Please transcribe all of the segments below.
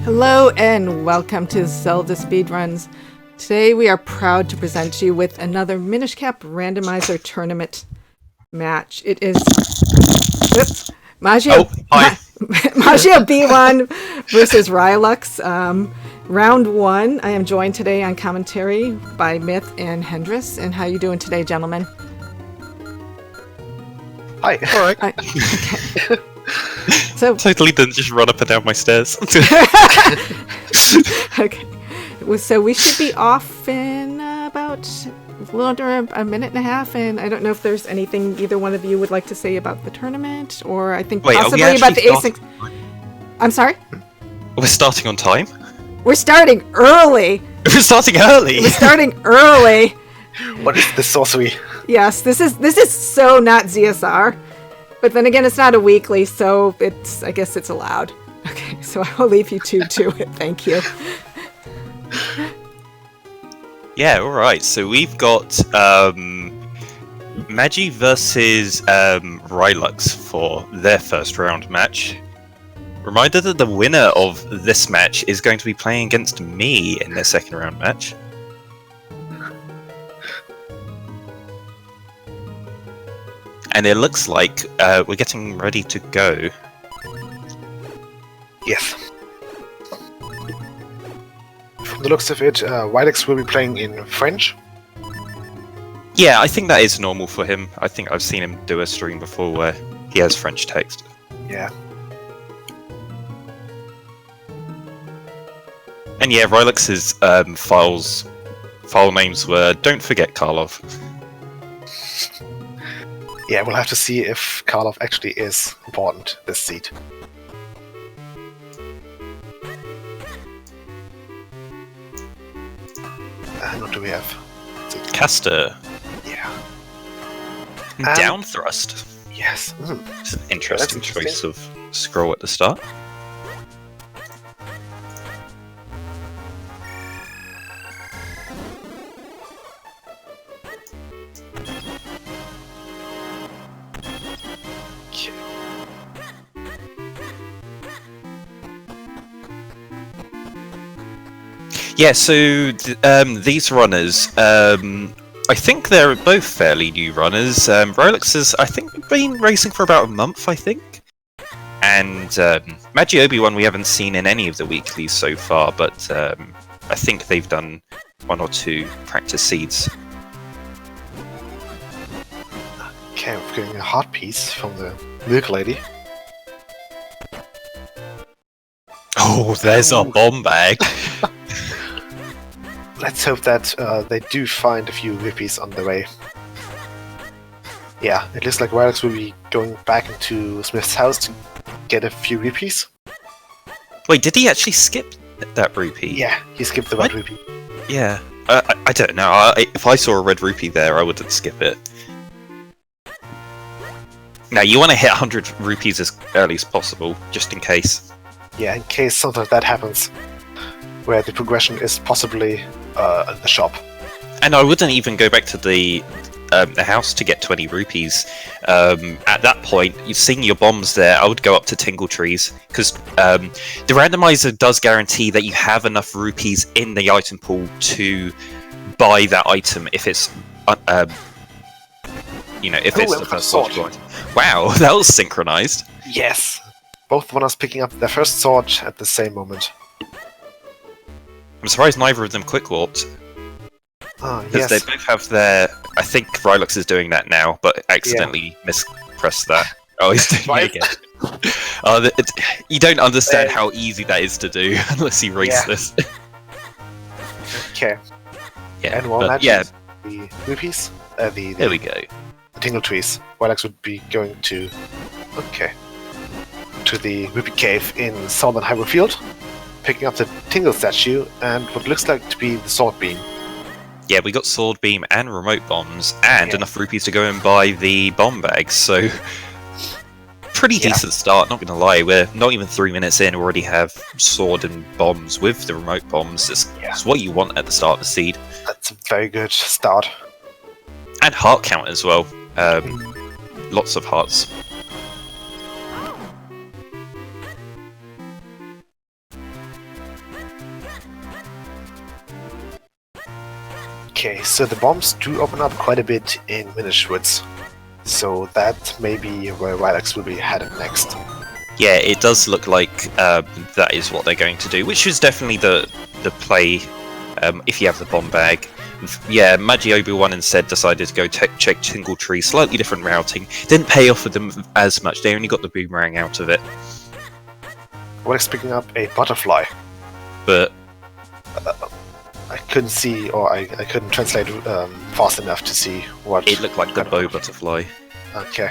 Hello and welcome to ZeldaSpeedRuns. Today we are proud to present you with another Minish Cap Randomizer tournament match. It is Magiobiwan versus Rylux. Round 1. I am joined today on commentary by Myth and Hendris. And how you doing today, gentlemen? Hi. All right. Okay. So totally didn't just run up and down my stairs. Okay. So we should be off in about a little under a minute and a half, and I don't know if there's anything either one of you would like to say about the tournament, or I think possibly about the async. I'm sorry? We're starting on time? We're starting early! We're starting early! We're starting early! What is this sorcery? Yes, this is so not ZSR. But then again, it's not a weekly, so I guess it's allowed. Okay, so I will leave you two to it. Thank you. Yeah, alright. So we've got Magi versus Rylux for their first round match. Reminder that the winner of this match is going to be playing against me in their second round match. And it looks like we're getting ready to go. Yes. From the looks of it, Rylux will be playing in French. Yeah, I think that is normal for him. I think I've seen him do a stream before where he has French text. Yeah. And yeah, Rylux's file names were Don't Forget Karlov. Yeah, we'll have to see if Karlov actually is important this seed. And what do we have? Caster. Yeah. Down thrust. Yes. It's an interesting choice of scroll at the start. Yeah, so these runners, I think they're both fairly new runners. Rylux has, I think, been racing for about a month, I think. And Magiobiwan we haven't seen in any of the weeklies so far, but I think they've done 1 or 2 practice seeds. Okay, we're getting a heart piece from the milk lady. Oh, there's a bomb bag! Let's hope that they do find a few rupees on the way. Yeah, it looks like Rylux will be going back into Smith's house to get a few rupees. Wait, did he actually skip that rupee? Yeah, he skipped the red rupee. Yeah, I don't know. If I saw a red rupee there, I wouldn't skip it. Now, you want to hit 100 rupees as early as possible, just in case. Yeah, in case something like that happens, where the progression is possibly in the shop. And I wouldn't even go back to the house to get 20 rupees. At that point, you've seen your bombs there. I would go up to Tingle Trees, because the randomizer does guarantee that you have enough rupees in the item pool to buy that item if it's, if it's the first sword. Wow, that was synchronized. Yes, both runners picking up their first sword at the same moment. I'm surprised neither of them quick warped. Yes. Because they both have their... I think Rylux is doing that now, but accidentally mispressed that. Oh, he's doing it again. You don't understand how easy that is to do unless you race this. Okay. Yeah, and one match the rupees. There we go. The Tingle Trees. Rylux would be going to... Okay. To the Rupee Cave in Southern Hyrule Field, picking up the Tingle statue and what looks like to be the Sword Beam. Yeah, we got Sword Beam and Remote Bombs, and enough rupees to go and buy the bomb bags, so... Pretty decent start, not gonna lie. We're not even 3 minutes in, we already have Sword and Bombs with the Remote Bombs. It's what you want at the start of the seed. That's a very good start. And heart count as well. Lots of hearts. Okay, so the bombs do open up quite a bit in Minish Woods. So that may be where Rylux will be headed next. Yeah, it does look like that is what they're going to do, which is definitely the play if you have the bomb bag. Yeah, Magiobiwan instead decided to go check Tingle Tree, slightly different routing. Didn't pay off for them as much, they only got the boomerang out of it. Rylux picking up a butterfly. But I couldn't see, or I couldn't translate fast enough to see what... It looked like the bow butterfly. Okay.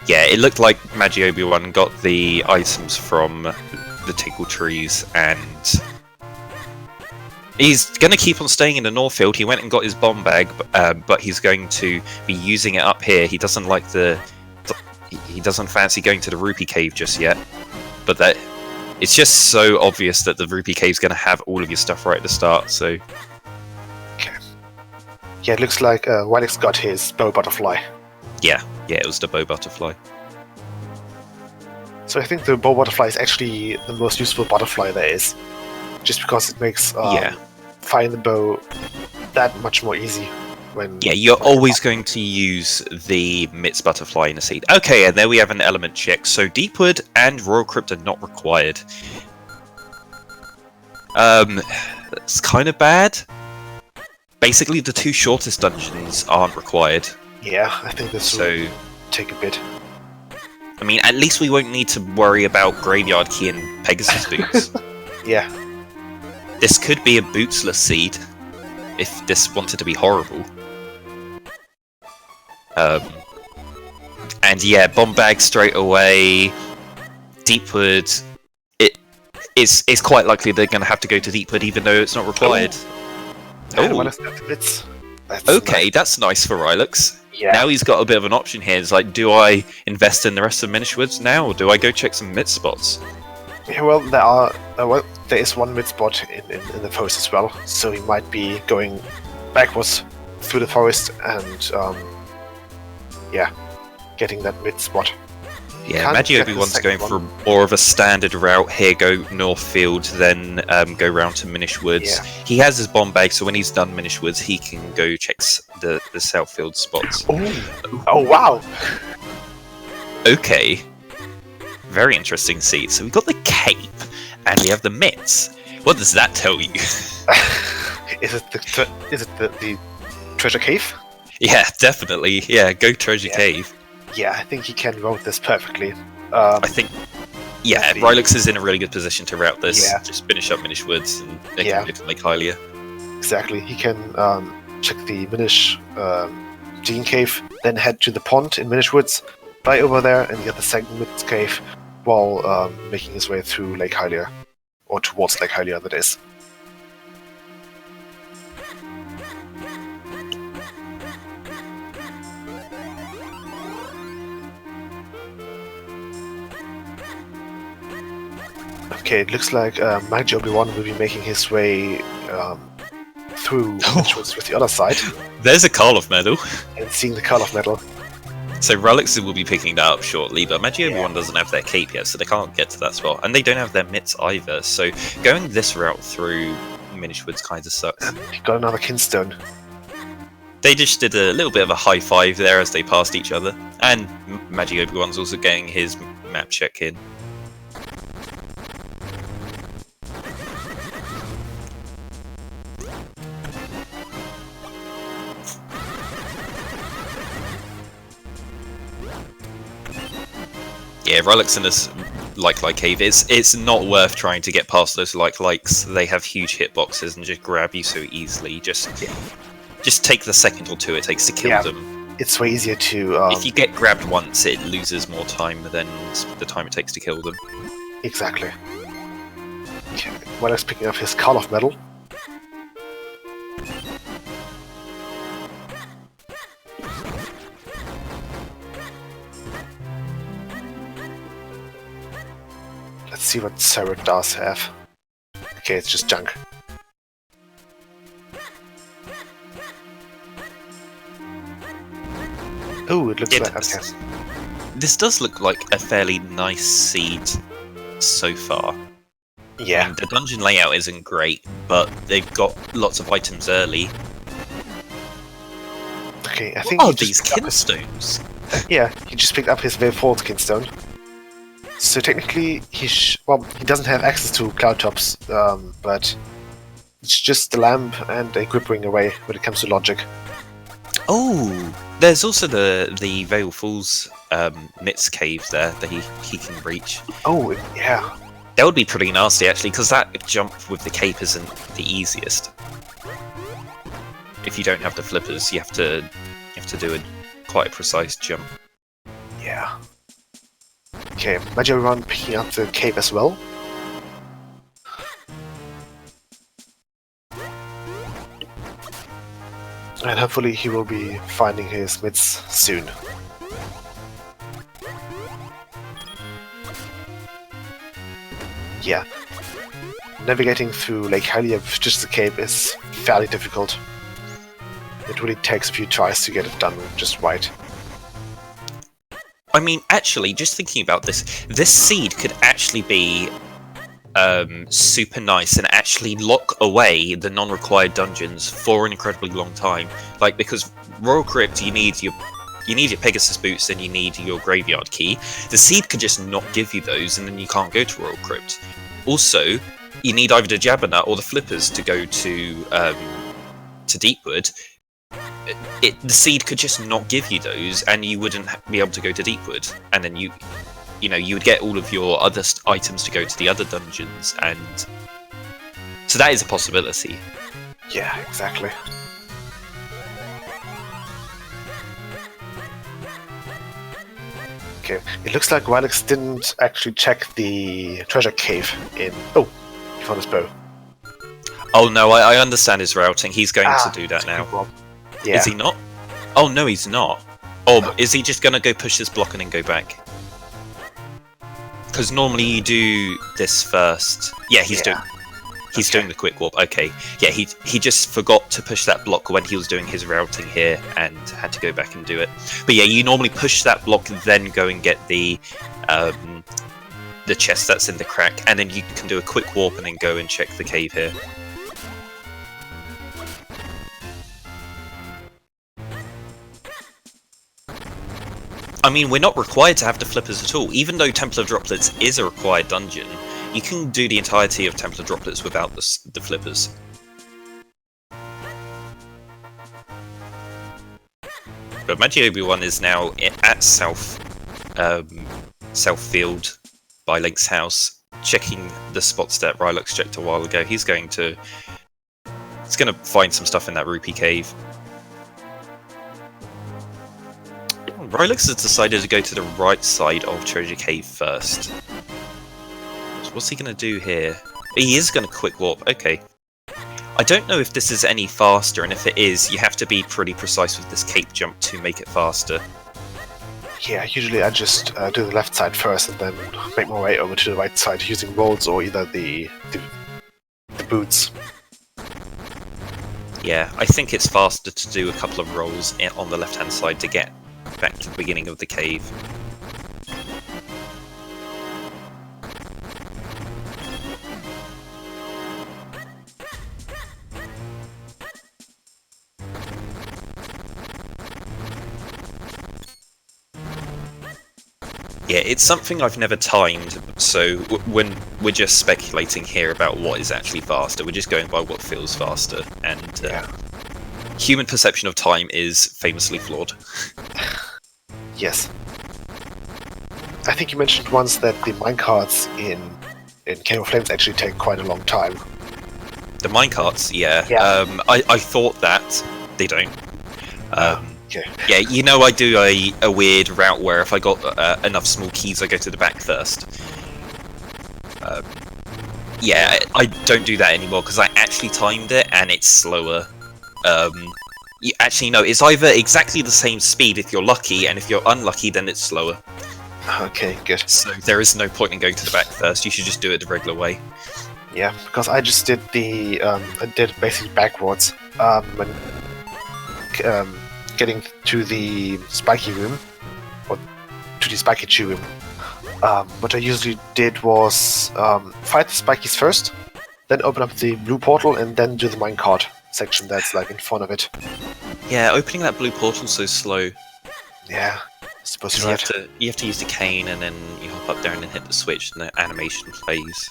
Yeah, it looked like Magiobiwan got the items from the Tingle Trees, and he's going to keep on staying in the Northfield. He went and got his bomb bag, but he's going to be using it up here. He doesn't like he doesn't fancy going to the Rupee Cave just yet, but that it's just so obvious that the Rupee Cave's going to have all of your stuff right at the start. So, okay. Yeah, it looks like Rylux got his bow butterfly. Yeah, it was the bow butterfly. So I think the bow butterfly is actually the most useful butterfly there is, just because it makes firing the bow that much more easy. Yeah, you're always going to use the Mitz butterfly in a seed. Okay, and there we have an element check. So Deepwood and Royal Crypt are not required. That's kind of bad. Basically, the two shortest dungeons aren't required. Yeah, I think this will take a bit. I mean, at least we won't need to worry about Graveyard Key and Pegasus Boots. Yeah. This could be a bootsless seed, if this wanted to be horrible. And yeah, bomb bag straight away. Deepwood, it's quite likely they're going to have to go to Deepwood, even though it's not required. That's nice for Rylux. Yeah. Now he's got a bit of an option here. It's like, do I invest in the rest of Minish Woods now, or do I go check some mid spots? Yeah, well, there is one mid spot in the forest as well, so he might be going backwards through the forest and getting that mid spot. Yeah, Magiobiwan's going for more of a standard route here. Go Northfield, then go round to Minish Woods. Yeah. He has his bomb bag, so when he's done Minish Woods, he can go check the Southfield spots. Oh wow! Okay, very interesting seat. So we got the cape, and we have the mitts. What does that tell you? Is it the treasure cave? Yeah, definitely. Yeah, go treasure cave. Yeah, I think he can route this perfectly. I think, Rylux is in a really good position to route this. Yeah. Just finish up Minish Woods and they can go to Lake Hylia. Exactly. He can check the Minish Dean Cave, then head to the pond in Minish Woods, fly over there and get the second Mid Cave while making his way through Lake Hylia. Or towards Lake Hylia, that is. Okay, it looks like Magiobiwan will be making his way through with the other side. There's a Karlov medal. And seeing the Karlov medal. So Rylux will be picking that up shortly, but Magiobiwan doesn't have their cape yet, so they can't get to that spot. And they don't have their mitts either, so going this route through Minish Woods kind of sucks. He got another Kinstone. They just did a little bit of a high five there as they passed each other. And Magiobiwan's also getting his map check in. Yeah, Rylux in this like cave, it's not worth trying to get past those likes. They have huge hitboxes and just grab you so easily. Just take the second or two it takes to kill them. It's way easier to... if you get grabbed once, it loses more time than the time it takes to kill them. Exactly. Okay, Rylux picking up his Karlov medal. Let's see what Sarah does have. Okay, it's just junk. Oh, it looks like... Okay. This does look like a fairly nice seed so far. Yeah. I mean, the dungeon layout isn't great, but they've got lots of items early. Okay, I think What are these kinstones? Yeah, he just picked up his very fourth kinstone. So technically, he doesn't have access to cloud tops, but it's just the lamp and a grip ring away when it comes to logic. Oh, there's also the Veil Falls Mitz cave there that he can reach. Oh, yeah. That would be pretty nasty actually, because that jump with the cape isn't the easiest. If you don't have the flippers, you have to do quite a precise jump. Yeah. Okay, Magiobiwan picking up the cape as well. And hopefully he will be finding his Mitz soon. Yeah. Navigating through Lake Hylia with just the cape is fairly difficult. It really takes a few tries to get it done just right. I mean, actually, just thinking about this seed could actually be super nice and actually lock away the non-required dungeons for an incredibly long time. Like, because Royal Crypt, you need your Pegasus boots and you need your graveyard key. The seed could just not give you those, and then you can't go to Royal Crypt. Also, you need either the Jabbernet or the flippers to go to Deepwood. The seed could just not give you those, and you wouldn't be able to go to Deepwood, and then you would get all of your other items to go to the other dungeons, and so that is a possibility. Yeah, exactly. Okay, it looks like Rylux didn't actually check the treasure cave in... Oh, he found his bow. Oh no, I understand his routing. He's going to do that now. Yeah. Is he not? Oh no, he's not. Oh, is he just going to go push this block and then go back? Because normally you do this first. Yeah, he's doing the quick warp. Okay. Yeah, he just forgot to push that block when he was doing his routing here and had to go back and do it. But yeah, you normally push that block, then go and get the chest that's in the crack, and then you can do a quick warp and then go and check the cave here. I mean, we're not required to have the flippers at all. Even though Templar Droplets is a required dungeon, you can do the entirety of Templar Droplets without the flippers. But Magiobiwan is now at Southfield by Link's house, checking the spots that Rylux checked a while ago. He's going to find some stuff in that rupee cave. Rylux has decided to go to the right side of Treasure Cave first. So what's he going to do here? He is going to quick warp, okay. I don't know if this is any faster, and if it is, you have to be pretty precise with this cape jump to make it faster. Yeah, usually I just do the left side first and then make my way over to the right side using rolls or either the boots. Yeah, I think it's faster to do a couple of rolls on the left-hand side to get back to the beginning of the cave. Yeah, it's something I've never timed, so when we're just speculating here about what is actually faster, we're just going by what feels faster, and human perception of time is famously flawed. Yes. I think you mentioned once that the minecarts in Cave of Flames actually take quite a long time. The minecarts, yeah. I thought that. They don't. Okay. Yeah, you know, I do a weird route where if I got enough small keys, I go to the back first. Yeah, I don't do that anymore because I actually timed it and it's slower. Actually, no, it's either exactly the same speed if you're lucky, and if you're unlucky, then it's slower. Okay, good. So there is no point in going to the back first, you should just do it the regular way. Yeah, because I just did I did basically backwards. Getting to the spiky room, or to the spiky chew room, what I usually did was fight the spikies first, then open up the blue portal, and then do the minecart section that's like in front of it. Yeah, opening that blue portal's so slow. Yeah, I suppose You you're have right. to use the cane, and then you hop up there and then hit the switch, and the animation plays.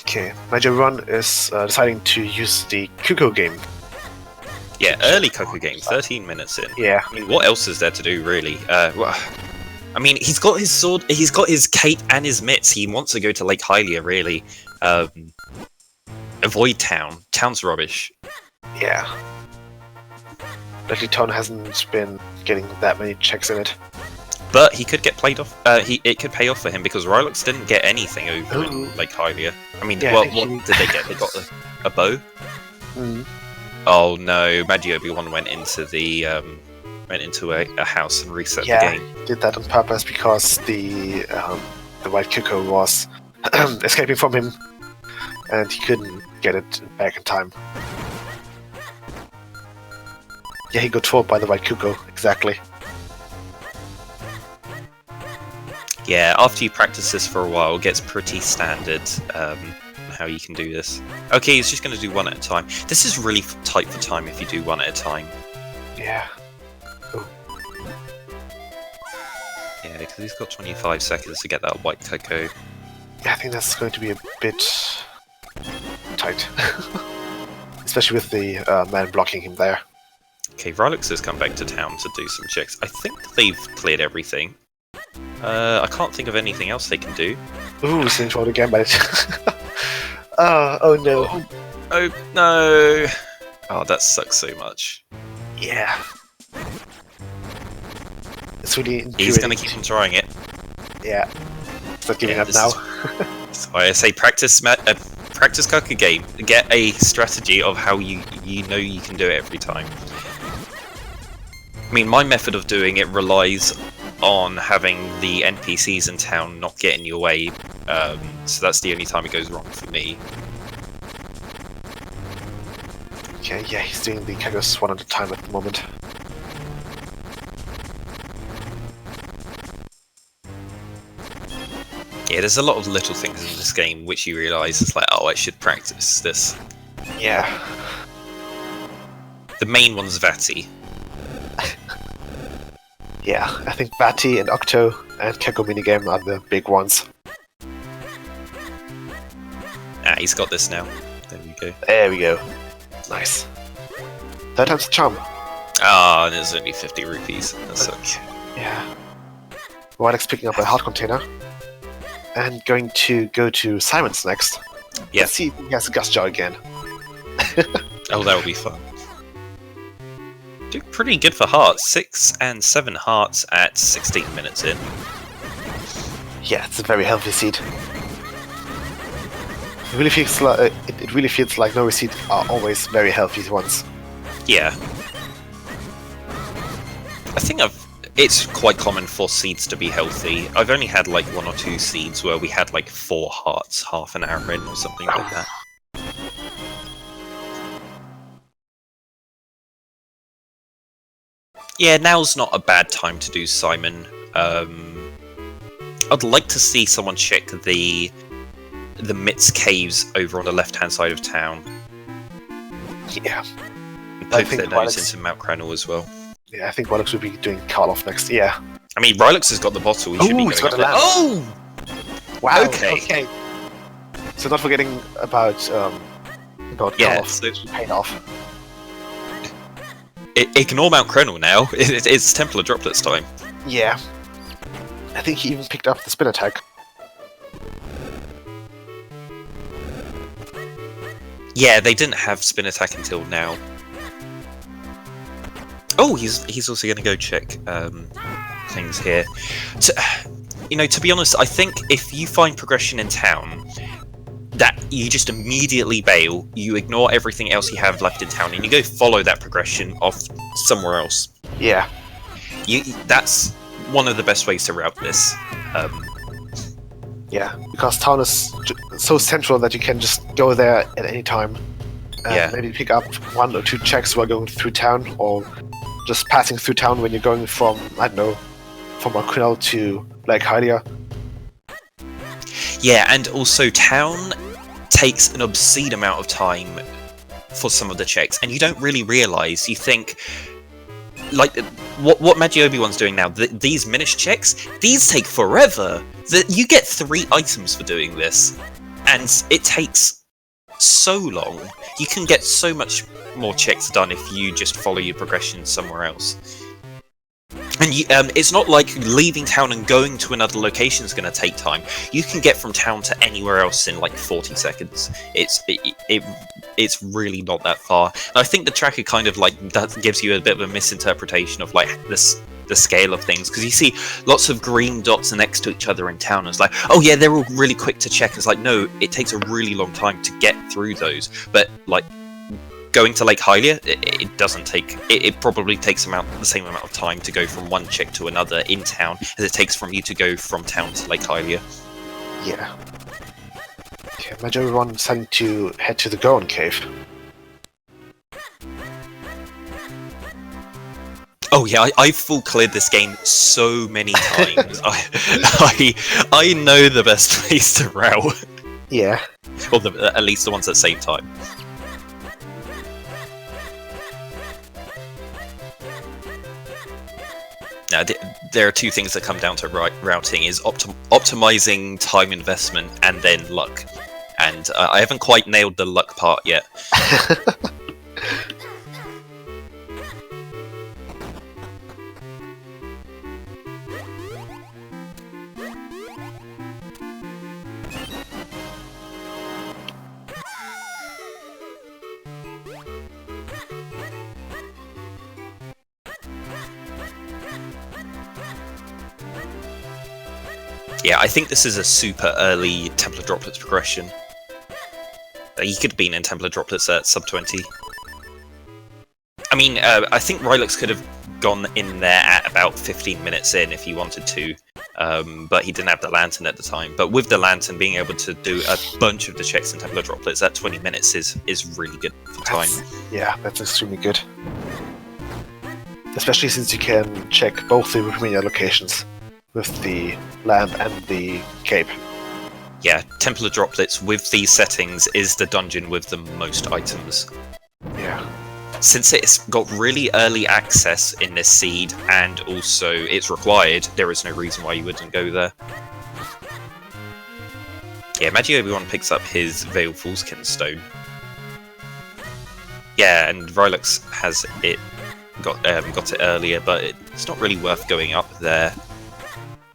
Okay, Magiobiwan is deciding to use the Cuckoo game. Yeah, early Coco game, 13 minutes in. Yeah. I mean, what else is there to do, really? Well, I mean, he's got his sword, he's got his cape and his mitts. He wants to go to Lake Hylia, really. Avoid town. Town's rubbish. Yeah. Lately, Town hasn't been getting that many checks in it. But he could get played off. It could pay off for him because Rylux didn't get anything over in Lake Hylia. I mean, Yeah, what I think did they get? They got a bow. Mm. Oh no, Magiobiwan went into the a house and reset Yeah, the game. did that on purpose because the white Cuckoo was escaping from him, and he couldn't get it back in time. Yeah, he got trolled by the white Cuckoo, exactly. Yeah, after you practice this for a while, it gets pretty standard how you can do this. Okay, he's just going to do one at a time. This is really tight for time if you do one at a time. Yeah. Yeah, because he's got 25 seconds to get that white cocoa. Yeah, I think that's going to be a bit tight. Especially with the man blocking him there. Okay, Rylux has come back to town to do some checks. I think they've cleared everything. I can't think of anything else they can do. Ooh, he's trolled again by it. Oh no. Oh no! Oh, that sucks so much. Yeah. It's really He's infuriating. going to keep on trying it. Yeah. It's not giving Yeah, up this now. That's why I say practice Coca game. Get a strategy of how you know you can do it every time. I mean, my method of doing it relies on having the NPCs in town not get in your way, so that's the only time it goes wrong for me. Okay, yeah, he's doing the Kagos one at a time at the moment. Yeah, there's a lot of little things in this game which you realise is like, oh, I should practice this. Yeah. The main one's Vati. Yeah, I think Vati and Octo and Keko minigame are the big ones. Ah, he's got this now. There we go. There we go. Nice. Third time's the charm. Ah, and there's only 50 rupees. That sucks. Yeah. Rylux picking up a heart container. And going to go to Simon's next. Yeah. Let's see if he has a gas jar again. Oh, that would be fun. Doing pretty good for hearts. 6 and 7 hearts at 16 minutes in. Yeah, it's a very healthy seed. It really feels like it really feels like no seeds are always very healthy ones. Yeah. I think it's quite common for seeds to be healthy. I've only had like 1 or 2 seeds where we had like 4 hearts half an hour in or something like that. Yeah, now's not a bad time to do Simon. I'd like to see someone check the Mitz caves over on the left-hand side of town. Yeah. And I poke think their nose Rylux- into Mount Cranel as well. Yeah, I think Rylux will be doing Karloff next. Yeah. I mean, Rylux has got the bottle. He should be Ooh, he's going got up a there. lamp. Oh! Wow. Okay. So not forgetting about Yeah, Karloff. so- It's paid off. Ignore Mount Cranel now. It's Templar Droplets time. Yeah. I think he even picked up the spin attack. Yeah, they didn't have spin attack until now. Oh, he's also going to go check things here. To be honest, I think if you find progression in town, that you just immediately bail, you ignore everything else you have left in town, and you go follow that progression off somewhere else. Yeah. That's one of the best ways to route this. Yeah, because town is so central that you can just go there at any time. And Yeah. maybe pick up 1 or 2 checks while going through town, or just passing through town when you're going from, I don't know, from Aquino to Lake Hylia. Yeah, and also town takes an obscene amount of time for some of the checks, and you don't really realise. You think, like, what Magiobiwan's doing now, these Minish checks, these take forever. You get 3 items for doing this, and it takes so long. You can get so much more checks done if you just follow your progression somewhere else. And it's not like leaving town and going to another location is going to take time. You can get from town to anywhere else in like 40 seconds. It's really not that far. And I think the tracker kind of like that gives you a bit of a misinterpretation of like the scale of things, because you see lots of green dots next to each other in town, and it's like, oh yeah, they're all really quick to check. It's like, no, it takes a really long time to get through those. But like going to Lake Hylia, it doesn't take. It probably takes the same amount of time to go from one check to another in town as it takes from you to go from town to Lake Hylia. Yeah. Okay, Magiobiwan deciding to head to the Goron Cave. Oh yeah, I've full cleared this game so many times. I know the best place to route. Yeah. Or at least the ones that save time. Now, there are 2 things that come down to routing: is optimizing time investment and then luck. And I haven't quite nailed the luck part yet. Yeah, I think this is a super early Templar Droplets progression. He could have been in Templar Droplets at sub 20. I mean, I think Rylux could have gone in there at about 15 minutes in if he wanted to, but he didn't have the Lantern at the time. But with the Lantern, being able to do a bunch of the checks in Templar Droplets at 20 minutes is really good for time. Yeah, that's extremely good. Especially since you can check both the Rumania locations with the lamp and the cape. Yeah, Templar Droplets with these settings is the dungeon with the most items. Yeah. Since it's got really early access in this seed, and also it's required, there is no reason why you wouldn't go there. Yeah, Magiobiwan picks up his Veil Foolskin Stone. Yeah, and Rylux has it got it earlier, but it's not really worth going up there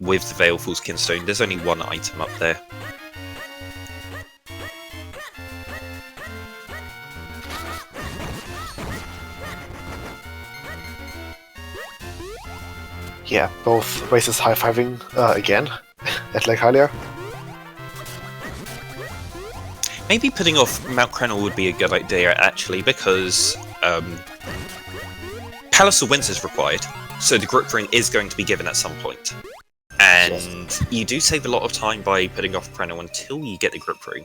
with the Veil Foolskin Stone. There's only 1 item up there. Yeah, both races high-fiving again at Lake Hylia. Maybe putting off Mount Krenel would be a good idea, actually, because Palace of Winds is required, so the grip ring is going to be given at some point. And you do save a lot of time by putting off Krenel until you get the grip ring.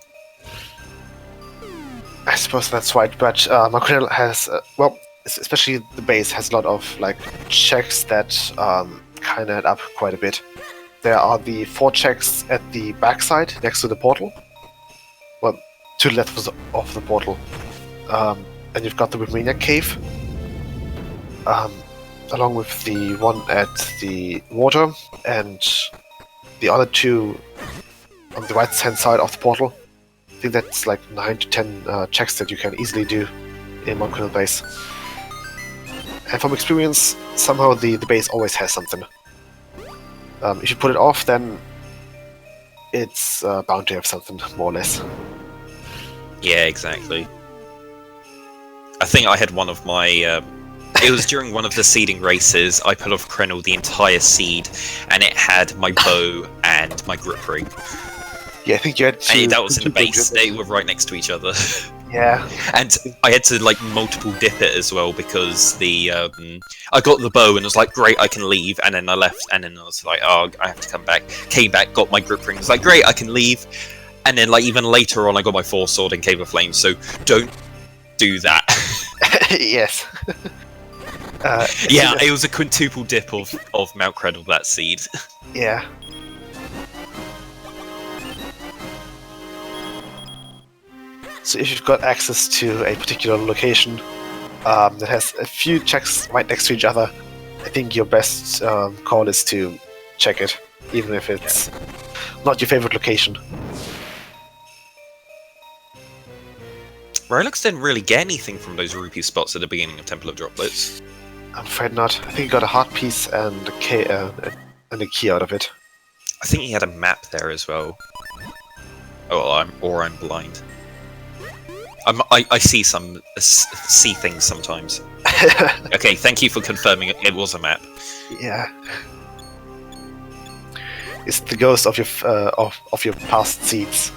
I suppose that's right, but Mount Krenel has, well, especially the base has a lot of like checks that kind of add up quite a bit. There are the 4 checks at the backside next to the portal. Well, to the left of the portal. And you've got the Romania cave. Along with the one at the water, and the other 2 on the right hand side of the portal. I think that's like 9 to 10 checks that you can easily do in Mount Krenel base. And from experience, somehow the base always has something. If you put it off, then it's bound to have something, more or less. Yeah, exactly. I think I had one of my... it was during one of the seeding races, I put off Krenel the entire seed, and it had my bow and my grip ring. Yeah, I think you had to... And that was in the base, they were right next to each other. Yeah. And I had to, like, multiple dip it as well, because the, I got the bow and was like, great, I can leave, and then I left, and then I was like, oh, I have to come back. Came back, got my grip ring, was like, great, I can leave. And then, like, even later on, I got my Force Sword and Cave of Flames, so don't do that. Yes. Yeah, it was a quintuple dip of Mount Credle, that seed. Yeah. So if you've got access to a particular location that has a few checks right next to each other, I think your best call is to check it, even if it's not your favorite location. Rylux didn't really get anything from those rupee spots at the beginning of Temple of Droplets. I'm afraid not. I think he got a heart piece and a key out of it. I think he had a map there as well. Oh, I'm blind. I see see things sometimes. Okay, thank you for confirming it was a map. Yeah. It's the ghost of your past seeds.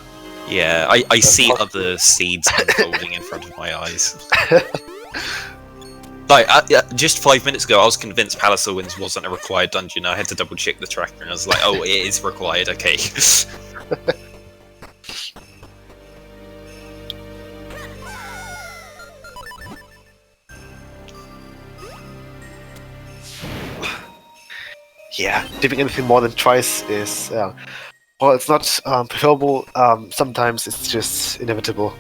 Yeah, I see other seeds unfolding in front of my eyes. Like, just 5 minutes ago, I was convinced Palace of Winds wasn't a required dungeon. I had to double check the tracker, and I was like, oh, it is required, okay. Yeah, dipping anything more than twice is, well, it's not preferable. Sometimes it's just inevitable.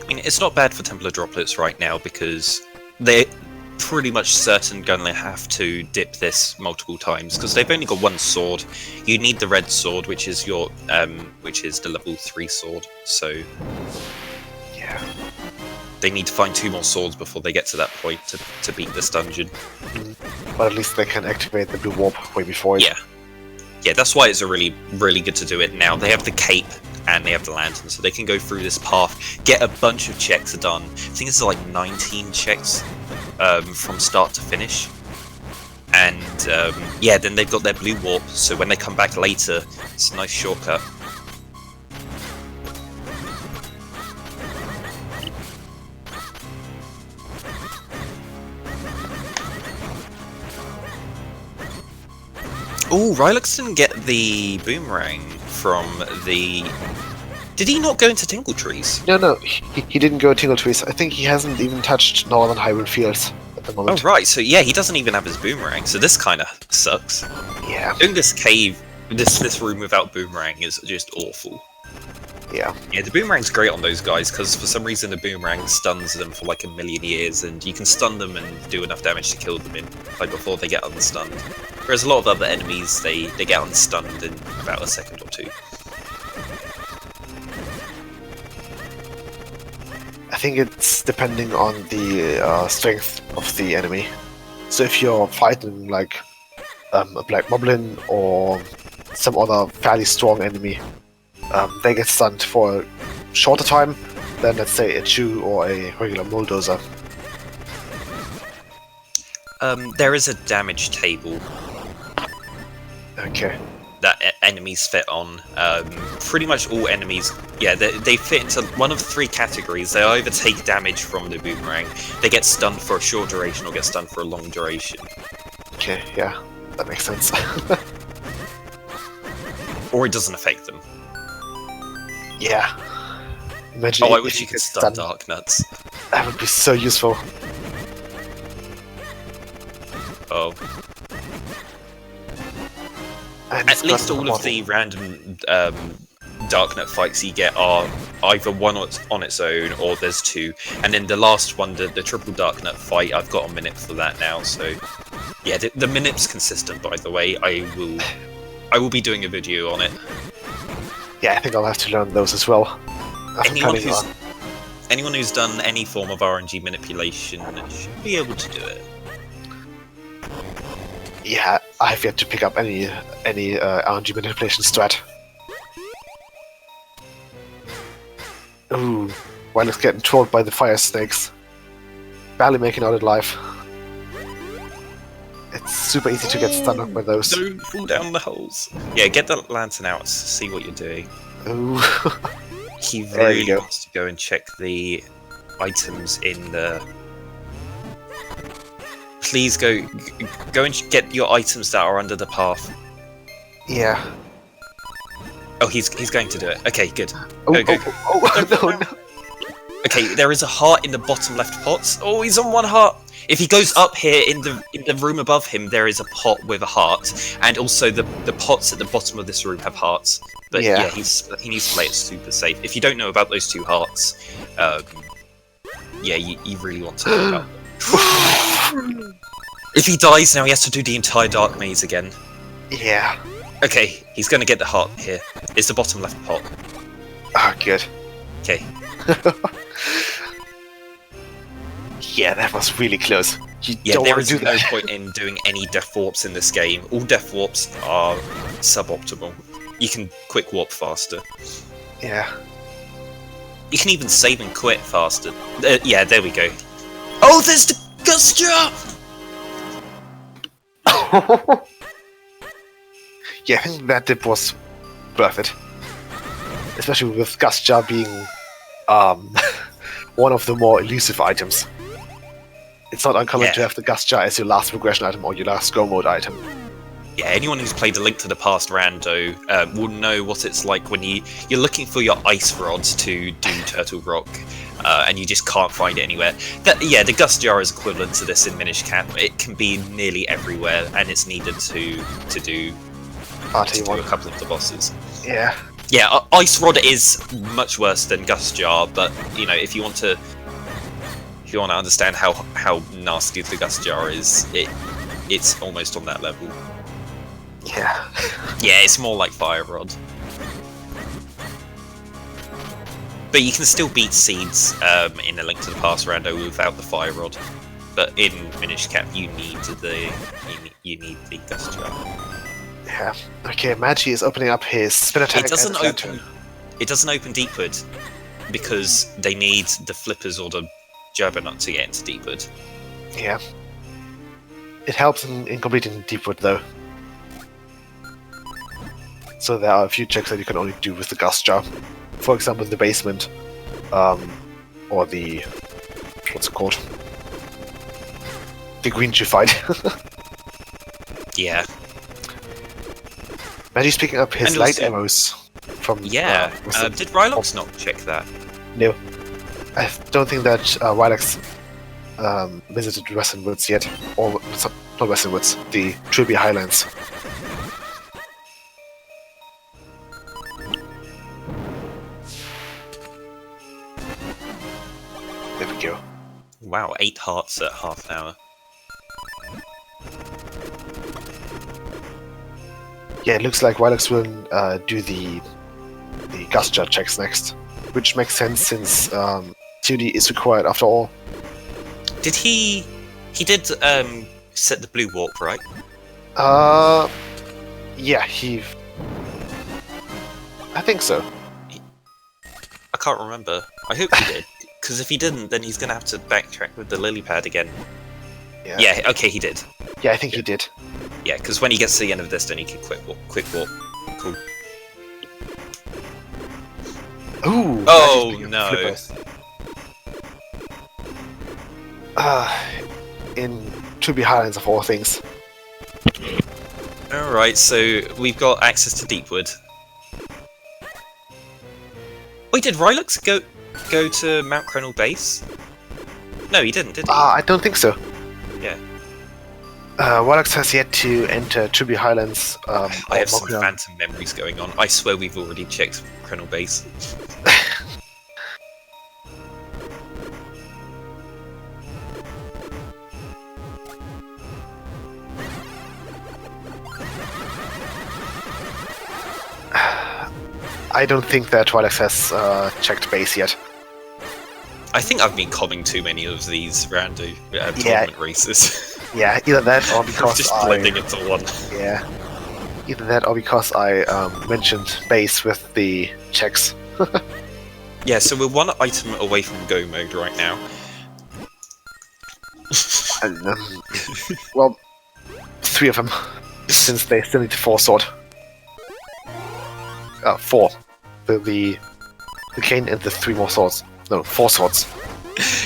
I mean, it's not bad for Temple of Droplets right now because they're pretty much certain gonna have to dip this multiple times because they've only got one sword. You need the red sword, which is your which is the level 3 sword. So yeah, they need to find 2 more swords before they get to that point to beat this dungeon. But at least they can activate the blue warp way before it. Yeah, that's why it's a really good to do it now. They have the cape and they have the lantern, so they can go through this path, get a bunch of checks done. I think it's like 19 checks from start to finish. And yeah, then they've got their blue warp, so when they come back later, it's a nice shortcut. Oh, Rylux didn't get the boomerang from the... Did he not go into Tingle Trees? No, he didn't go to Tingle Trees. I think he hasn't even touched Northern Hyrule Fields at the moment. Oh, right, so yeah, he doesn't even have his boomerang, so this kind of sucks. Yeah. Doing this cave, this room without boomerang is just awful. Yeah. Yeah, the boomerang's great on those guys, because for some reason the boomerang stuns them for like a million years, and you can stun them and do enough damage to kill them in, like, before they get unstunned. Whereas a lot of other enemies, they get unstunned in about a second or two. I think it's depending on the strength of the enemy. So if you're fighting like a Black Moblin or some other fairly strong enemy, they get stunned for a shorter time than, let's say, a Chew or a regular Bulldozer. There is a damage table Okay. that enemies fit on. Pretty much all enemies, yeah, they fit into one of 3 categories. They either take damage from the boomerang, they get stunned for a short duration, or get stunned for a long duration. Okay, yeah, that makes sense. Or it doesn't affect them. Yeah. Imagine Oh, I if wish you could stun Dark Nuts. That would be so useful. Oh. And At least all of the random Dark Nut fights you get are either one on its own, or there's 2. And then the last one, the triple Dark Nut fight, I've got a minute for that now, so... Yeah, the minute's consistent, by the way. I will be doing a video on it. Yeah, I think I'll have to learn those as well. Anyone who's done any form of RNG manipulation should be able to do it. Yeah, I have yet to pick up any RNG manipulation strat. Ooh, while it's getting trolled by the fire snakes. Barely making out alive. It's super easy to get stunned by those. Don't fall down the holes. Yeah, get the lantern out to see what you're doing. Ooh. He really wants to go and check the items in the... Please go and get your items that are under the path. Yeah. Oh, he's going to do it. Okay, good. Oh, Go. no. Okay, there is a heart in the bottom left pot. Oh, he's on 1 heart. If he goes up here in the room above him, there is a pot with a heart, and also the pots at the bottom of this room have hearts. But he needs to play it super safe. If you don't know about those 2 hearts, you really want to know about them. If he dies now, he has to do the entire dark maze again. Yeah. Okay, he's going to get the heart here. It's the bottom left pot. Ah, good. Okay. Yeah, that was really close. There is no point in doing any death warps in this game. All death warps are suboptimal. You can quick warp faster. Yeah. You can even save and quit faster. Yeah, there we go. Oh, there's the gust jar! Yeah, I think that dip was worth it. Especially with gust jar being one of the more elusive items. It's not uncommon to have the gust jar as your last progression item or your last go mode item. Yeah, anyone who's played A Link to the Past Rando will know what it's like when you're looking for your ice rods to do Turtle Rock, and you just can't find it anywhere. The gust jar is equivalent to this in Minish Cap. It can be nearly everywhere, and it's needed to do a couple of the bosses. Yeah. Yeah, ice rod is much worse than gust jar, but if you want to understand how nasty the gust jar is, it's almost on that level. Yeah. Yeah, it's more like fire rod. But you can still beat seeds in A Link to the Past Rando without the fire rod. But in Minish Cap, you need the gust jar. Yeah. Okay, Magi is opening up his spin attack. It doesn't open Deepwood because they need the flippers or the Juggernaut to get into Deepwood. Yeah. It helps in completing Deepwood though. So there are a few checks that you can only do with the gust jar. For example, the basement, or the what's it called? The green fight. Yeah. Magi's picking up his light arrows from. Yeah. Did Rylux not check that? No. I don't think that Rylux visited Western Woods yet, or not Western Woods, the Truby Highlands. There we go. Wow, 8 hearts at half an hour. Yeah, it looks like Rylux will do the gust jar checks next, which makes sense since 2D is required after all. Did he did set the blue warp, right? Yeah, I think so. I can't remember. I hope he did, because if he didn't, then he's gonna have to backtrack with the lily pad again. Yeah, okay, he did. Yeah, I think he did. Yeah, because when he gets to the end of this, then he can quick warp. Cool. Ooh! Oh no! In Truby Highlands of all things. Alright, so we've got access to Deepwood. Wait, did Rylux go to Mount Crenel Base? No, he didn't, did he? I don't think so. Yeah. Rylux has yet to enter Truby Highlands. I have some phantom memories going on. I swear we've already checked Crenel Base. I don't think that Rylux has checked base yet. I think I've been comming too many of these random tournament races. Yeah, either that or because just blending into one. Yeah, either that or because I mentioned base with the checks. Yeah, so we're one item away from go mode right now. And, well, 3 of them, since they still need 4 sword. 4. The cane and the 3 more swords. No, 4 swords.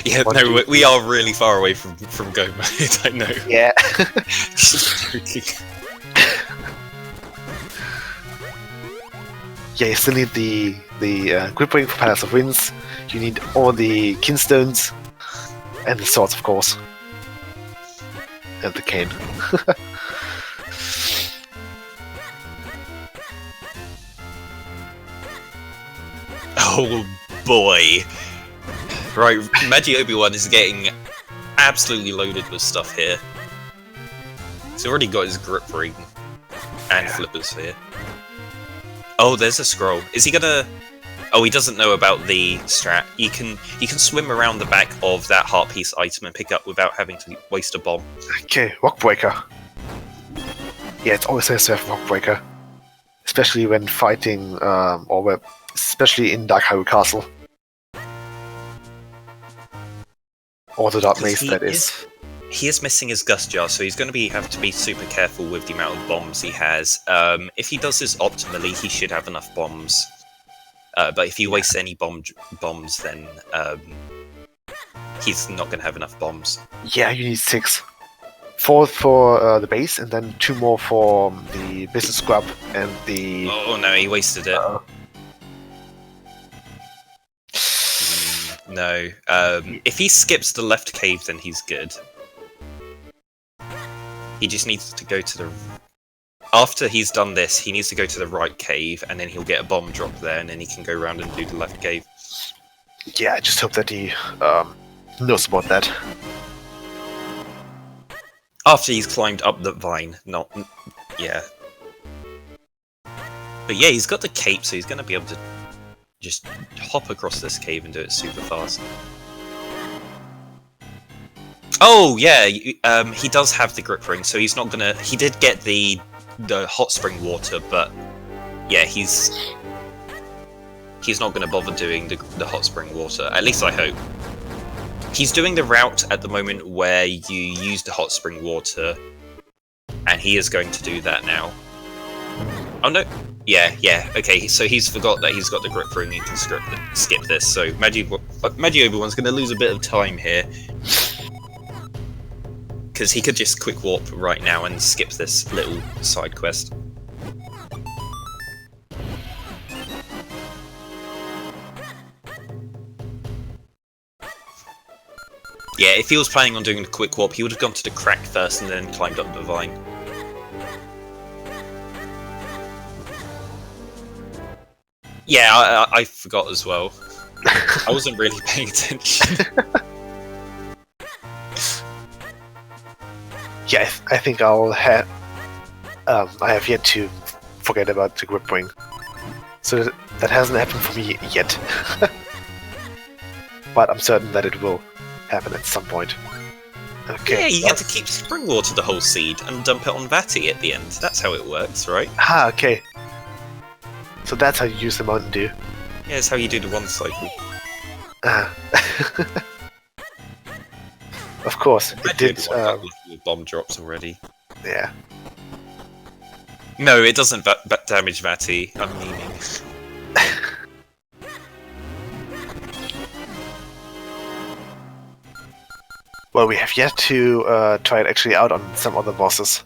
Yeah, no, we are really far away from go mode, I know. Yeah. Yeah, you still need the grip ring for Palace of Winds. You need all the kinstones and the swords, of course. and the cane. Oh boy! Right, Magiobiwan is getting absolutely loaded with stuff here. He's already got his grip ring and flippers here. Oh, there's a scroll. Is he gonna... Oh, he doesn't know about the strat. He can swim around the back of that heart piece item and pick up without having to waste a bomb. Okay, Rock Breaker. Yeah, it's always nice to have Rock Breaker. Especially when fighting, especially in Dark Hyrule Castle. Or the Dark Maze, that is. He is missing his Gust Jar, so he's going to have to be super careful with the amount of bombs he has. If he does this optimally, he should have enough bombs. But if he wastes any bombs, then he's not going to have enough bombs. Yeah, you need 6. 4 for the base, and then 2 more for the business scrub and the... Oh no, he wasted it. No. If he skips the left cave, then he's good. He just needs to go to the... After he's done this, he needs to go to the right cave, and then he'll get a bomb drop there, and then he can go around and do the left cave. Yeah, I just hope that he knows about that. After he's climbed up the vine, not... Yeah. But yeah, he's got the cape, so he's going to be able to just hop across this cave and do it super fast. Oh, yeah, he does have the grip ring, so he's not gonna... He did get the hot spring water, but yeah, he's not gonna bother doing the hot spring water. At least I hope. He's doing the route at the moment where you use the hot spring water, and he is going to do that now. Oh no! Yeah, okay, so he's forgot that he's got the grip ring and can skip this, so Magiobiwan's going to lose a bit of time here. Because he could just quick warp right now and skip this little side quest. Yeah, if he was planning on doing the quick warp, he would have gone to the crack first and then climbed up the vine. Yeah, I forgot as well. I wasn't really paying attention. Yeah, I think I have yet to forget about the grip ring. So that hasn't happened for me yet. But I'm certain that it will happen at some point. Okay. Yeah, you get to keep spring water the whole seed and dump it on Vati at the end. That's how it works, right? Ah, okay. So that's how you use the Mountain Dew. Yeah, it's how you do the one cycle. Ah. Of course, it did. With bomb drops already. Yeah. No, it doesn't damage Vati. I'm meaning. Well, we have yet to try it actually out on some other bosses.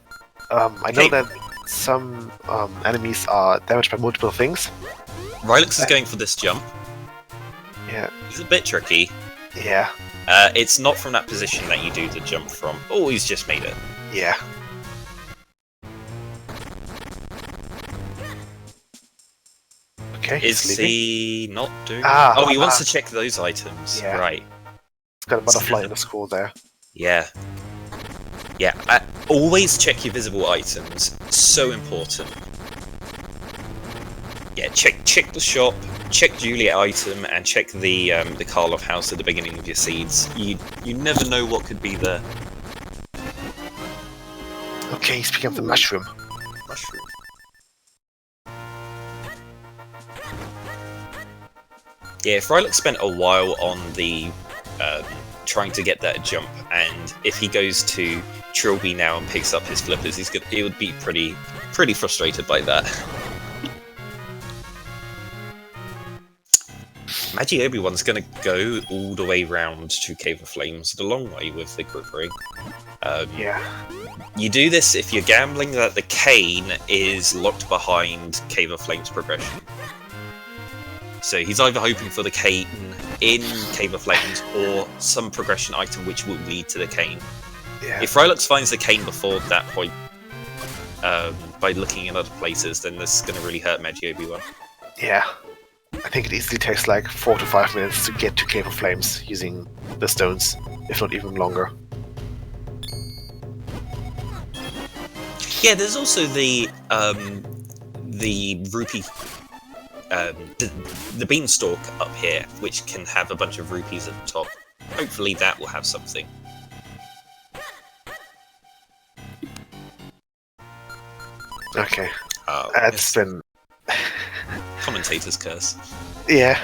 I know that some enemies are damaged by multiple things. Rylux is going for this jump. Yeah. It's a bit tricky. Yeah. It's not from that position that you do the jump from. Oh, he's just made it. Yeah. Okay. Is he not doing? He wants to check those items. Yeah. Right. It's got a butterfly in the skull there. Yeah. Yeah. Always check your visible items. So important. Yeah. Check the shop. Check Juliet item and check the Karloff house at the beginning of your seeds. You never know what could be there. Okay, speaking of the mushroom. Mushroom. Yeah, if Rylux spent a while on the trying to get that jump, and if he goes to Trilby now and picks up his flippers, he would be pretty frustrated by that. Magiobiwan's gonna go all the way round to Cave of Flames, the long way with the grip ring. Yeah. You do this if you're gambling that the cane is locked behind Cave of Flames progression. So he's either hoping for the cane in Cave of Flames or some progression item which will lead to the cane. Yeah. If Rylux finds the cane before that point, by looking in other places, then this is going to really hurt Magiobiwan. Yeah. I think it easily takes like 4 to 5 minutes to get to Cave of Flames using the stones, if not even longer. Yeah, there's also the rupee, the beanstalk up here, which can have a bunch of rupees at the top. Hopefully that will have something. Okay. That's been... commentator's curse. Yeah.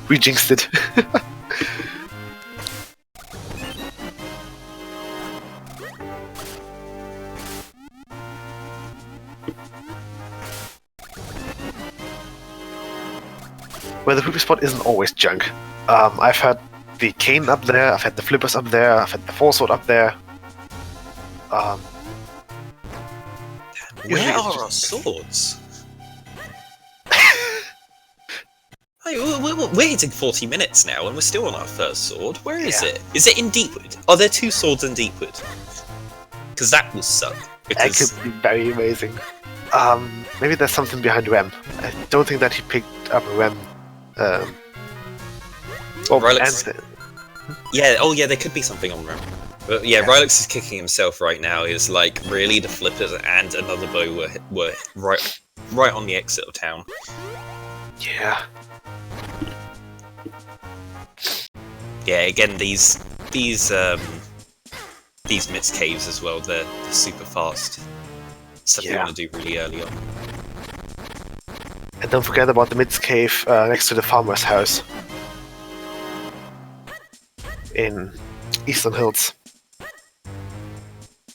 We jinxed it. Well, the rupee spot isn't always junk. I've had the cane up there, I've had the flippers up there, I've had the four-sword up there. Where are our swords? Hey, we're hitting 40 minutes now, and we're still on our first sword. Where is it? Is it in Deepwood? Are there 2 swords in Deepwood? Because that will suck. That could be very amazing. Maybe there's something behind Rem. I don't think that he picked up Rem. Rylux. Yeah, oh yeah, there could be something on Rem. But yeah, Rylux is kicking himself right now. Is like, really, the flippers and another bow were right on the exit of town. Yeah. Yeah, again, these Mitz caves as well. They're super fast. Stuff you want to do really early on. And don't forget about the Mitz cave next to the farmer's house in Eastern Hills.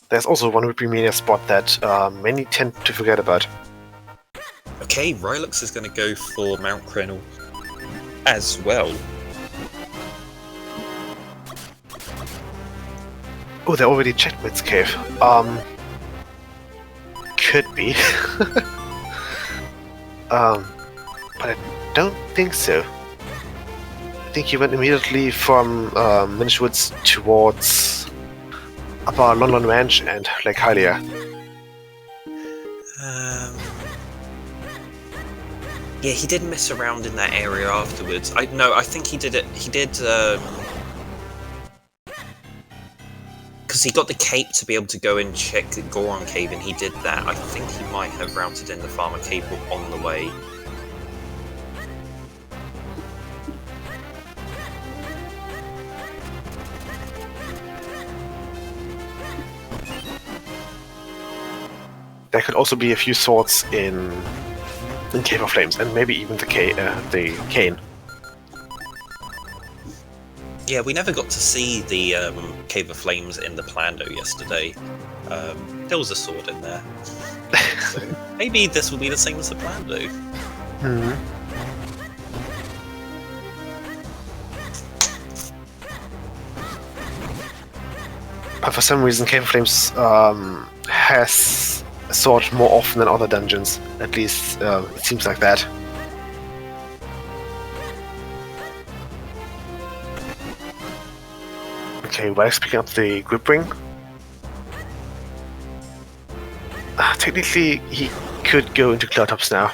There's also one Rupee Mania spot that many tend to forget about. Okay, Rylux is going to go for Mount Crenel as well. Oh, they already checked Mitz cave. Could be. But I don't think so. I think he went immediately from Minish Woods towards Upper London Ranch and Lake Hylia. Yeah, he did mess around in that area afterwards. I think he did it. He did because he got the cape to be able to go and check Goron Cave, and he did that. I think he might have routed in the Farmer Cave on the way. There could also be a few swords in Cave of Flames, and maybe even the cane. Yeah, we never got to see the Cave of Flames in the Plando yesterday. There was a sword in there. So maybe this will be the same as the Plando. But for some reason, Cave of Flames has a sword more often than other dungeons. At least it seems like that. Okay, Wax picking up the grip ring. Technically, he could go into Cloudtops now.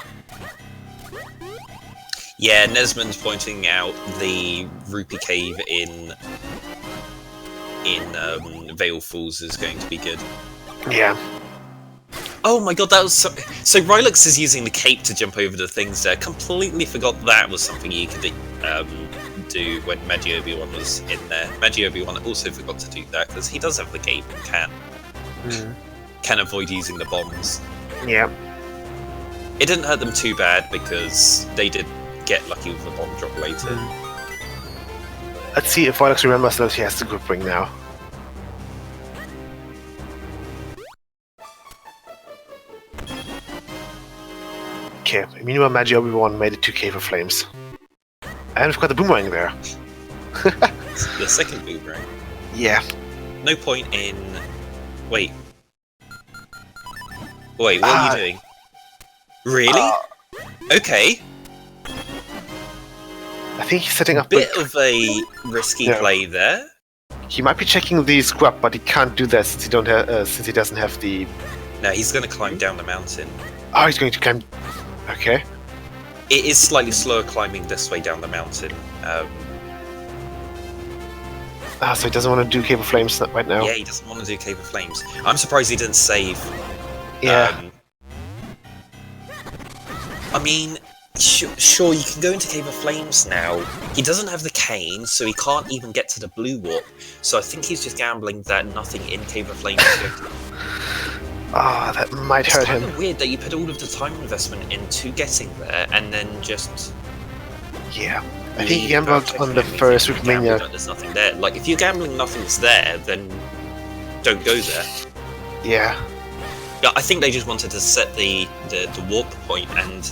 Yeah, Nesmond's pointing out the Rupee Cave in Vale Falls is going to be good. Yeah. Oh my god, that was so Rylux is using the cape to jump over the things there. Completely forgot that was something you could do when Magiobiwan was in there. Magiobiwan also forgot to do that because he does have the cape and can avoid using the bombs. Yeah. It didn't hurt them too bad because they did get lucky with the bomb drop later. Let's see if Rylux remembers that he has the grip ring now. Okay, meanwhile Magiobiwan made it to Cave of Flames. And we've got the boomerang there. The second boomerang. Yeah. No point in... Wait, what are you doing? Really? Okay. I think he's setting up Bit of a risky play there. He might be checking the scrub, but he can't do that since he doesn't have the. No, he's going to climb down the mountain. Oh, he's going to climb. Okay. It is slightly slower climbing this way down the mountain. So he doesn't want to do Cave of Flames right now. Yeah, he doesn't want to do Cave of Flames. I'm surprised he didn't save. Yeah. I mean, sure, you can go into Cave of Flames now. He doesn't have the cane, so he can't even get to the blue warp. So I think he's just gambling that nothing in Cave of Flames is going to... That might hurt him. It's kind of weird that you put all of the time investment into getting there, and then just... Yeah. I think he gambled on the first Mania. There's nothing there. Like, if you're gambling nothing's there, then don't go there. Yeah. Yeah, I think they just wanted to set the warp point, and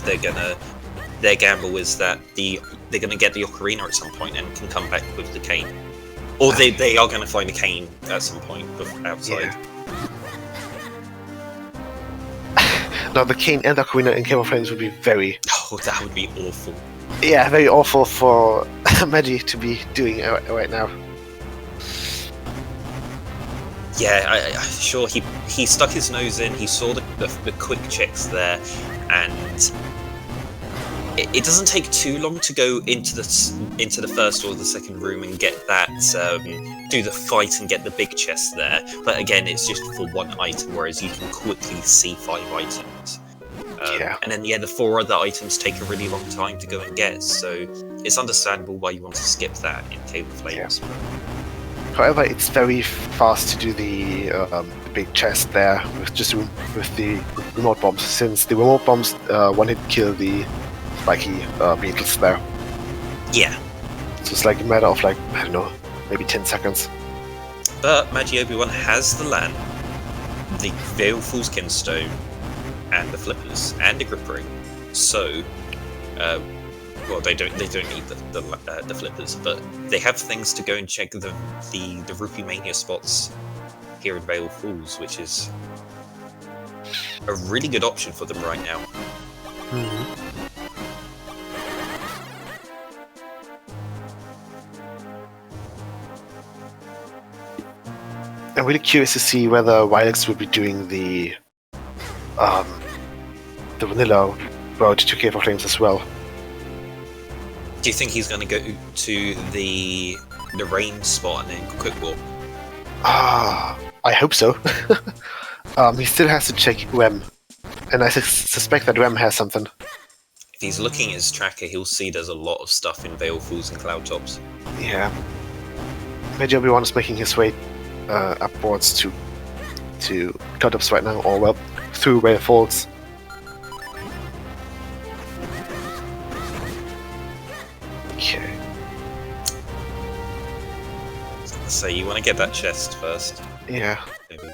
their gamble is that they're gonna get the ocarina at some point and can come back with the cane, or they are gonna find the cane at some point outside. Yeah. Now the cane and the ocarina in Cave of Flames would be very. Oh, that would be awful. Yeah, very awful for Magi to be doing right now. Yeah, sure. He stuck his nose in. He saw the quick checks there, and it doesn't take too long to go into the first or the second room and get that do the fight and get the big chest there. But again, it's just for one item, whereas you can quickly see 5 items. And then the 4 other items take a really long time to go and get. So it's understandable why you want to skip that in Cave of Flames. Yeah. However, it's very fast to do the big chest there with the remote bombs, since the remote bombs one-hit kill the spiky beetles there. Yeah. So it's like a matter of, like, I don't know, maybe 10 seconds. But Magiobiwan has the land, the Baleful's Kinstone, and the flippers, and the grip ring. So, well, they don't need the flippers, but they have things to go and check the Rupee Mania spots here in Vale Falls, which is a really good option for them right now. Mm-hmm. I'm really curious to see whether Rylux will be doing the vanilla road to Cave of Flames as well. Do you think he's going to go to the rain spot and then quick warp? I hope so. He still has to check Rem, and I suspect that Rem has something. If he's looking at his tracker, he'll see there's a lot of stuff in Vale Falls and Cloud Tops. Yeah. Magiobiwan is making his way upwards to Cloud Tops right now, or well, through Vale Falls. Okay. So you want to get that chest first? Yeah. Maybe.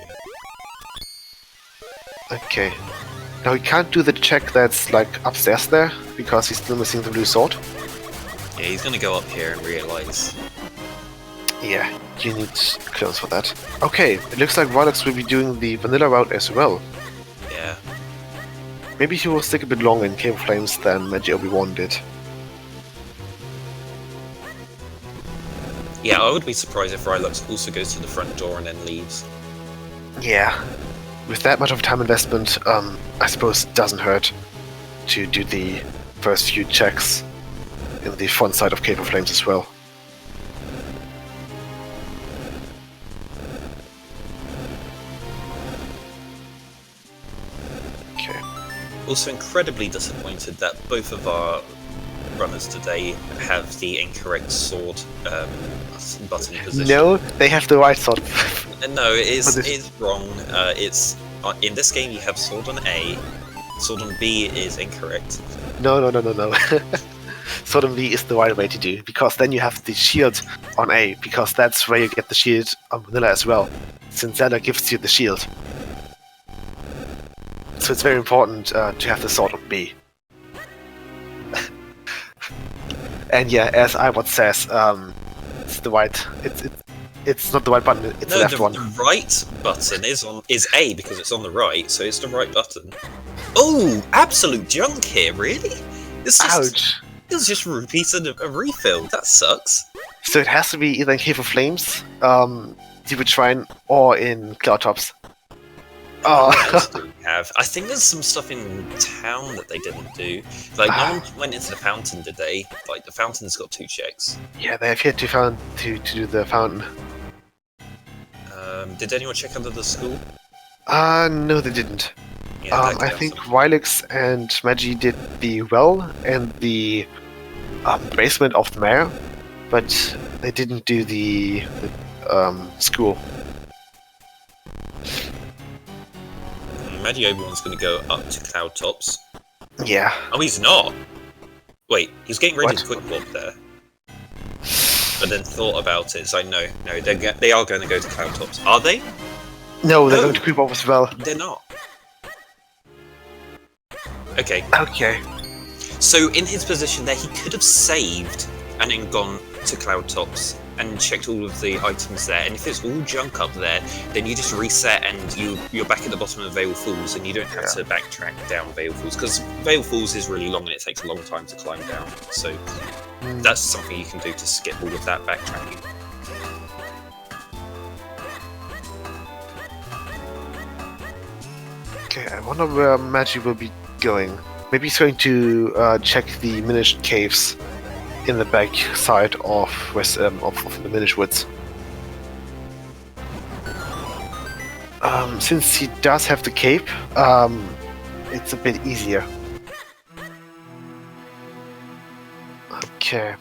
Okay. Now he can't do the check that's like upstairs there because he's still missing the blue sword. Yeah, he's gonna go up here and realize. Yeah, you need clones for that. Okay, it looks like Rylux will be doing the vanilla route as well. Yeah. Maybe he will stick a bit longer in Cave of Flames than Magiobiwan did. Yeah, I would be surprised if Rylux also goes to the front door and then leaves. Yeah. With that much of time investment, I suppose it doesn't hurt to do the first few checks in the front side of Cave of Flames as well. Okay. Also incredibly disappointed that both of our runners today have the incorrect sword button position. No, they have the right sword. No, it is wrong. It's in this game you have sword on A, sword on B is incorrect. No. Sword on B is the right way to do, because then you have the shield on A, because that's where you get the shield on vanilla as well, since Zelda gives you the shield. So it's very important to have the sword on B. And yeah, as Iwat says, it's the right. It's not the right button. It's the left one. The right button is A because it's on the right, so it's the right button. Oh, absolute junk here! Really? Ouch! This just repeated a refill. That sucks. So it has to be either in Cave of Flames, Deep Shrine, or in Cloudtops. What else do we have? I think there's some stuff in town that they didn't do. Like, no one went into the fountain, did they? Like, the fountain's got 2 checks. Yeah, they have yet to do the fountain. Did anyone check under the school? No, they didn't. Yeah, I think Rylux and Magi did the well and the basement of the mayor, but they didn't do the school. Magiobiwan's going to go up to Cloudtops. Yeah. Oh, he's not! Wait, he's getting ready What? to quick walk there. But then thought about it, it's like, no, they are going to go to Cloudtops. Are they? No, they're No. going to creep off as well. They're not. Okay, Okay. so in his position there, he could have saved and then gone to Cloudtops and checked all of the items there. And if it's all junk up there, then you just reset and you're back at the bottom of Vale Falls, and you don't have to backtrack down Vale Falls, because Vale Falls is really long and it takes a long time to climb down. So that's something you can do to skip all of that backtracking. Okay, I wonder where Magi will be going. Maybe he's going to check the Minish caves in the back side of the Minish Woods. Since he does have the cape, it's a bit easier. Okay.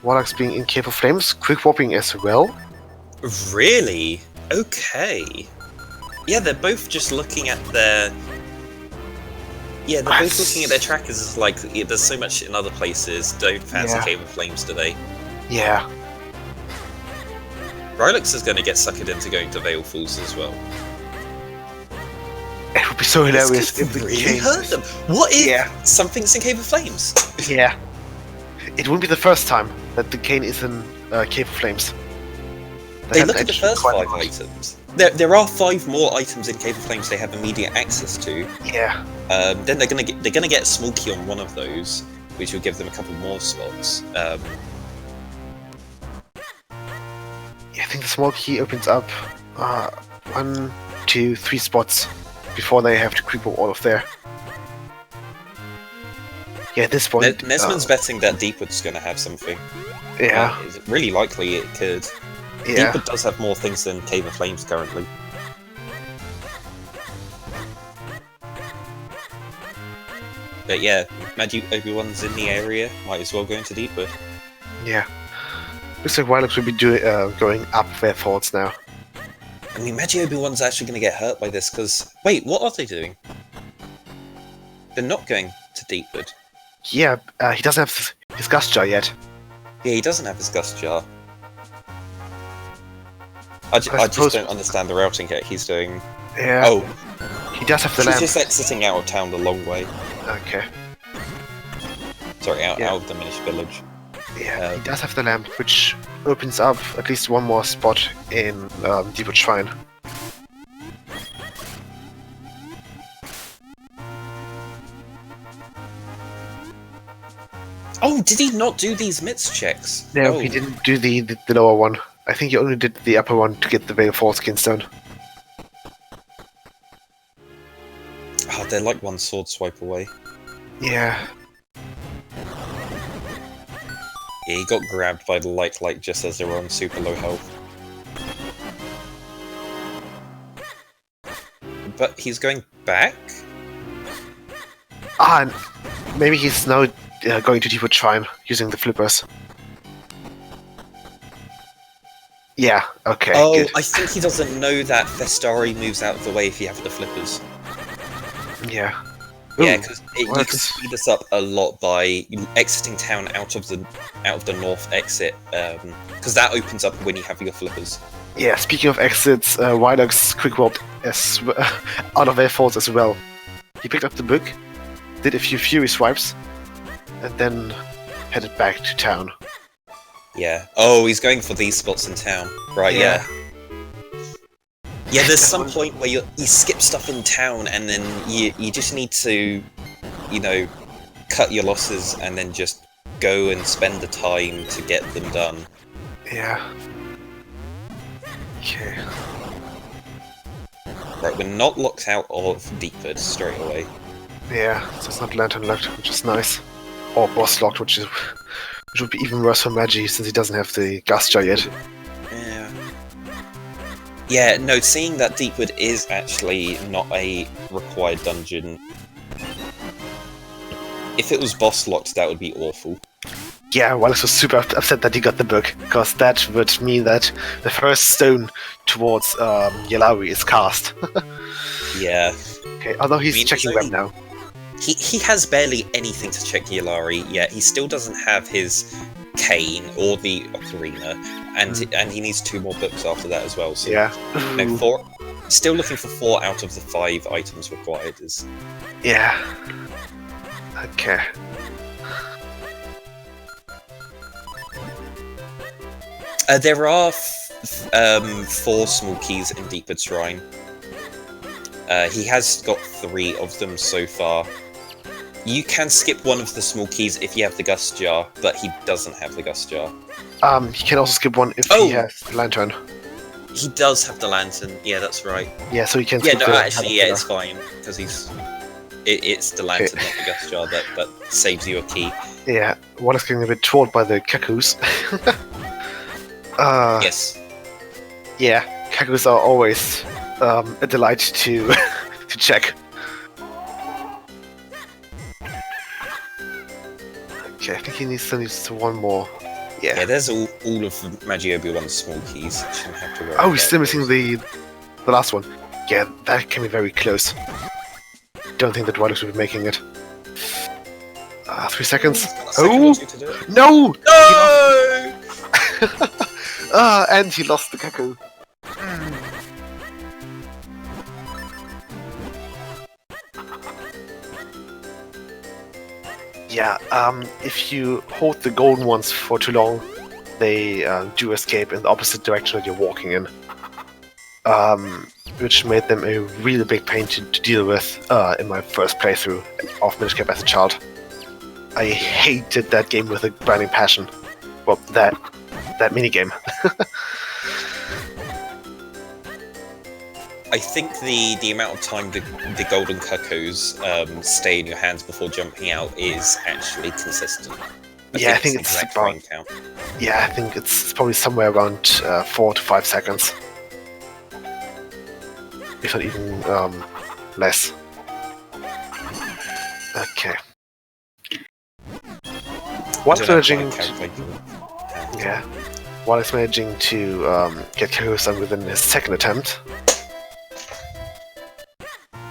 Warlock's being in Cave of Flames, quick warping as well. Really? Okay. Yeah, they're both just looking at their... Yeah, they're both looking at their trackers as like, there's so much in other places, don't fancy Yeah. Cave of Flames, do they? Yeah. Rylux is going to get suckered into going to Vale Falls as well. It would be so hilarious This if could the really cave... hurt them. What if Yeah. something's in Cave of Flames? Yeah. It wouldn't be the first time that the cane is in Cave of Flames. They have look at the actually first quite a 5 lot. items. There are 5 more items in Cave of Flames they have immediate access to. Yeah. Then they're gonna get a small key on one of those, which will give them a couple more slots. Yeah, I think the small key opens up 1, 2, 3 spots before they have to creep up all of there. Yeah, at this point... Nesman's betting that Deepwood's gonna have something. yeah, It's really likely it could. yeah. Deepwood does have more things than Cave of Flames currently. But yeah, Magiobiwan's in the area, might as well go into Deepwood. Yeah. Looks like Rylux will be going up their forts now. I mean, Magiobiwan's actually going to get hurt by this, because... Wait, what are they doing? They're not going to Deepwood. Yeah, he doesn't have his Gust Jar yet. Yeah, he doesn't have his Gust Jar. I just suppose- don't understand the routing here he's doing. Yeah. Oh, He does have the he's lamp. just exiting out of town the long way. Okay. Sorry, out Yeah. of the Minish village. Yeah, he does have the lamp, which opens up at least one more spot in Deepwood Shrine. Oh, did he not do these MITS checks? No, Oh. he didn't do the lower one. I think he only did the upper one to get the Veil Falls Kinstone. Oh, they're like one sword swipe away. Yeah. Yeah, he got grabbed by the light just as they were on super low health. But he's going back? And maybe he's now going to Deepwood Shrine using the flippers. Yeah, okay, Oh, good. I think he doesn't know that Festari moves out of the way if you have the flippers. Yeah. Yeah, Ooh, because you can works. speed this up a lot by exiting town out of the north exit, because that opens up when you have your flippers. Yeah, speaking of exits, Rylux quick warped out of their falls as well. He picked up the book, did a few Fury swipes, and then headed back to town. Yeah. Oh, he's going for these spots in town. Right, yeah. Yeah, there's some point where you skip stuff in town and then you just need to, you know, cut your losses and then just go and spend the time to get them done. Yeah. Okay. Right, we're not locked out of Deepwood straight away. Yeah, so it's not lantern locked, which is nice. Or boss locked, which would be even worse for Magi since he doesn't have the gas jar yet. Yeah. Yeah, no, seeing that Deepwood is actually not a required dungeon. If it was boss locked, that would be awful. Yeah, Wallace was super upset that he got the book, because that would mean that the first stone towards Yalawi is cast. Yeah. Okay, although he's checking web now. He has barely anything to check Yalari yet. He still doesn't have his cane or the ocarina, and he needs 2 more books after that as well. So Yeah. no, still looking for 4 out of the 5 items required. Yeah. Okay. There are 4 small keys in Deepwood Shrine. He has got 3 of them so far. You can skip one of the small keys if you have the Gust Jar, but he doesn't have the Gust Jar. He can also skip one if he has the lantern. He does have the lantern. Yeah, that's right. Yeah, so he can Yeah, skip no, the actually, yeah, it's fine because it's the lantern, not the Gust Jar, that saves you a key. Yeah, Wallace getting a bit trolled by the Kakus. Yes. Yeah, Kakus are always a delight to to check. Okay, I think he still needs 1 more. Yeah, there's all of Magiobiwan's small keys. Shouldn't have to worry Oh, he's about still missing the last one. Yeah, that can be very close. Don't think that Wallace will be making it. 3 seconds. Oh! No! No! And he lost the Kaku. Yeah, if you hold the golden ones for too long, they do escape in the opposite direction that you're walking in. Which made them a really big pain to deal with in my first playthrough of Minish Cap as a child. I hated that game with a burning passion. Well, that minigame. I think the amount of time the golden cuckoos stay in your hands before jumping out is actually consistent. I think it's about. Yeah, I think it's probably somewhere around 4 to 5 seconds, if not even less. Okay. While managing to get Kahosan within his second attempt.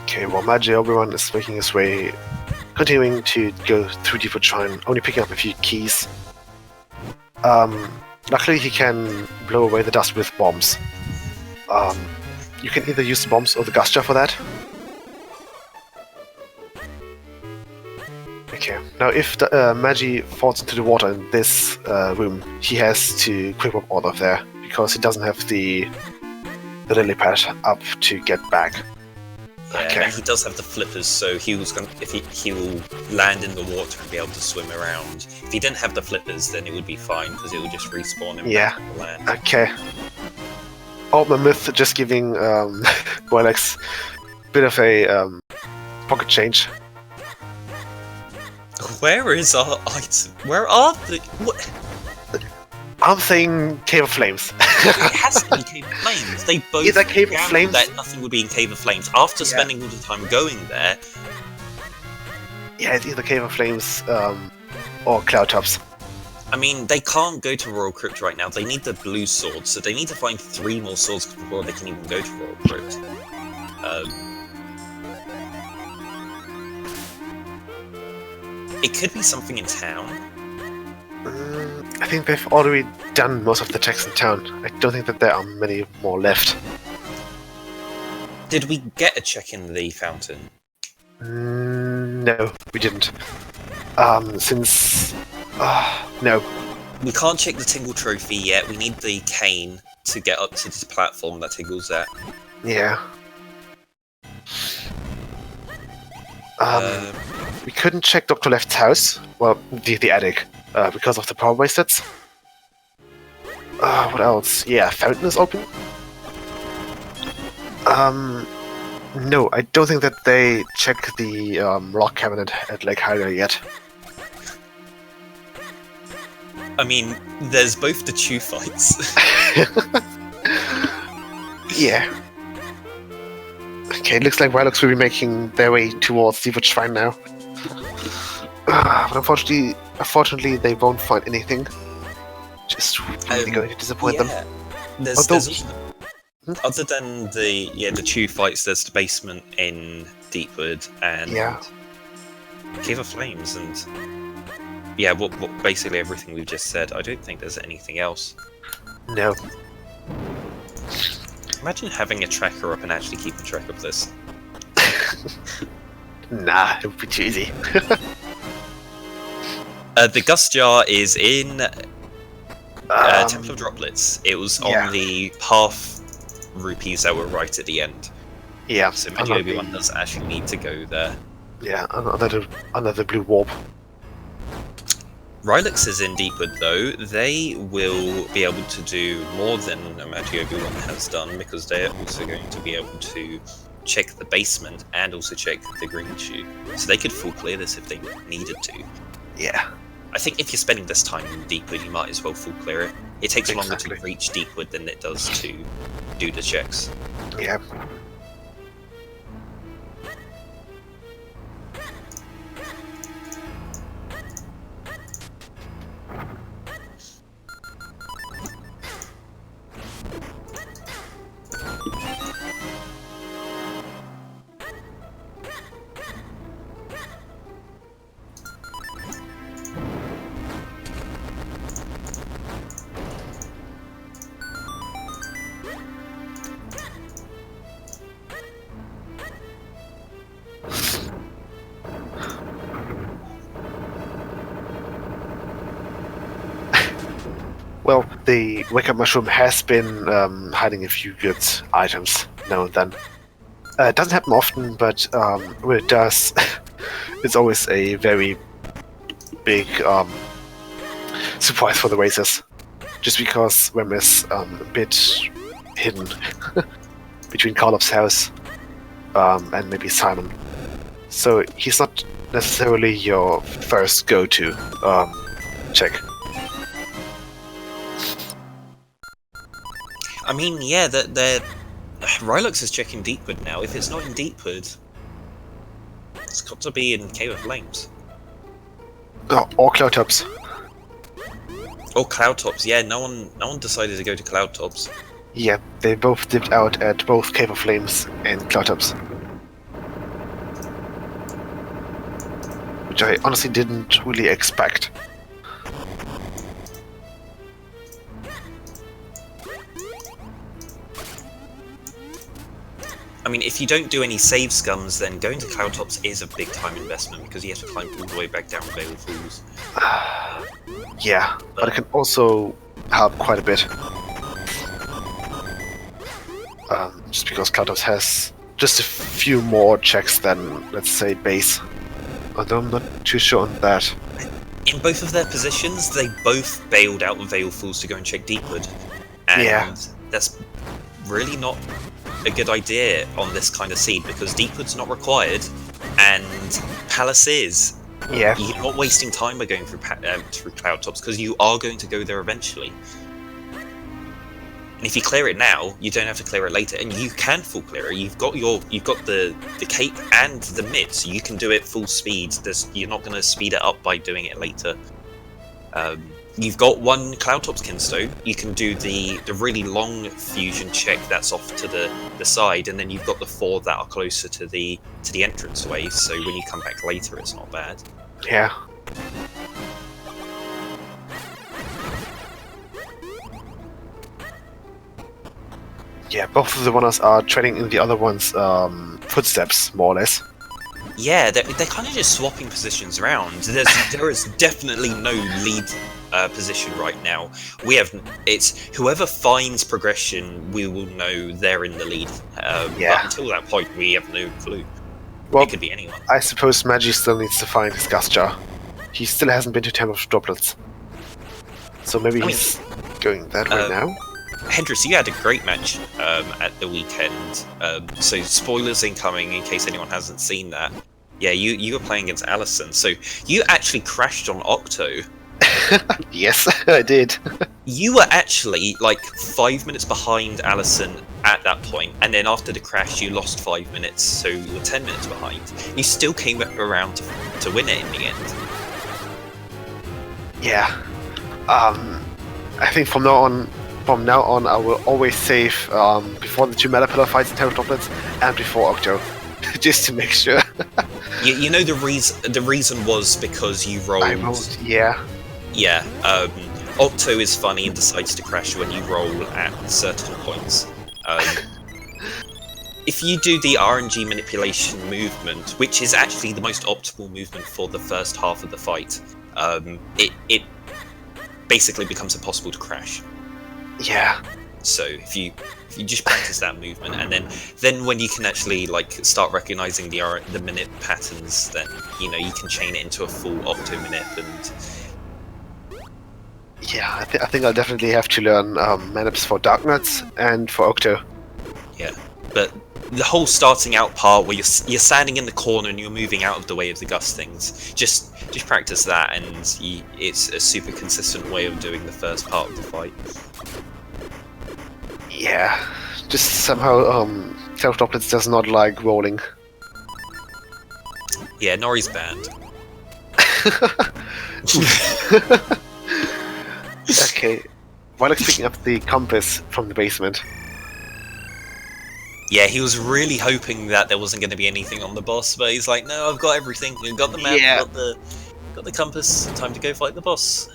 Okay, while Magiobiwan is making his way, continuing to go through Deepwood Shrine, only picking up a few keys. Luckily he can blow away the dust with bombs. You can either use the bombs or the Gust Jar for that. Okay, now if the Magi falls into the water in this room, he has to quick walk out of there, because he doesn't have the lily pad up to get back. Yeah, Okay. and he does have the flippers, so he will land in the water and be able to swim around. If he didn't have the flippers, then it would be fine, because it would just respawn him back on the land. Okay. Old Mammoth just giving Boilex a bit of a pocket change. Where is our item? Where are the... What? I'm saying Cave of Flames. It has to be Cave of Flames. They both Either Cave of Flames, that nothing would be in Cave of Flames. After spending all the time going there... Yeah, it's either Cave of Flames or Cloud Tops. I mean, they can't go to Royal Crypt right now. They need the blue sword, so they need to find 3 more swords before they can even go to Royal Crypt. It could be something in town. I think they've already done most of the checks in town. I don't think that there are many more left. Did we get a check in the fountain? No, we didn't. No. We can't check the Tingle Trophy yet. We need the cane to get up to this platform that Tingle's at. Yeah. We couldn't check Dr. Left's house, well, the attic, because of the power wasted. What else? Yeah, fountain is open. No, I don't think that they check the rock cabinet at Lake Hylia yet. I mean, there's both the Chew fights. Yeah. Okay, it looks like Rylux will be making their way towards the Shrine now. But unfortunately, they won't find anything. Just really going to disappoint them. There's other than the Chew fights, there's the basement in Deepwood and Cave of Flames, and what basically everything we've just said. I don't think there's anything else. No. Imagine having a tracker up and actually keeping track of this. Nah, it would be too easy. The Gust Jar is in Temple of Droplets. It was on the half rupees that were right at the end. Yeah. So Magiobiwan does actually need to go there. Yeah, another blue warp. Rylux is in Deepwood though. They will be able to do more than Magiobiwan has done, because they're also going to be able to check the basement and also check the green shoe. So they could full clear this if they needed to. Yeah. I think if you're spending this time in Deepwood, you might as well full clear it. It takes longer to reach Deepwood than it does to do the checks. Yeah. Well, the wake-up mushroom has been hiding a few good items now and then. It doesn't happen often, but when it does, it's always a very big surprise for the racers. Just because Rem is a bit hidden between Karlov's house and maybe Simon. So he's not necessarily your first go-to check. I mean, yeah, Rylux is checking Deepwood now. If it's not in Deepwood, it's got to be in Cave of Flames. Or Cloudtops. Or Cloudtops, yeah, no one decided to go to Cloudtops. Yeah, they both dipped out at both Cave of Flames and Cloudtops. Which I honestly didn't really expect. I mean, if you don't do any save scums, then going to Cloudtops is a big time investment, because you have to climb all the way back down Vale Falls. Yeah, but it can also help quite a bit. Just because Cloudtops has just a few more checks than, let's say, base. Although I'm not too sure on that. In both of their positions, they both bailed out of Vale Falls to go and check Deepwood. And that's really not a good idea on this kind of seed, because Deepwood's not required and Palace is. Yeah. You're not wasting time by going through Cloudtops, because you are going to go there eventually. And if you clear it now, you don't have to clear it later, and you can full clear it. You've got the cape and the mid, so you can do it full speed. You're not going to speed it up by doing it later. You've got one Cloudtops Kinstone. You can do the really long fusion check that's off to the side, and then you've got the 4 that are closer to the entranceway. So when you come back later, it's not bad. Yeah. Yeah, both of the runners are treading in the other one's footsteps, more or less. Yeah, they're kind of just swapping positions around. There is definitely no lead position right now. It's whoever finds progression, we will know they're in the lead. But until that point, we have no clue. Well, it could be anyone. I suppose Magi still needs to find his gas jar. He still hasn't been to Temple of Droplets. So maybe he's Going that way now. Hendrix, you had a great match at the weekend. So spoilers incoming in case anyone hasn't seen that. Yeah, you were playing against Allison, so you actually crashed on Octo. Yes, I did. You were actually like 5 minutes behind Allison at that point, and then after the crash you lost 5 minutes, so you were 10 minutes behind. You still came around to win it in the end. Yeah. I think from now on, I will always save before the two Meta Pillar fights in Terror Droplets and before Octo, just to make sure. You know the reason was because you rolled. Yeah. Yeah. Octo is funny and decides to crash when you roll at certain points. If you do the RNG manipulation movement, which is actually the most optimal movement for the first half of the fight, it basically becomes impossible to crash. Yeah. So if you just practice that movement, and then when you can actually like start recognizing the minute patterns, then you can chain it into a full Octo minute. And yeah, I think I'll definitely have to learn manips for Darknuts and for Octo. Yeah, but the whole starting out part where you're standing in the corner and you're moving out of the way of the gust things, just practice that, and it's a super consistent way of doing the first part of the fight. Yeah, just somehow Terror Droplets does not like rolling. Yeah, Nori's banned. Okay, Rylux picking up the compass from the basement. Yeah, he was really hoping that there wasn't going to be anything on the boss, but he's like, no, I've got everything. I've got the map, Yeah. got the compass. Time to go fight the boss.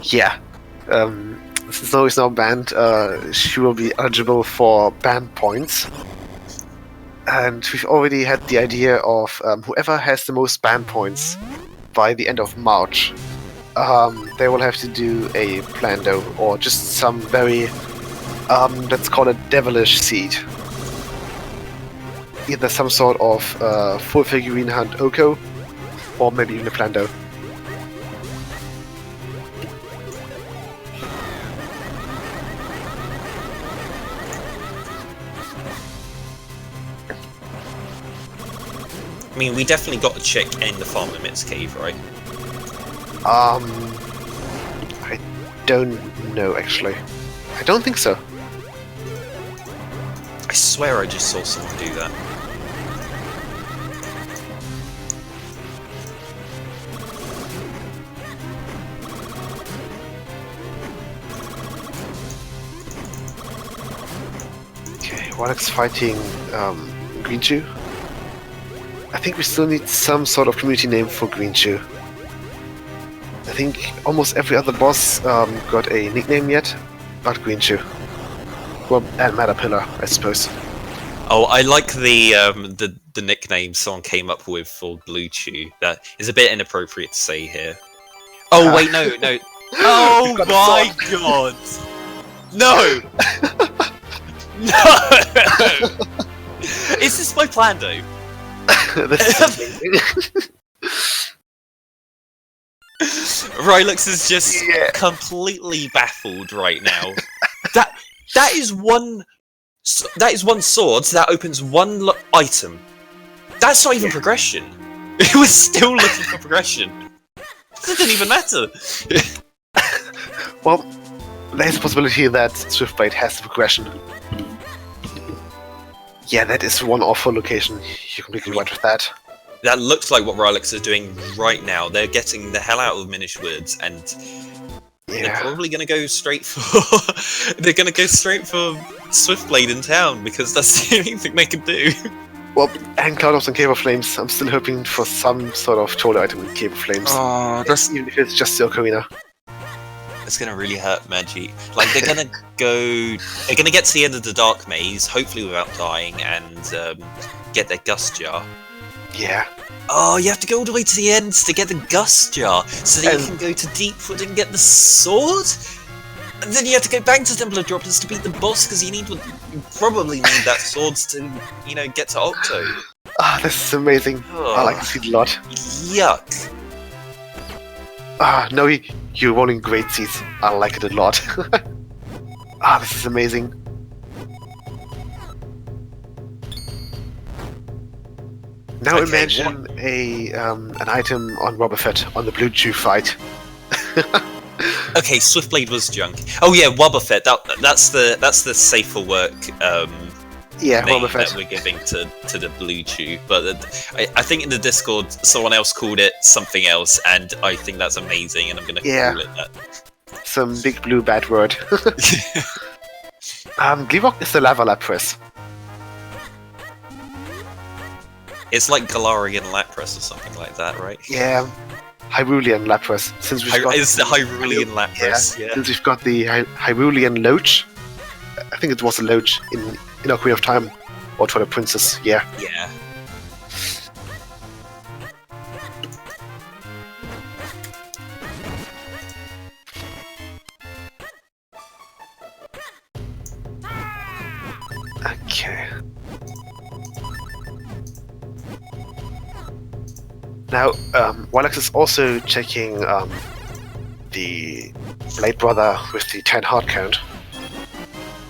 Yeah. Since Nori's now banned, she will be eligible for ban points. And we've already had the idea of whoever has the most ban points by the end of March, they will have to do a Plando, or just some very, let's call it devilish seed. Either some sort of full figurine hunt Oko, or maybe even a Plando. I mean, we definitely got to check in the farm limits cave, right? I don't know, actually. I don't think so. I swear I just saw someone do that. Okay, Rylux fighting Greenchew. I think we still need some sort of community name for Greenchew. I think almost every other boss got a nickname yet, but Greenchew. Well, and Caterpillar, I suppose. Oh, I like the nickname someone came up with for Blue Chew. That is a bit inappropriate to say here. Oh wait, no. Oh my god! No! No! Is this my plan, though? Rylux is just completely baffled right now. That is one sword that opens one item. That's not even progression. It was still looking for progression. It doesn't even matter. Well, there's a possibility that Swiftblade has the progression. Yeah, that is one awful location. You're completely right with that. That looks like what Rylux is doing right now. They're getting the hell out of Minish Woods, and they're probably going to go straight for. They're going to go straight for Swiftblade in town because that's the only thing they can do. Well, and Cloud and Cave of Flames. I'm still hoping for some sort of troll item with Cave of Flames. Oh, that's even if it's just the Ocarina. It's gonna really hurt Magi. Like they're gonna get to the end of the Dark Maze, hopefully without dying, and get their Gust Jar. Yeah. Oh, you have to go all the way to the end to get the Gust Jar, so that you can go to Deepwood and get the sword. And then you have to go back to Temple of Droplets to beat the boss because you probably need that sword to, get to Octo. Ah, this is amazing. I like to see it a lot. Yuck. No, you're rolling great seeds. I like it a lot. This is amazing. Now Okay, imagine an item on Wobbuffet on the Blue Chew fight. Okay, Swiftblade was junk. Oh yeah, Wobbuffet. That's the safe for work Yeah, name Wobbuffet. that we're giving to the Blue Chew. But I think in the Discord someone else called it something else, and I think that's amazing, and I'm gonna call it that. Some big blue bad word. Gleevok is the lava Lapras. It's like Galarian Lapras or something like that, right? Yeah, Hyrulean Lapras. Since we've got It's the Hyrulean Lapras. Yeah. Since we've got the Hyrulean Loach. I think it was a Loach in Ocarina of Time, or Twilight Princess. Yeah. Yeah. Okay. Now, Rylux is also checking the Blade Brother with the 10 heart count,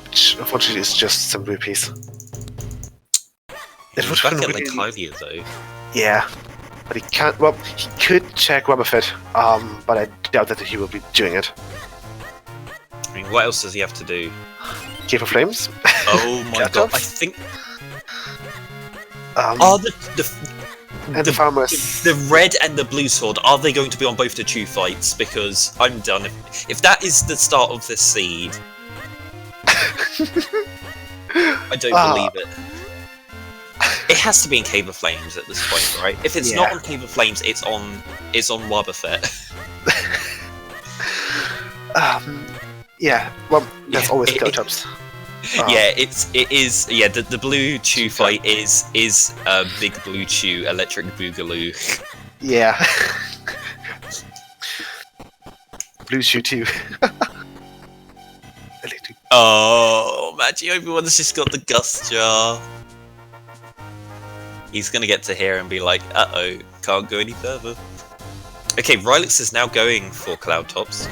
which unfortunately is just some rupees. It would Back have at been really, Lycadia though. yeah, but he can't. Well, he could check Wobbuffet, but I doubt that he will be doing it. I mean, what else does he have to do? Cave of Flames. Oh my god! Cut-off? I think. And the the farmers. The red and the blue sword, are they going to be on both the Chew fights? Because I'm done. If that is the start of this seed, I don't believe it. It has to be in Cave of Flames at this point, right? If it's not on Cave of Flames, it's on Wobbuffet. Yeah. Well, that's always Cloudtops. Yeah, it is. Yeah, the blue Chew fight is Big Blue Chew Electric Boogaloo. Yeah. Blue Shoe too. Oh, Magiobiwan's just got the Gust Jar. He's gonna get to here and be like, uh-oh, can't go any further. Okay, Rylux is now going for Cloudtops.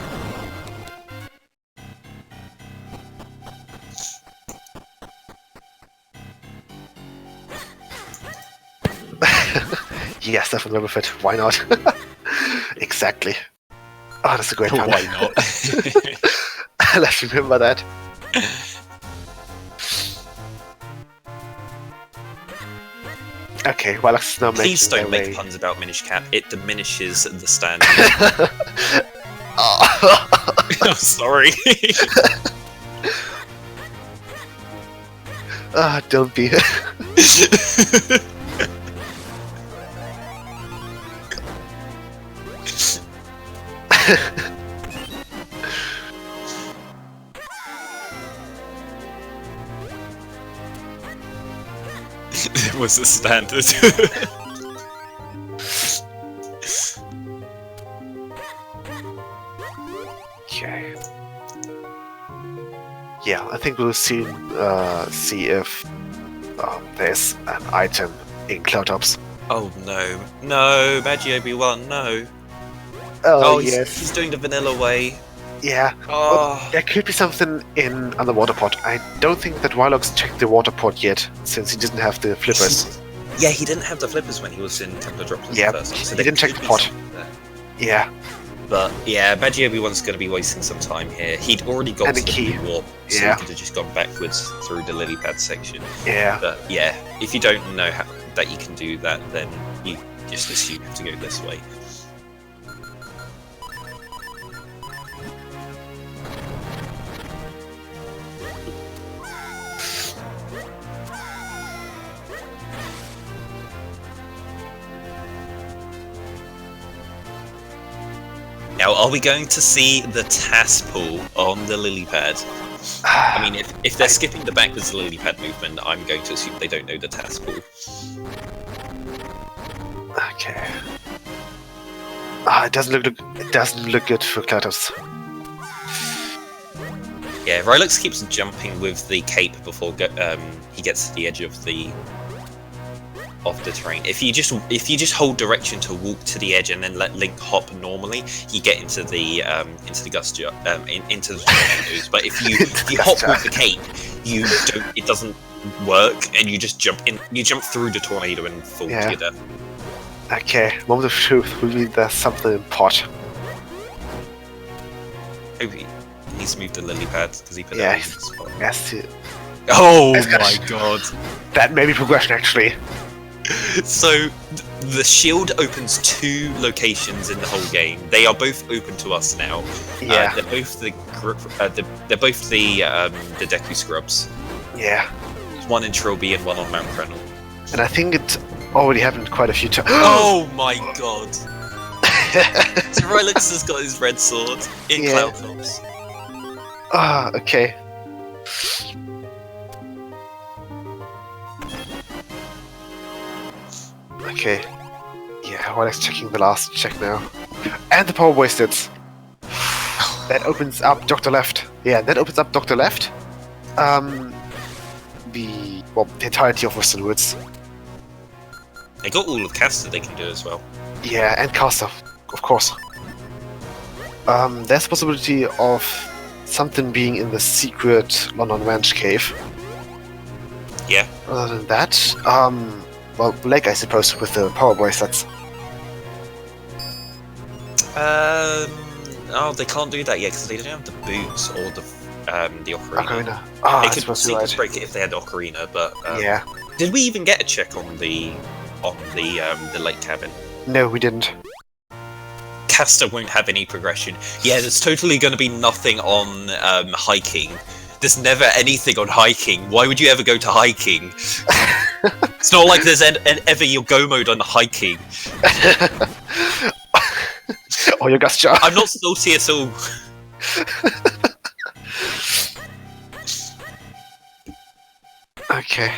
Yes, definitely Wobbuffet. Why not? Exactly. Oh, that's a great one. Why not? Let's remember that. Okay, well, let's now make. Please don't make puns about Minish Cap. It diminishes the standard. I'm sorry. Don't be. It was a standard. Okay. Yeah, I think we'll soon see if there's an item in Cloudtops. Oh no. No, Magiobiwan, no. Oh, he's, yes. he's doing the vanilla way. Yeah. Oh. Well, there could be something in on the water pot. I don't think that Rylux checked the water pot yet, since he didn't have the flippers. Yeah, he didn't have the flippers when he was in Temple of Drops. Yeah, first, so he didn't check the pot. Yeah. But yeah, Magiobiwan's going to be wasting some time here. He'd already got And to the the key. blue warp, so Yeah. he could have just gone backwards through the lily pad section. Yeah. But yeah, if you don't know that you can do that, then you just assume you have to go this way. Now, are we going to see the Tasspool on the lily pad? I mean, if they're skipping the backwards lily pad movement, I'm going to assume they don't know the Tasspool. Okay. It doesn't look good for Cloudtops. Yeah, Rylux keeps jumping with the cape before he gets to the edge of the of the terrain. If you just hold direction to walk to the edge and then let Link hop normally, you get into the gust into the tornadoes. But if you hop with the cape, it doesn't work, and you just jump through the tornado and fall to your death. Okay, moment of truth. We need something in pot. Oh, he needs to move the lily pad because he put that in the spot. Yes. Oh my god. That may be progression, actually. So, the shield opens 2 locations in the whole game. They are both open to us now. Yeah. They're both the Deku Scrubs. Yeah. One in Trilby and one on Mount Crenel. And I think it already happened quite a few times. Oh my god! So Rylux has got his red sword in Cloudtops. Ah, okay. Okay. Yeah, Rylux checking the last check now. And the power wasted. That opens up Dr. Left. Yeah, that opens up Dr. Left. The entirety of Western Woods. They got all of Caster they can do as well. Yeah, and Caster, of course. There's a possibility of something being in the secret London Ranch cave. Yeah. Other than that, Lake, I suppose, with the power bracelets. Oh, they can't do that yet because they don't have the boots or the ocarina. Ah, they could secret break it if they had ocarina, but yeah. Did we even get a check on the lake cabin? No, we didn't. Caster won't have any progression. Yeah, there's totally going to be nothing on hiking. There's never anything on hiking. Why would you ever go to hiking? It's not like there's ever your go mode on hiking. Oh, your gust jar. I'm not salty at all. Okay.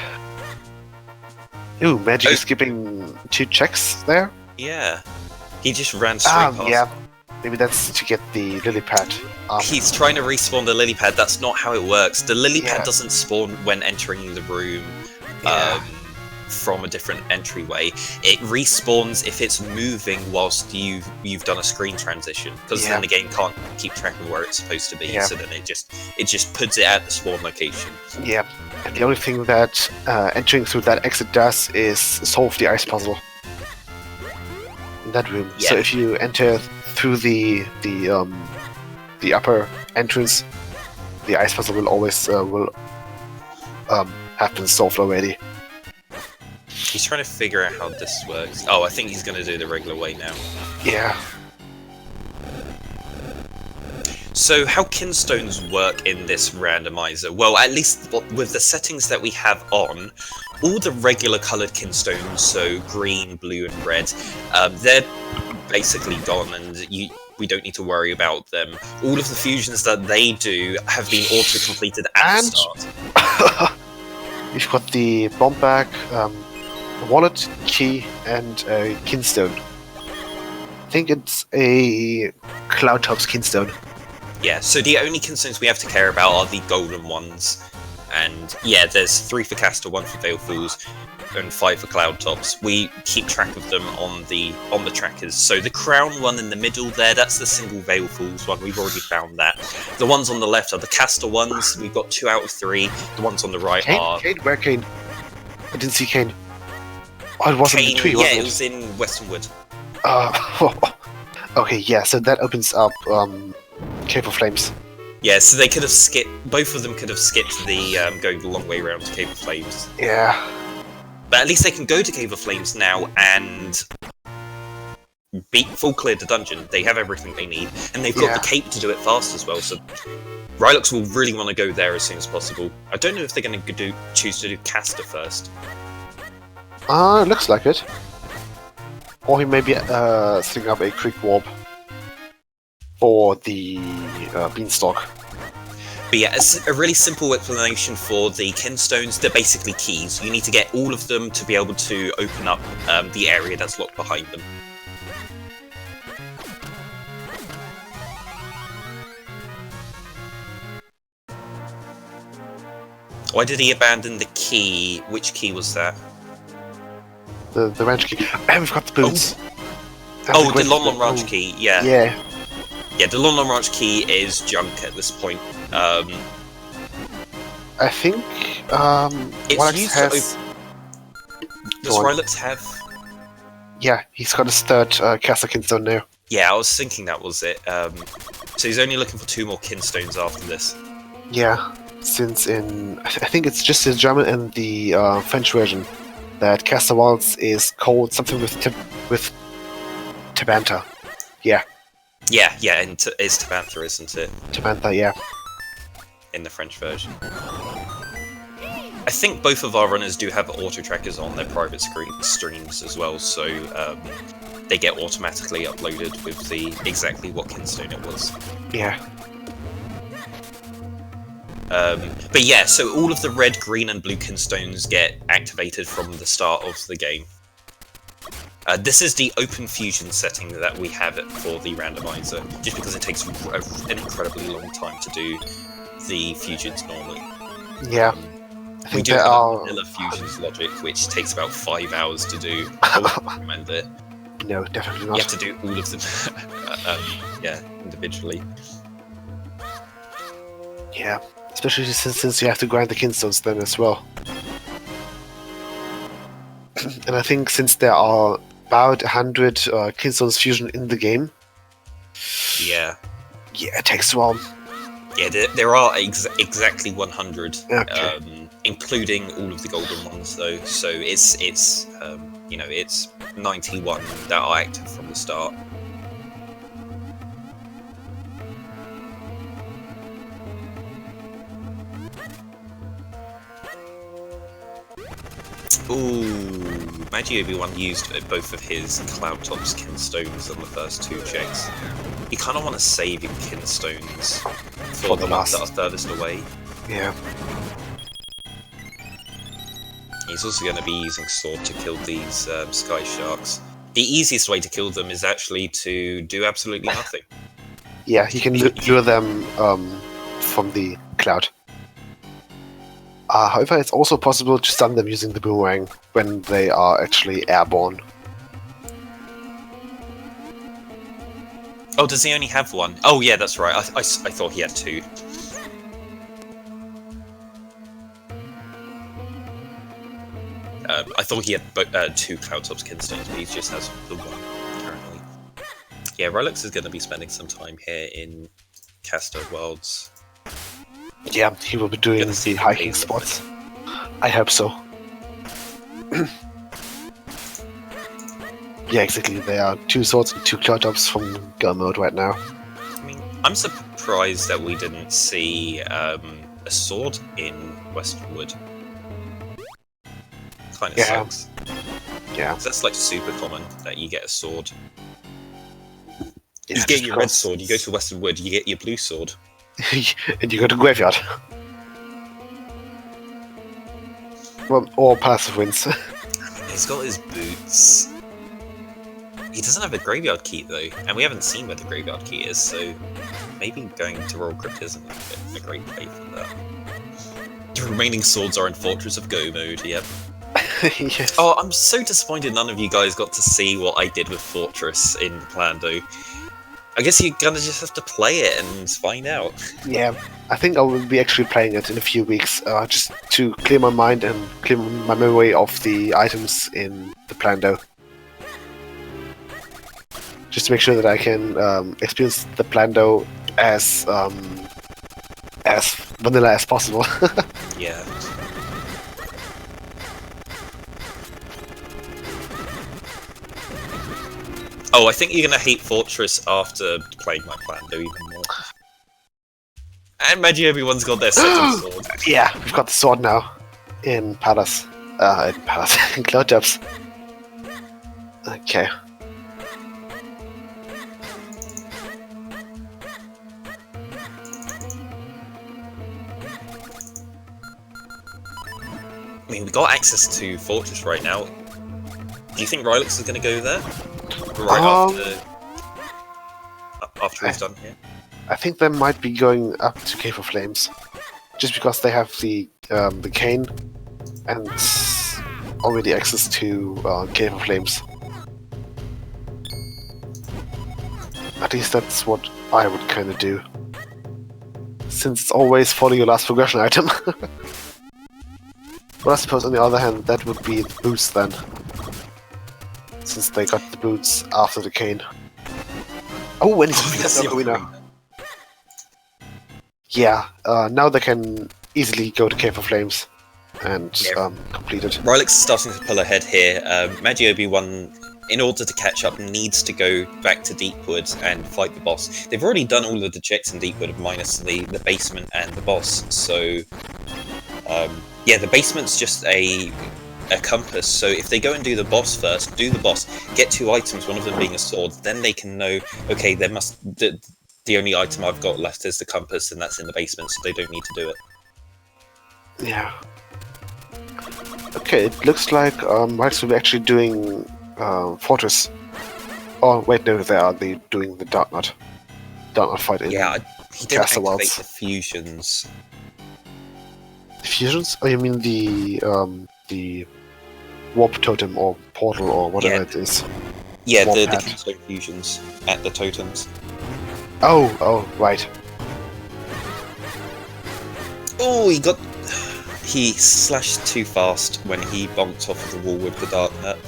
Ooh, Magic is skipping 2 checks there? Yeah. He just ran straight past. Yeah. Maybe that's to get the lily pad. He's trying to respawn the lily pad. That's not how it works. The lily pad doesn't spawn when entering the room from a different entryway. It respawns if it's moving whilst you've done a screen transition, because then the game can't keep track of where it's supposed to be. So then it just puts it at the spawn location. Yeah. And the only thing that entering through that exit does is solve the ice puzzle in that room. Yeah. So if you enter through the upper entrance, the ice puzzle will always have been solved already. He's trying to figure out how this works. Oh, I think he's going to do the regular way now. Yeah. So how kinstones work in this randomizer? Well, at least with the settings that we have on, all the regular coloured kinstones, so green, blue and red, they're basically gone and we don't need to worry about them. All of the fusions that they do have been auto-completed at the start. We've got the bomb bag, wallet, key and a kinstone. I think it's a Cloudtops kinstone. Yeah, so the only kinstones we have to care about are the golden ones. And yeah, there's 3 for Caster, 1 for Veilfools, and 5 for Cloudtops. We keep track of them on the trackers. So the crown one in the middle there, that's the single Veilfools one. We've already found that. The ones on the left are the Caster ones. We've got 2 out of 3. The ones on the right are... Kane? Where Kane? I didn't see Kane. Oh, it wasn't in the tree, was it? Yeah, it was in Westernwood. Okay, yeah, so that opens up Cave of Flames. Yeah, so they could have skipped... Both of them could have skipped the going the long way around to Cave of Flames. Yeah. But at least they can go to Cave of Flames now and full clear the dungeon. They have everything they need, and they've got the cape to do it fast as well. So Rylux will really want to go there as soon as possible. I don't know if they're going to choose to do Caster first. It looks like it. Or he may be setting up a quick warp for the beanstalk. But yeah, it's a really simple explanation for the kinstones. They're basically keys. You need to get all of them to be able to open up the area that's locked behind them. Why did he abandon the key? Which key was that? the ranch key. And we've got the boots. Oh, the Lon Lon Ranch key, yeah. Yeah. Yeah, the Lon Lon Ranch key is junk at this point. I think It's Rylux used has... Does Rylux have... Yeah, he's got his third Castle Kinstone now. Yeah, I was thinking that was it. So he's only looking for 2 more Kinstones after this. Yeah, since in... I think it's just in German and the French version that Castle Waltz is called something with Tabantha. Yeah. Yeah, and it's Tabantha, isn't it? Tabantha, yeah. In the French version. I think both of our runners do have auto trackers on their private streams as well, so they get automatically uploaded with the exactly what Kinstone it was. Yeah. But yeah, so all of the red, green, and blue Kinstones get activated from the start of the game. This is the open fusion setting that we have for the randomizer, just because it takes an incredibly long time to do the fusions normally. Yeah. I We think do there have are... vanilla fusions logic, which takes about 5 hours to do. I wouldn't recommend it. No, definitely not. You have to do all of them, yeah, individually. Yeah, especially since you have to grind the Kinstones then as well. And I think since there are about 100 Kinstones fusion in the game, Yeah. yeah, it takes a while. Yeah, there are exactly 100, Okay. including all of the golden ones, though. So it's 91 that are active from the start. Ooh, Magiobiwan used both of his Cloudtop's Kinstones on the first 2 checks. You kind of want to save your Kinstones for the ones that are furthest away. Yeah. He's also going to be using Sword to kill these Sky Sharks. The easiest way to kill them is actually to do absolutely nothing. Yeah, you can lure them from the cloud. However, it's also possible to stun them using the boomerang when they are actually airborne. Oh, does he only have 1? Oh yeah, that's right. I thought he had 2. I thought he had 2 Cloudtop's Kinstones, but he just has the 1 currently. Yeah, Rylux is going to be spending some time here in Castor Worlds. Yeah, he will be doing the hiking spots. I hope so. Yeah, exactly. There are 2 swords and 2 Cloudtops from Girl mode right now. I mean, I'm surprised that we didn't see a sword in Westwood. Kind of sucks. Yeah. 'Cause that's like super common that you get a sword. Yeah, You get your red sword, you go to Western Wood, you get your blue sword. and you go to graveyard. Well, or passive wins. He's got his boots. He doesn't have a graveyard key though, and we haven't seen where the graveyard key is, so maybe going to Royal Crypt isn't a great play for that. The remaining swords are in Fortress of Go mode, yep. Yes. Oh, I'm so disappointed none of you guys got to see what I did with Fortress in Plando. I guess you're gonna just have to play it and find out. Yeah, I think I will be actually playing it in a few weeks, just to clear my mind and clear my memory of the items in the Plando. Just to make sure that I can experience the Plando as vanilla as possible. Yeah. Oh, I think you're gonna hate Fortress after playing my Plando even more. And Magiobiwan's got their second sword. Yeah, we've got the sword now in Palace. In Cloudtops. Okay. I mean, we got access to Fortress right now. Do you think Rylux is gonna go there? Right after we've done here? I think they might be going up to Cave of Flames, just because they have the cane, and already access to Cave of Flames. At least that's what I would kind of do. Since it's always follow your last progression item. But I suppose on the other hand, that would be the boots then. Since they got the boots after the cane. Oh, and it's the ocarina. Yeah, now they can easily go to Cave of Flames and complete it. Rylux is starting to pull ahead here. Magiobiwan, in order to catch up, needs to go back to Deepwood and fight the boss. They've already done all of the checks in Deepwood minus the basement and the boss, so... yeah, the basement's just a compass, so if they go and do the boss first, do the boss, get 2 items, one of them being a sword, then they can know, okay, there must... The only item I've got left is the compass, and that's in the basement, so they don't need to do it. Yeah. Okay, it looks like Rylux will be actually doing Fortress. Oh, wait, no, they're doing the Dark Knot fight in he didn't Castle activate Wilds. the fusions. The fusions? Oh, you mean the warp totem or portal or whatever it is? Yeah, Warp the pad. keystone fusions at the totems. Oh, right. Oh, he slashed too fast when he bonked off of the wall with the Dark Nut.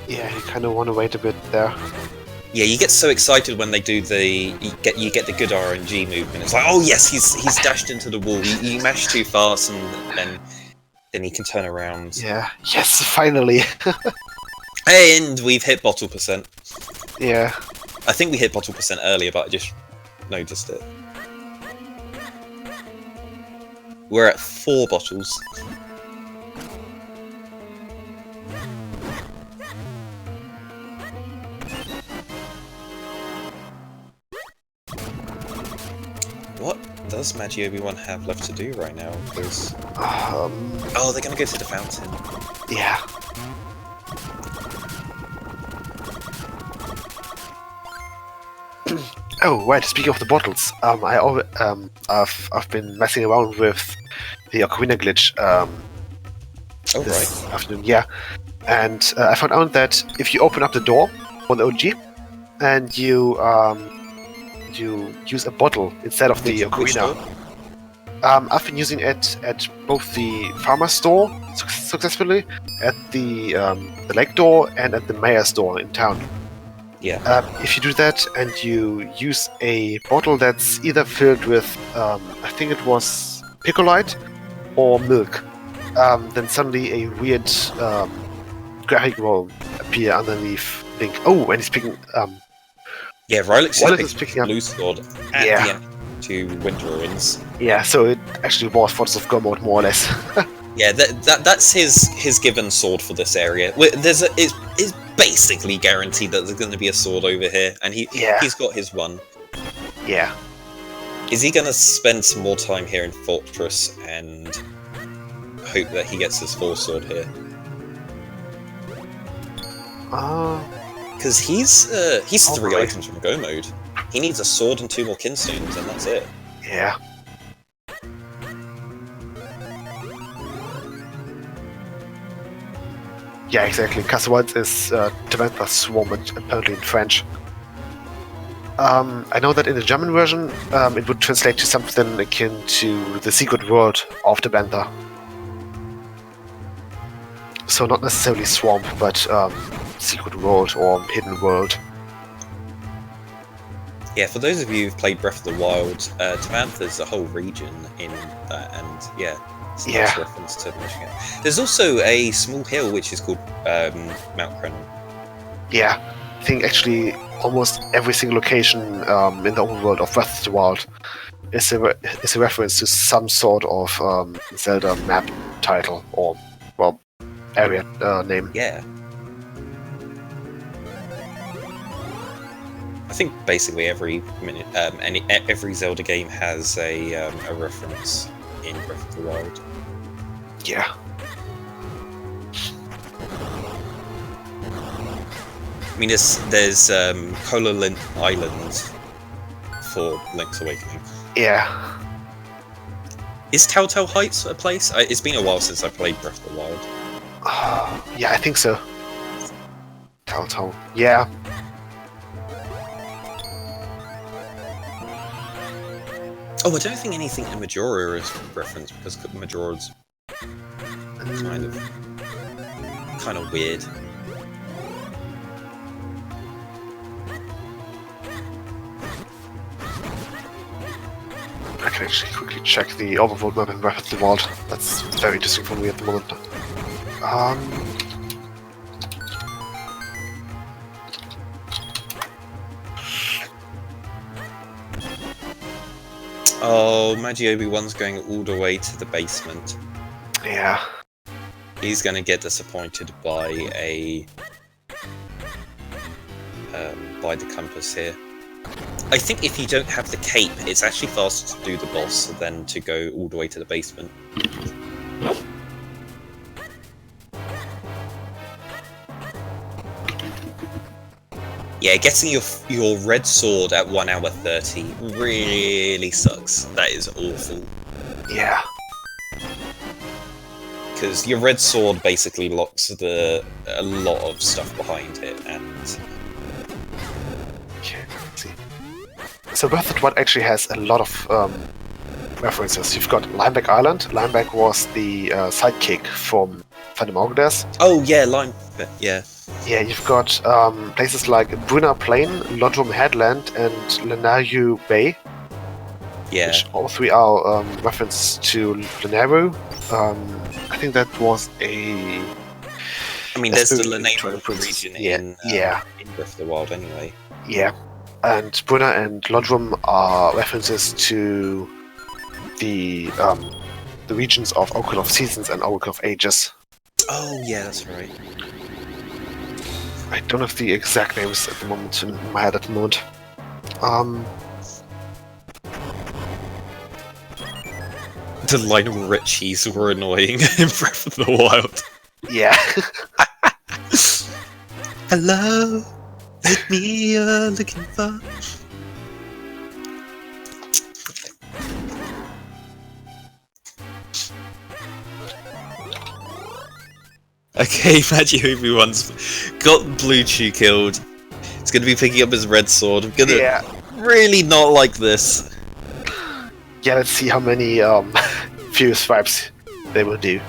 Yeah, you kind of want to wait a bit there. Yeah, you get so excited when they do you get the good RNG movement. It's like, oh yes, he's dashed into the wall. You mash too fast, and then he can turn around. Yeah. Yes, finally. And we've hit bottle percent. Yeah. I think we hit bottle percent earlier, but I just noticed it. We're at 4 bottles. What does Magiobiwan have left to do right now? Because oh, they're gonna go to the fountain. Yeah. Oh, right. Speaking of the bottles, I've been messing around with the Ocarina glitch this afternoon. Yeah, and I found out that if you open up the door on the OG and you use a bottle instead of the Ocarina. I've been using it at both the farmer's store successfully, at the lake door, and at the mayor's store in town. Yeah. If you do that and you use a bottle that's either filled with, I think it was Picolite or milk, then suddenly a weird graphic will appear underneath Link. Oh, and he's picking. Yeah, Rylux is picking up Blue Sword at the end to Winter Ruins. Yeah, so it actually was Fortress of Go mode, more or less. Yeah, that's his given sword for this area. It's basically guaranteed that there's going to be a sword over here, and he's got his one. Yeah. Is he going to spend some more time here in Fortress and hope that he gets his 4 sword here? Because he's 3 items from Go mode. He needs a sword and 2 more kinstones, and that's it. Yeah. Yeah, exactly. Castle Wilds is Tavantha Swarm, apparently in French. I know that in the German version, it would translate to something akin to the secret world of Tavantha. So not necessarily swamp, but secret world or hidden world. Yeah, for those of you who've played Breath of the Wild, Tavantha's a whole region in that, and yeah, it's a nice reference to Michigan. There's also a small hill which is called Mount Crennan. Yeah, I think actually almost every single location in the overworld of Breath of the Wild is a reference to some sort of Zelda map title or, well, area name. Yeah. I think basically every Zelda game has a reference in Breath of the Wild. Yeah. I mean, there's Kola Island for Link's Awakening. Yeah. Is Telltale Heights a place? It's been a while since I played Breath of the Wild. Yeah, I think so. Telltale. Yeah. Oh, I don't think anything in Majora is referenced because Majora's kind of weird. I can actually quickly check the overworld map in Breath of the Wild. That's very interesting for me at the moment. Oh, Magiobiwan's going all the way to the basement. Yeah. He's going to get disappointed by by the compass here. I think if you don't have the cape, it's actually faster to do the boss than to go all the way to the basement. Yeah, getting your red sword at 1 hour 30 really sucks. That is awful. Yeah. Because your red sword basically locks a lot of stuff behind it, and... Okay, let's see. So Breath of the Wild actually has a lot of references. You've got Limeback Island. Limeback was the sidekick from Phantom Hourglass. Oh yeah, Limeback, yeah. Yeah, you've got places like Bruna Plain, Lodrum Headland, and Lanayru Bay. Yeah. Which all three are references to Lanayru. I think that was a... I mean, there's the Lanayru region in Breath of the Wild anyway. Yeah. And Bruna and Lodrum are references to the regions of Oracle of Seasons and Oracle of Ages. Oh yeah, that's right. I don't have the exact names at the moment in my head at the moment. The Lionel Richies were annoying in Breath of the Wild. Yeah. Hello, it's me you're looking for. Okay, Magiobiwan's got Blue Chew killed. He's gonna be picking up his red sword. I'm gonna really not like this. Yeah, let's see how many Furious Vibes they will do.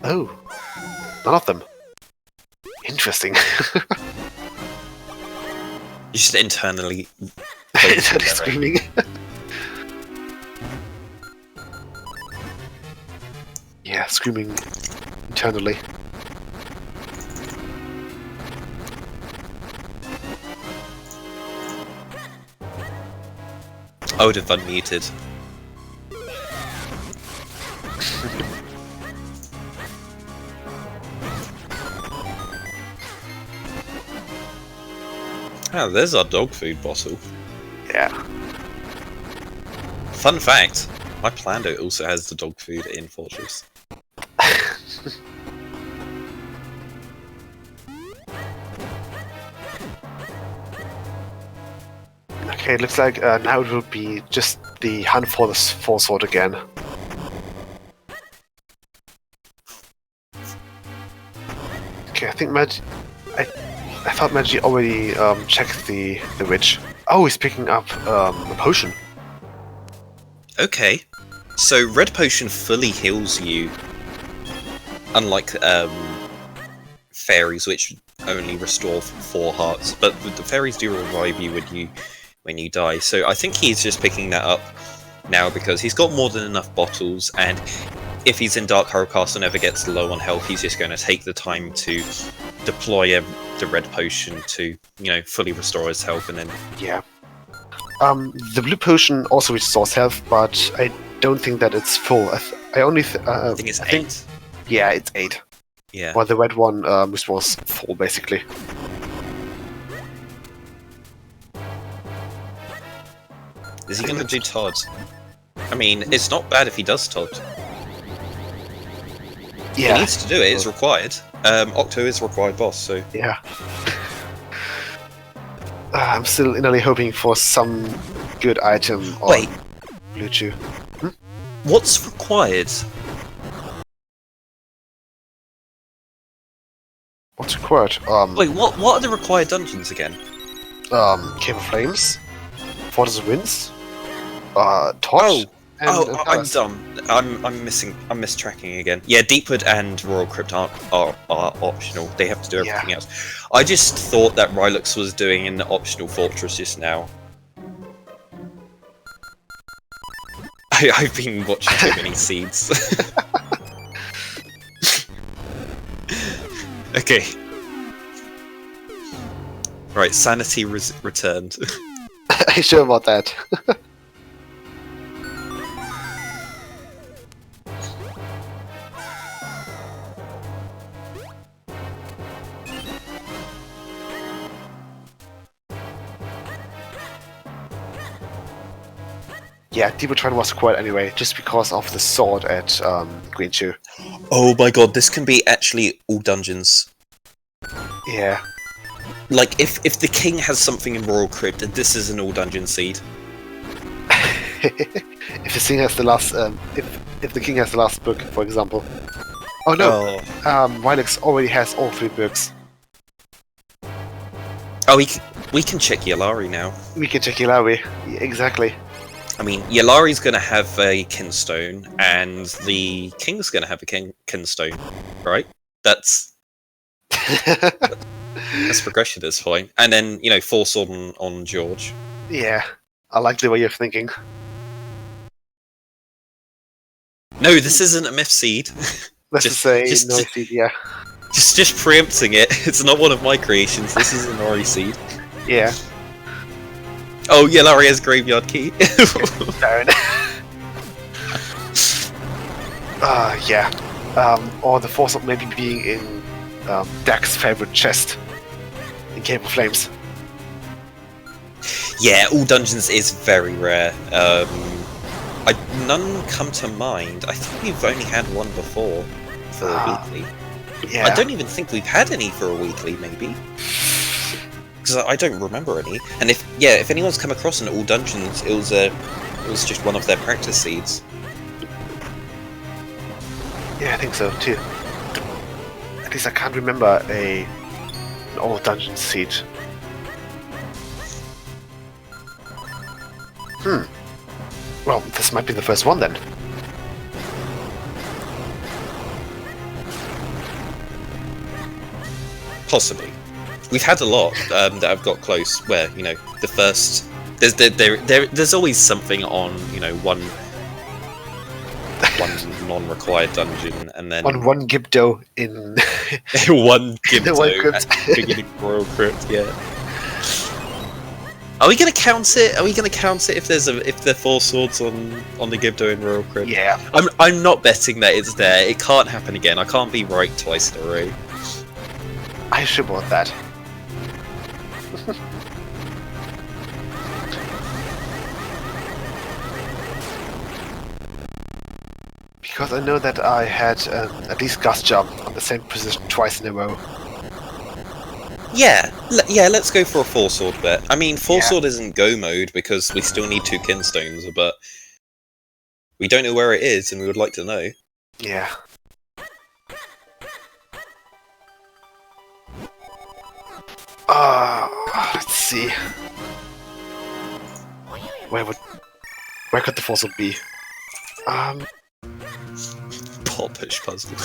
Oh, none of them. Interesting. You should internally screaming. Yeah, screaming internally. I would have unmuted. Oh, there's our dog food bottle. Yeah. Fun fact, my Plando also has the dog food in Fortress. Okay, it looks like now it will be just the hunt for the Four Sword again. Okay, I think I thought Maggie already checked the witch. Oh, he's picking up a potion. Okay, so red potion fully heals you, unlike fairies, which only restore 4 hearts. But the fairies do revive you when you die. So I think he's just picking that up now because he's got more than enough bottles, and if he's in Dark Horror Castle and ever gets low on health, he's just going to take the time to deploy the red potion to, fully restore his health, and then... Yeah. The blue potion also restores health, but I don't think that it's full. I think it's 8. Yeah, it's 8. Yeah. While the red one restores full, basically. Is he going to do Todd? I mean, it's not bad if he does Todd. Yeah. He needs to do it, it's required. Octo is required boss, so... Yeah. I'm still innerly hoping for some good item on Wait. Bluetooth. What's required? What's required? Wait, what are the required dungeons again? Cave of Flames, Fortress of Winds, Torch. And I'm dumb. I'm mistracking again. Yeah, Deepwood and Royal Crypt are optional. They have to do everything else. I just thought that Rylux was doing an optional fortress just now. I've been watching too many seeds. Okay. Right, sanity returned. Are you sure about that? Yeah, Deepwood was required anyway, just because of the sword at Green Shoe. Oh my god, this can be actually all dungeons. Yeah. Like, if the king has something in Royal Crypt, this is an all dungeon seed. If the king has the last, if the king has the last book, for example. Oh no, Rylux already has all 3 books. Oh, we can check Yalari now. We can check Ilawi. Yeah, exactly. I mean, Yalari's gonna have a kinstone, and the king's gonna have a kinstone, right? That's progression is fine. And then, you know, full sword on George. Yeah, I like the way you're thinking. No, this isn't a myth seed. Let's just say no seed, yeah. Just preempting it. It's not one of my creations. This is an Ori seed. Yeah. Oh, Yalari has graveyard key. Darn. Yeah. Or the force of maybe being in Dak's favorite chest in Cave of Flames. Yeah, all dungeons is very rare. None come to mind. I think we've only had one before for a weekly. Yeah. I don't even think we've had any for a weekly, maybe. Because I don't remember any. And if anyone's come across an all dungeons, it was just one of their practice seeds. Yeah, I think so too. At least I can't remember an all dungeon seed. Well, this might be the first one then. Possibly. We've had a lot that have got close. Where, you know, the first there's always something on, you know, one non-required dungeon, and then one Gibdo in one Gibdo at the beginning of Royal Crypt. Yeah. Are we gonna count it? Are we gonna count it if there are 4 swords on the Gibdo in Royal Crypt? Yeah. I'm not betting that it's there. It can't happen again. I can't be right twice in a row. I should want that. Because I know that I had at least Gust Jump on the same position twice in a row. Yeah, let's go for a 4-sword bet. I mean, 4-sword isn't go mode because we still need 2 kinstones, but we don't know where it is and we would like to know. Yeah. Let's see. Where could the 4-sword be? Pot push puzzle.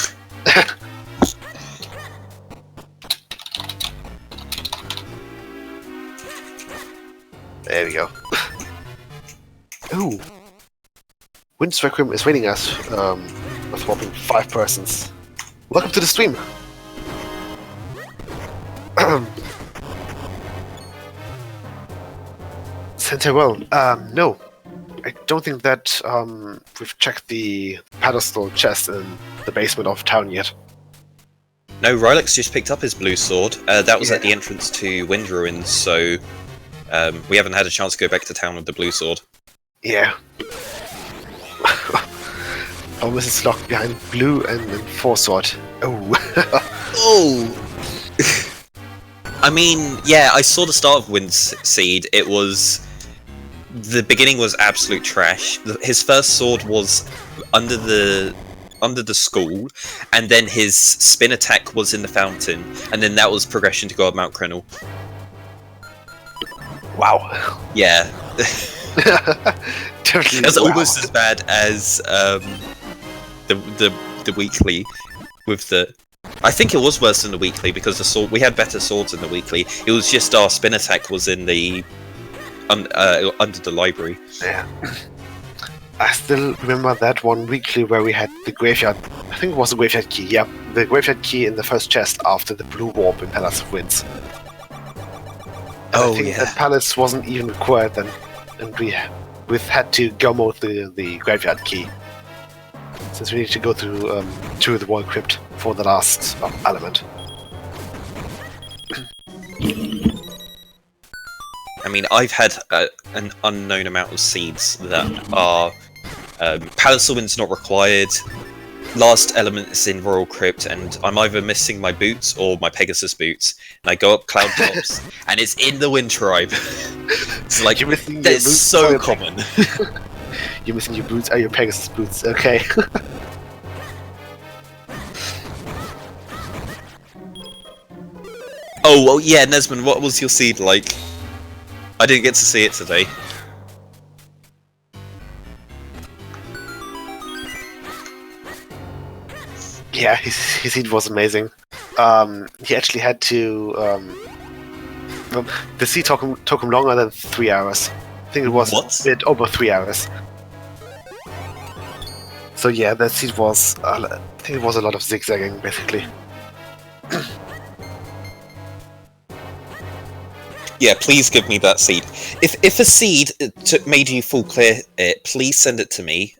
There we go. Ooh. Wind's Requiem is waiting us with whopping 5 persons. Welcome to the stream! Well, no. I don't think that we've checked the pedestal chest in the basement of town yet. No, Rylux just picked up his blue sword. That was at the entrance to Wind Ruins, so we haven't had a chance to go back to town with the blue sword. Yeah. Almost is locked behind blue and 4-sword. Oh. Oh! I mean, yeah, I saw the start of Wind Seed. It was... The beginning was absolute trash. His first sword was under the school, and then his spin attack was in the fountain, and then that was progression to go up Mount Krennel. Wow. Yeah. Definitely. That's almost as bad as the weekly with the... I think it was worse than the weekly because the sword, we had better swords in the weekly. It was just our spin attack was in the under the library. Yeah. I still remember that one weekly where we had the graveyard. I think it was the graveyard key. Yeah, the graveyard key in the first chest after the blue warp in Palace of Winds. I think that Palace wasn't even required then, and we've had to go mode the graveyard key. Since we need to go through to the wall crypt for the last element. I mean, I've had an unknown amount of seeds that are Palace of Wind's not required. Last element is in Royal Crypt, and I'm either missing my boots or my Pegasus boots. And I go up Cloud Tops, and it's in the Wind Tribe. It's like, that's so common. You're missing your boots, your Pegasus boots, okay. Oh, well, yeah, Nesmond, what was your seed like? I didn't get to see it today. Yeah, his seed was amazing. He actually had to... the seed took him longer than 3 hours. I think it was a bit over 3 hours. So yeah, that seed was... I think it was a lot of zigzagging, basically. Yeah, please give me that seed. If a seed made you full clear it, please send it to me.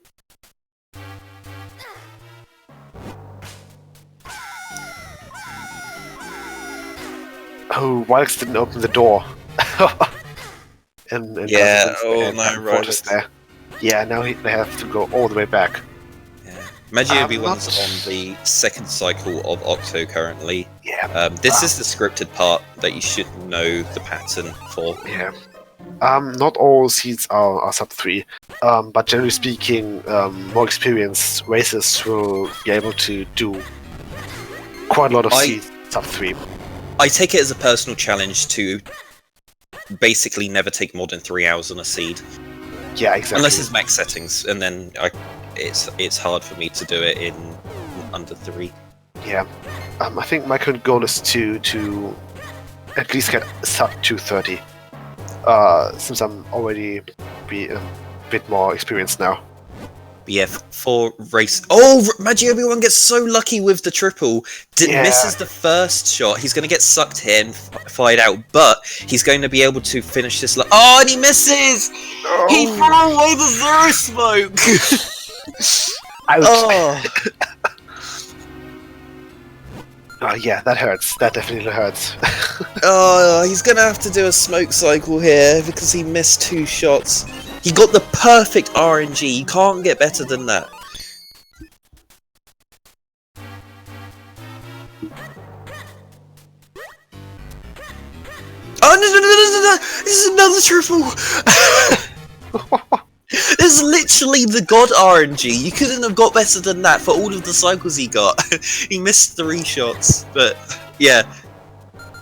Oh, Rylux didn't open the door. and yeah, oh no, right. There. Yeah, now they have to go all the way back. Magiobiwan's on the second cycle of Octo currently. Yeah. This is the scripted part that you should know the pattern for. Yeah. Not all seeds are sub 3, but generally speaking, more experienced racers will be able to do quite a lot of seeds sub 3. I take it as a personal challenge to basically never take more than 3 hours on a seed. Yeah, exactly. Unless it's max settings, and then it's hard for me to do it in under 3. Yeah, I think my current goal is to at least get sub 230. Since I'm already a bit more experienced now. Yeah, for race. Oh, Magiobiwan gets so lucky with the triple. Misses the first shot. He's going to get sucked here and fired out, but he's going to be able to finish this. Oh, and he misses! Oh. He threw away the zero smoke! Ouch. Oh. Oh yeah, that hurts. That definitely hurts. Oh, he's going to have to do a smoke cycle here because he missed 2 shots. He got the perfect RNG. You can't get better than that. Oh no! This is another triple. This is literally the god RNG. You couldn't have got better than that for all of the cycles he got. He missed 3 shots, but yeah.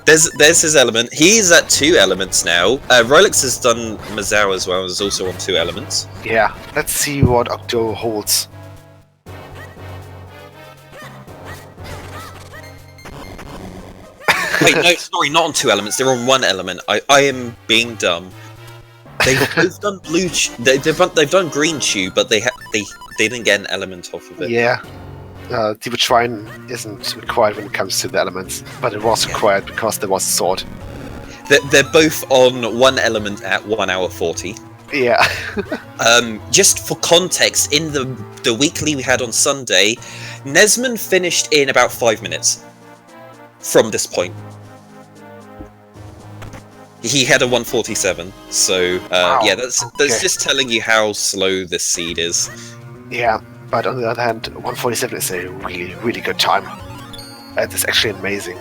There's his element. He's at 2 elements now. Rylux has done Mazao as well. Is also on 2 elements. Yeah, let's see what Octo holds. Wait, no, sorry, not on 2 elements. They're on 1 element. I am being dumb. They've both done blue. They've done green chew, but they didn't get an element off of it. Yeah. The Shrine isn't required when it comes to the elements, but it was required because there was a sword. They're both on 1 element at 1 hour 40. Yeah. Just for context, in the weekly we had on Sunday, Nesmond finished in about 5 minutes from this point. He had a 147, so wow. Yeah, that's just telling you how slow this seed is. Yeah. But on the other hand, 147 is a really, really good time. It's actually amazing.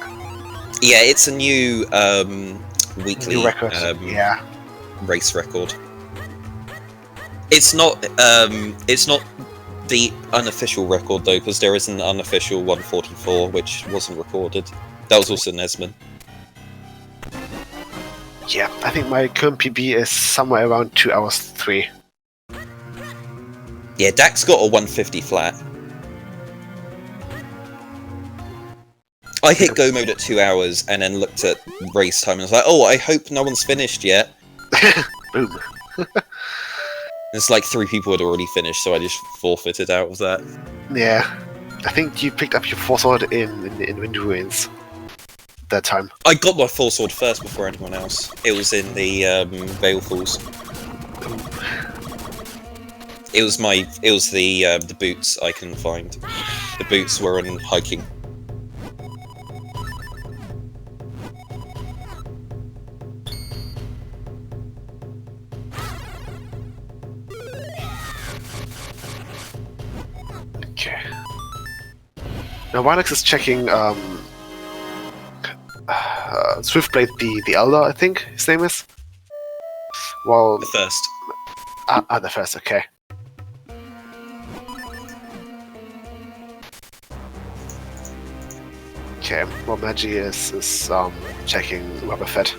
Yeah, it's a new weekly New record. Yeah. race record. It's not the unofficial record though, because there is an unofficial 144 which wasn't recorded. That was also Nesman. Yeah, I think my current PB is somewhere around 2 hours 3. Yeah, Dak's got a 150 flat. I hit go mode at 2 hours and then looked at race time and was like, oh, I hope no one's finished yet. Boom. It's like 3 people had already finished, so I just forfeited out of that. Yeah. I think you picked up your 4-sword in Wind Ruins that time. I got my 4-sword first before anyone else. It was in the Balefalls. It was the boots I couldn't find. The boots were on hiking. Okay. Now Rylux is checking Swiftblade the Elder, I think his name is. Well, The first. The first, okay. Okay, well Magi is checking Rubberfett.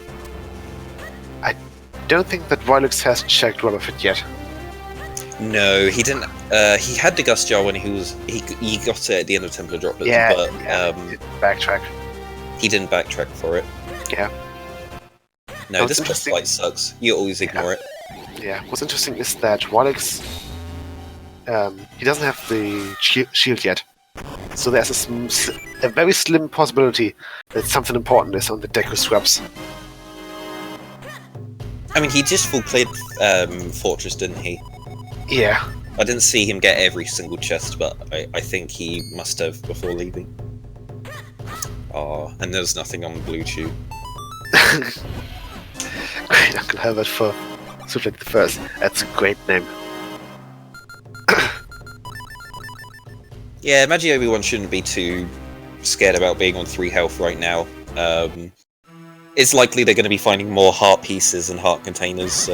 I don't think that Rylux has checked Rubberfett yet. No, he didn't. He had the Gust Jar when he got it at the end of Templar Drop, but backtrack. he didn't backtrack for it. Yeah. No, What's this boss interesting- fight sucks. You always ignore it. Yeah, what's interesting is that Rylux, he doesn't have the shield yet. So there's a very slim possibility that something important is on the Deku scrubs. I mean, he just full cleared Fortress, didn't he? Yeah. I didn't see him get every single chest, but I think he must have before leaving. Oh, and there's nothing on the blue tube. Great Uncle Herbert for Swiftblade the First. That's a great name. Yeah, Magiobiwan shouldn't be too scared about being on 3 health right now. It's likely they're going to be finding more heart pieces and heart containers.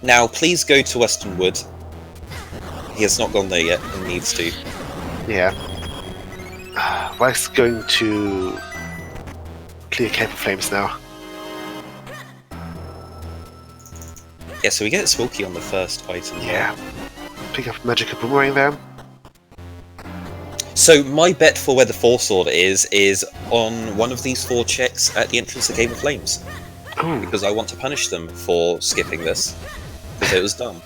Now, please go to Western Wood. He has not gone there yet and needs to. Yeah. Rylux going to clear Cape of Flames now. Yeah, so we get Spooky on the first item. Yeah. Pick up Magical Boomerang there. So my bet for where the 4-sword is on one of these 4 checks at the entrance to Cave of Flames. Ooh. Because I want to punish them for skipping this. Because it was dumb.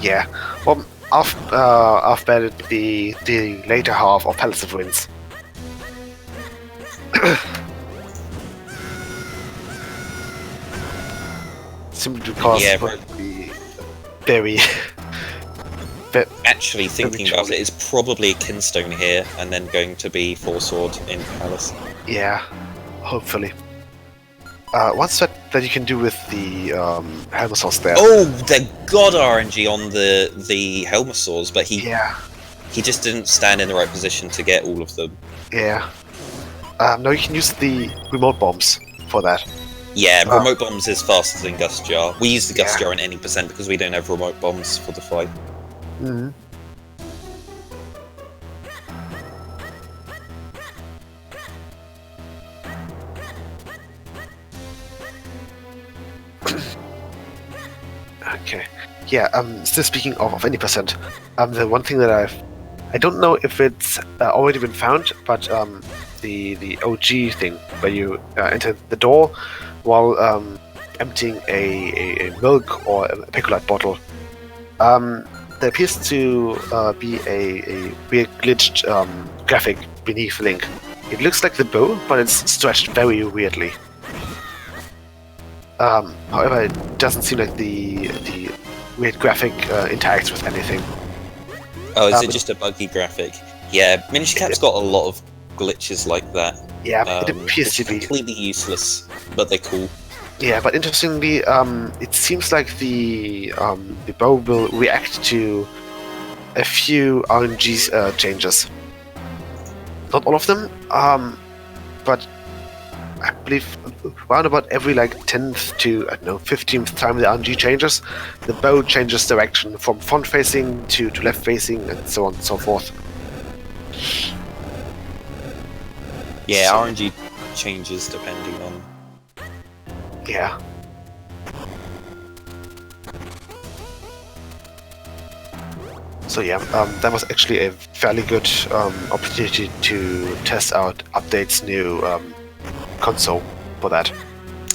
Yeah. Well, I've betted the later half of Palace of Winds. Simply because Yeah, it would be very... Actually, thinking about it, it's probably a Kinstone here, and then going to be 4-sword in Palace. Yeah, hopefully. One step that you can do with the Helmosaurs there. Oh, they got RNG on the Helmosaurs, but he just didn't stand in the right position to get all of them. Yeah. No, you can use the remote bombs for that. Yeah, remote bombs is faster than Gust Jar. We use the Gust Jar in any percent because we don't have remote bombs for the fight. Mm-hmm. Okay. Yeah, still speaking of any percent, the one thing that I don't know if it's already been found, but the OG thing, where you enter the door while emptying a milk or a Picolite bottle, there appears to be a weird glitched graphic beneath the link. It looks like the bow, but it's stretched very weirdly. However, it doesn't seem like the weird graphic interacts with anything. Oh, is it just a buggy graphic? Yeah, Minish Cap's got a lot of glitches like that. Yeah, it appears to be completely useless, but they're cool. Yeah, but interestingly, it seems like the bow will react to a few RNG changes. not all of them, but I believe around about every 10th to 15th time the RNG changes, the bow changes direction from front facing to left facing and so on and so forth. Yeah, So- RNG changes depending on. Yeah. So yeah, that was actually a fairly good opportunity to test out Update's new console for that.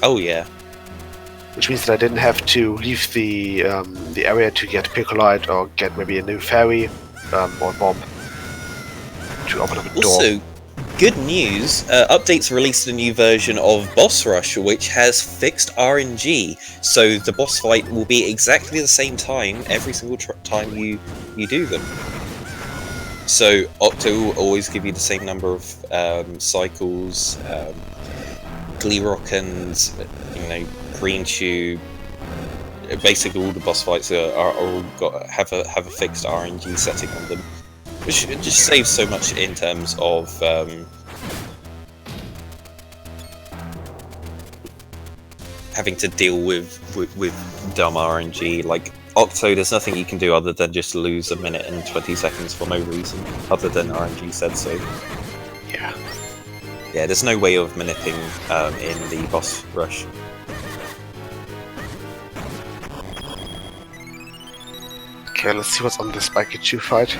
Oh yeah. Which means that I didn't have to leave the area to get Picolite or get maybe a new fairy or bomb to open up a door. Also, good news, Update's released a new version of Boss Rush, which has fixed RNG, so the boss fight will be exactly the same time every single time you do them. So Octo will always give you the same number of cycles, Gleerock and Green Tube. Basically, all the boss fights are all have a fixed RNG setting on them, which just saves so much in terms of having to deal with dumb RNG. Like Octo, there's nothing you can do other than just lose a minute and 20 seconds for no reason, other than RNG said so. Yeah. Yeah, there's no way of maniping in the boss rush. Okay, let's see what's on this Pikachu fight.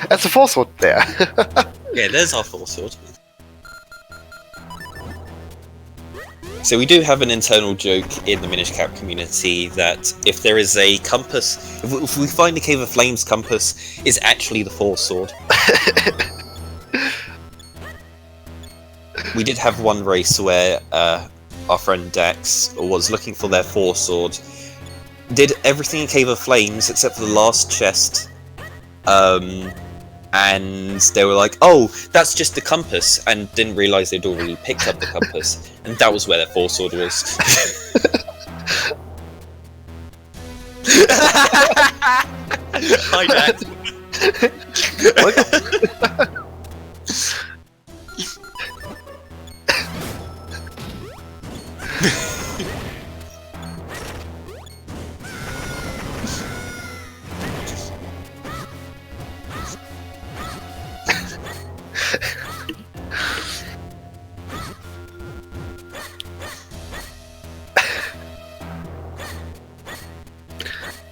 That's a Force Sword there. Yeah, there's our Force Sword. So we do have an internal joke in the Minish Cap community that if there is a compass, if we find the Cave of Flames compass, is actually the Force Sword. We did have one race where our friend Dax was looking for their Force Sword, did everything in Cave of Flames except for the last chest, and they were like, "Oh, that's just the compass," and didn't realise they'd already picked up the compass, and that was where their Force Sword was. Hi, Dax.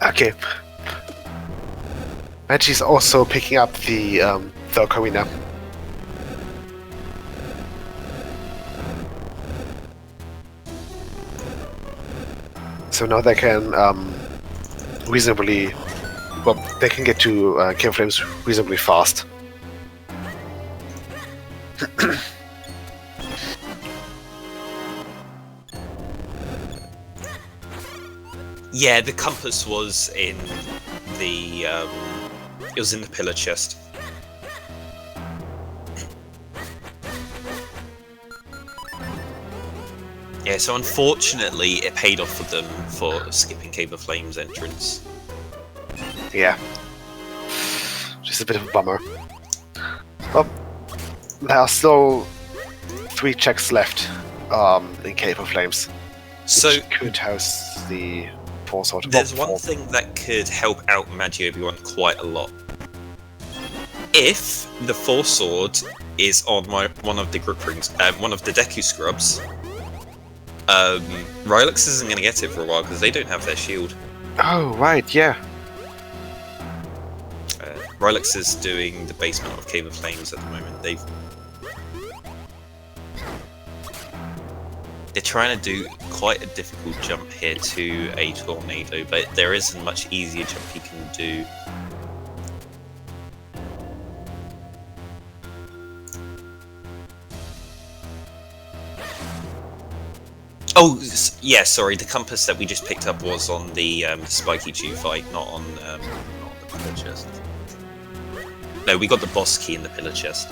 Okay. And she's also picking up the ocarina. So now they can reasonably, well, they can get to Cave of Flames reasonably fast. Yeah, the compass was in the it was in the pillar chest. Yeah, so unfortunately it paid off for them for skipping Cave of Flames entrance. Yeah. Just a bit of a bummer. Well, there are still 3 checks left in Cave of Flames. So Which could house the Force Sword. there's one thing that could help out Magiobiwan quite a lot. If the Force Sword is on one of the grip rings, one of the Deku scrubs, Rylux isn't going to get it for a while because they don't have their shield. Oh, right, yeah. Rylux is doing the basement of Cave of Flames at the moment. They're trying to do quite a difficult jump here to a tornado, but there is a much easier jump you can do. Oh, yeah, sorry, the compass that we just picked up was on the Spiky Chew fight, not on the pillar chest. No, we got the boss key in the pillar chest.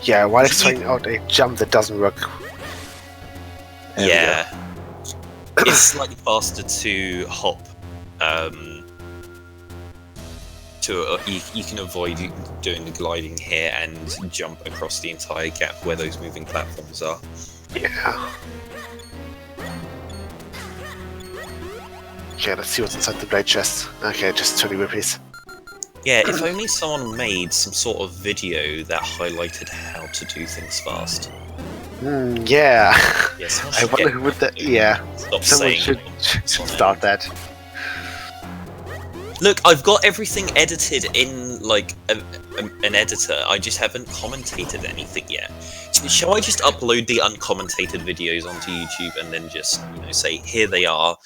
Yeah, while it's trying out a jump that doesn't work Yeah. It's slightly faster to hop. You can avoid doing the gliding here and jump across the entire gap where those moving platforms are. Yeah. Okay, let's see what's inside the blade chest. Okay, just 20 rupees. Yeah, if only someone made some sort of video that highlighted how to do things fast. Yeah. Yes, I wonder who would that. Yeah. Stop Someone saying should start that. Look, I've got everything edited in like an editor. I just haven't commentated anything yet. Shall I just upload the uncommentated videos onto YouTube and then just say here they are?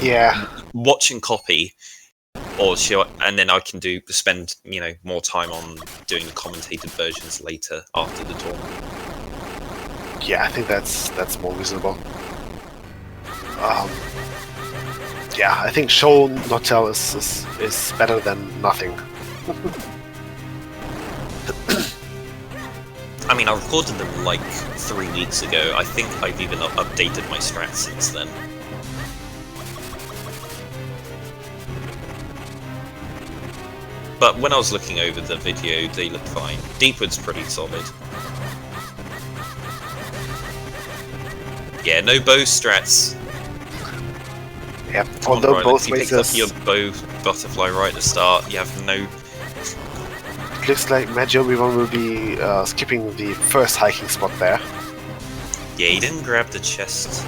Yeah. Watch and copy, or and then I can spend more time on doing the commentated versions later after the tournament. Yeah, I think that's more reasonable. Yeah, I think show not tell is better than nothing. I mean, I recorded them like 3 weeks ago. I think I've even updated my strats since then. But when I was looking over the video, they look fine. Deepwood's pretty solid. Yeah, no bow strats. Yeah, although both you picked up your bow butterfly right at the start, you have no... It looks like Magiobiwan will be skipping the first hiking spot there. Yeah, he didn't grab the chest.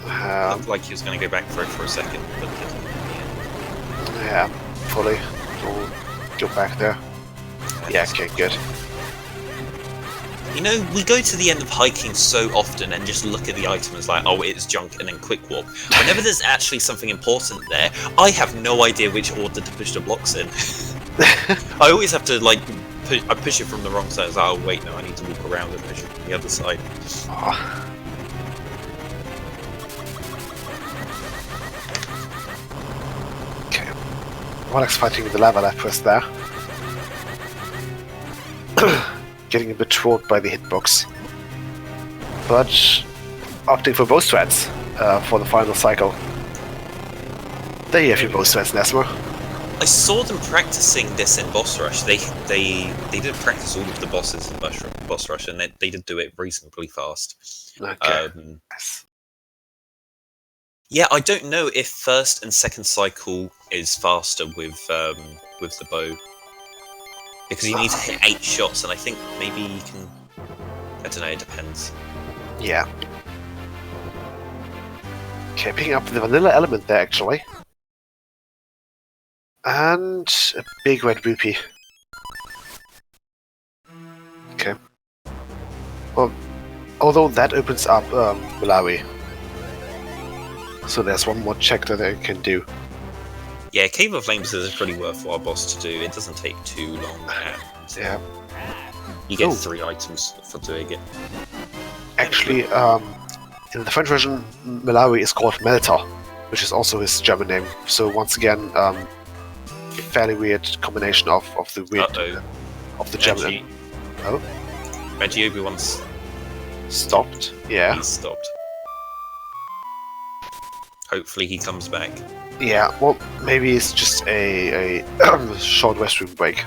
Looked like he was going to go back for it for a second, but didn't. Yeah, fully. We'll go back there. Yeah, okay, good. We go to the end of hiking so often and just look at the items like, oh, it's junk, and then quick walk. Whenever there's actually something important there, I have no idea which order to push the blocks in. I always have to, I push it from the wrong side. Oh, wait, no, I need to walk around and push it from the other side. Oh. Okay. Rylux fighting with the lava lapras there. Getting a bit trolled by the hitbox. But opting for both strats for the final cycle. There you have your both strats, Nesmer. I saw them practicing this in Boss Rush. They did practice all of the bosses in Boss Rush, and they did do it reasonably fast. Okay. Yeah, I don't know if first and second cycle is faster with the bow. Because you need to hit 8 shots, and I think maybe you can... I don't know, it depends. Yeah. Okay, picking up the vanilla element there, actually. And a big red rupee. Okay. Well, although that opens up Malawi. So there's one more check that I can do. Yeah, Cave of Flames is a pretty worthwhile boss to do. It doesn't take too long, and yeah. You get 3 items for doing it. Actually, in the French version, Malawi is called Melter, which is also his German name. So once again, fairly weird combination of the weird of the German. Oh, Magiobiwan's stopped. Yeah, he's stopped. Hopefully he comes back. Yeah, well, maybe it's just a short restroom break.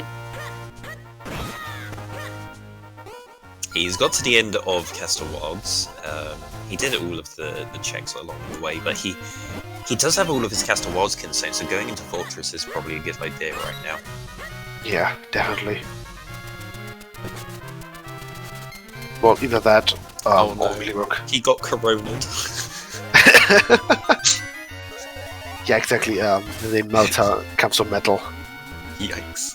He's got to the end of Castle Wilds. He did all of the checks along the way, but he does have all of his Castle Wilds concerns, so going into Fortress is probably a good idea right now. Yeah, definitely. Well, either that or Rylux. He got coroned. Yeah, exactly. The name Melter comes from metal. Yikes.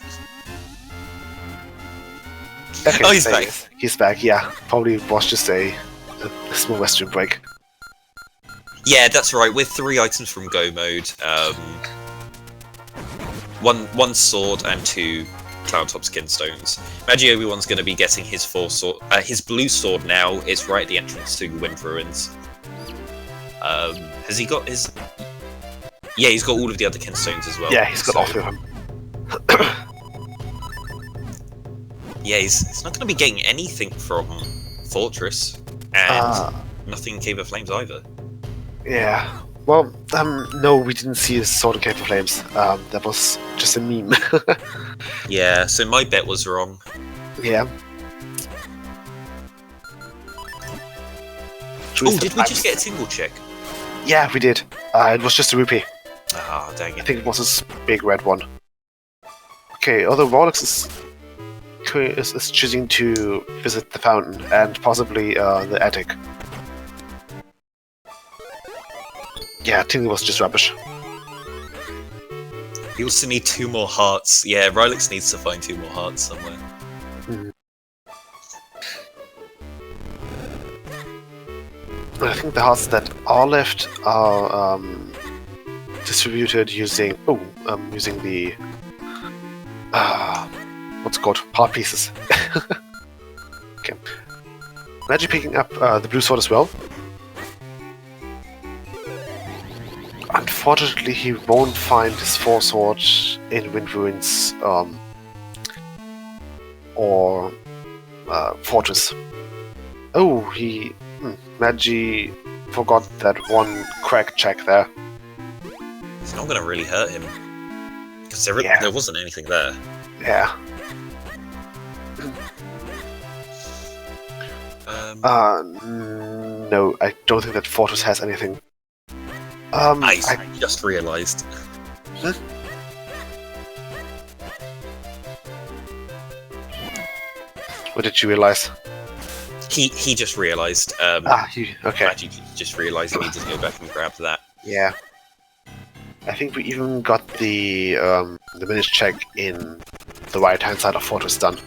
Okay, oh, he's back. He's back, yeah. Probably was just a small restroom break. Yeah, that's right. We're 3 items from Go mode. One sword and 2 Cloudtop skin stones. Magiobiwan's going to be getting his his blue sword now. It's right at the entrance to Wind Ruins. Has he got his... Yeah, he's got all of the other Kenstones as well. Yeah, he's got all of them. Yeah, he's not going to be getting anything from Fortress. And nothing in Cave of Flames either. Yeah. Well, no, we didn't see a sword in Cave of Flames. That was just a meme. Yeah, so my bet was wrong. Yeah. Oh, did we just get a tingle check? Yeah, we did. It was just a rupee. Ah, dang I it. think it was this big red one. Okay, although Rylux is choosing to visit the fountain and possibly the attic. Yeah, Tingle was just rubbish. You also need 2 more hearts. Yeah, Rylux needs to find 2 more hearts somewhere. I think the hearts that are left are distributed using using the what's it called, heart pieces. Okay. Imagine picking up the blue sword as well. Unfortunately, he won't find his 4 sword in Wind Ruins or Fortress. Oh, he Magi forgot that one crack check there. It's not going to really hurt him. Because there wasn't anything there. Yeah. No, I don't think that Fortress has anything. I just realised. What did you realize? He just realised. Okay. Maggie just realised he needed to go back and grab that. Yeah. I think we even got the minutes check in the right-hand side of Fortress done.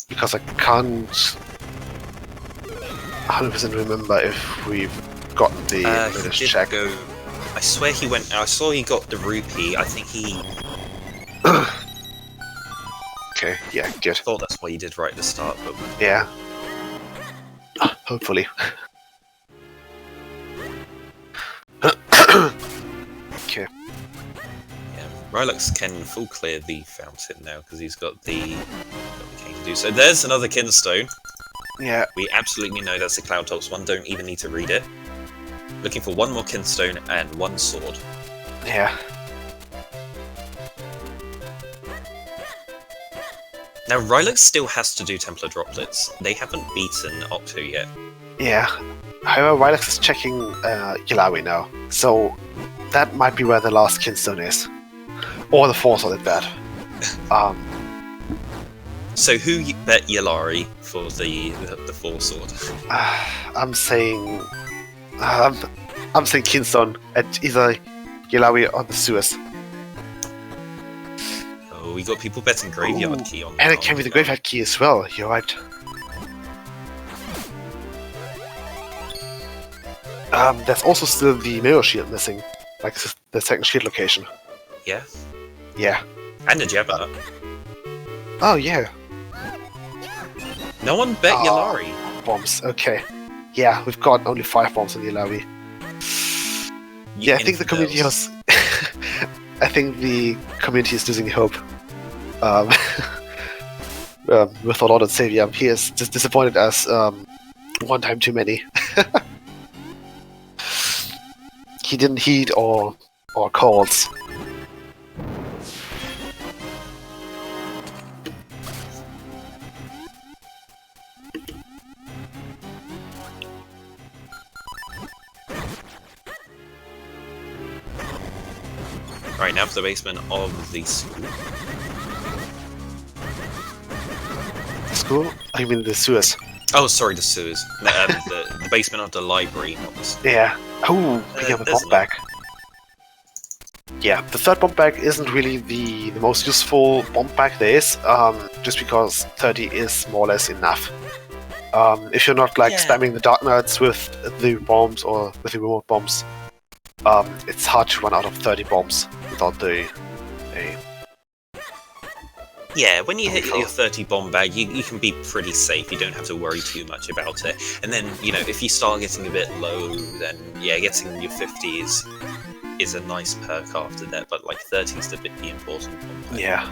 Because I can't 100% remember if we've gotten the minutes check. I swear he went. I saw he got the rupee. I think he. Okay, yeah, good. I thought that's why he did right at the start, but yeah. Hopefully. Okay. Yeah, Rylux can full clear the fountain now because he's got the king to do so. There's another kinstone. Yeah. We absolutely know that's the Cloudtops one. Don't even need to read it. Looking for 1 more kinstone and 1 sword. Yeah. Now, Rylux still has to do Templar droplets. They haven't beaten Octo yet. Yeah. However, Rylux is checking Yalawi now, so that might be where the last kinstone is. Or the 4 sword at that. So who bet Yalari for the 4 sword? I'm saying kinstone at either Yalawi or the Suez. Oh, we got people betting Graveyard Key on. And it can be the Graveyard Key as well. You're right. There's also still the Mirror Shield missing, like the second shield location. Yeah. Yeah. And the Jabba. Oh yeah. No one bet Yalari. Bombs. Okay. Yeah, we've got only 5 bombs on Yalawi. Yeah, I think the community has. I think the community is losing hope. With our Lord and Savior, he is just disappointed as 1 time too many. He didn't heed our calls. Right, now for the basement of the school. School? I mean the sewers. Oh, sorry, the sewers. The basement of the library, not the school. Yeah. Oh, we have a bomb bag. Yeah, the 3rd bomb bag isn't really the most useful bomb bag there is, just because 30 is more or less enough. If you're not spamming the Dark Knights with the bombs or with the remote bombs, it's hard to run out of 30 bombs without the... Yeah, when you hit your 30 bomb bag, you can be pretty safe. You don't have to worry too much about it. And then, if you start getting a bit low, then yeah, getting your 50 is a nice perk after that. But like 30 is the important one. Yeah.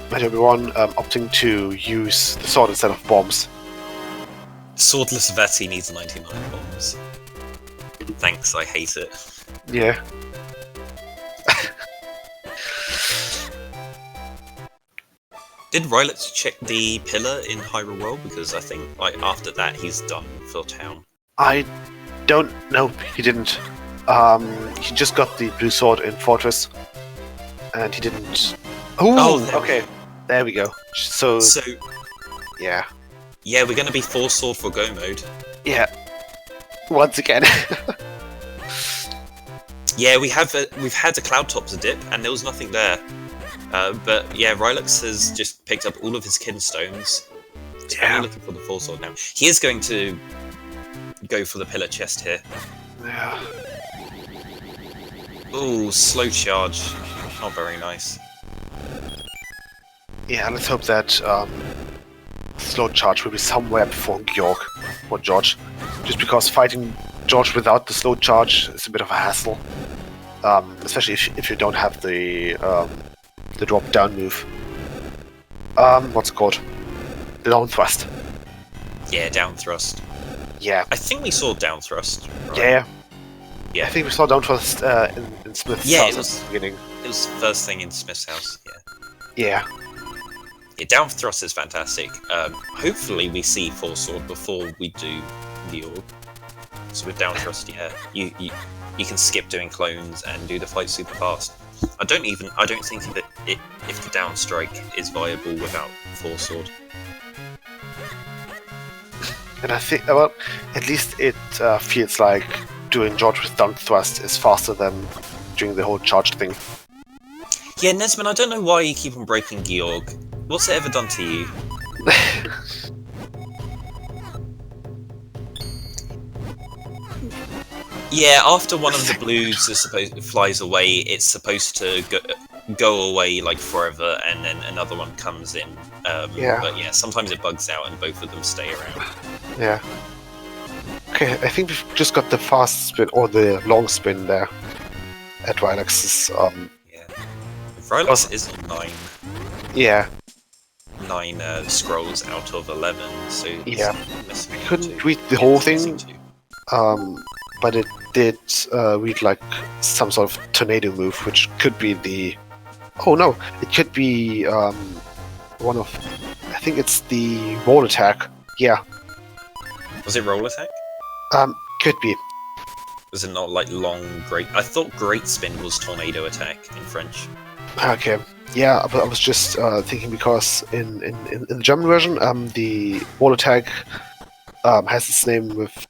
Magiobiwan opting to use the sword instead of bombs. Swordless Veti needs 99 bombs. Thanks, I hate it. Yeah. Did Rylux check the pillar in Hyrule World? Because I think after that he's done for town. I don't know. He didn't. He just got the blue sword in Fortress, and he didn't. Ooh, okay. There we go. So yeah. Yeah, we're gonna be 4-sword for go mode. Yeah. Once again. Yeah, we've had a Cloudtops dip, and there was nothing there. But yeah, Rylux has just picked up all of his kinstones. He's only looking for the 4-sword now. He is going to go for the pillar chest here. Yeah. Ooh, slow charge. Not very nice. Yeah, let's hope that slow charge will be somewhere before Georg or George. Just because fighting George without the slow charge is a bit of a hassle. Especially if you don't have the drop down move. What's it called? The down thrust. Yeah, down thrust. Yeah. I think we saw down thrust. Right? Yeah. Yeah. I think we saw down thrust in Smith's house at the beginning. It was the first thing in Smith's house. Yeah. Yeah, down thrust is fantastic. Hopefully we see 4-sword before we do Georg. So with down thrust, yeah, you can skip doing clones and do the fight super fast. I don't think that if the down strike is viable without 4-sword. And I think, well, at least it feels like doing George with down thrust is faster than doing the whole charge thing. Yeah, Nesman, I don't know why you keep on breaking Georg. What's it ever done to you? Yeah, after one of the blues flies away, it's supposed to go away like forever, and then another one comes in. Yeah. But yeah, sometimes it bugs out, and both of them stay around. Yeah. Okay, I think we've just got the fast spin or the long spin there at Rylux's. Yeah. Rylux is on 9. Yeah. 9 scrolls out of 11, so yeah. Couldn't read the whole thing. But it did read like some sort of tornado move, which could be the... Oh no, it could be one of... I think it's the roll attack. Yeah. Was it roll attack? Could be. Was it not like long great... I thought great spin was tornado attack in French. Okay. Yeah, but I was just thinking because in the German version, the roll attack has its name with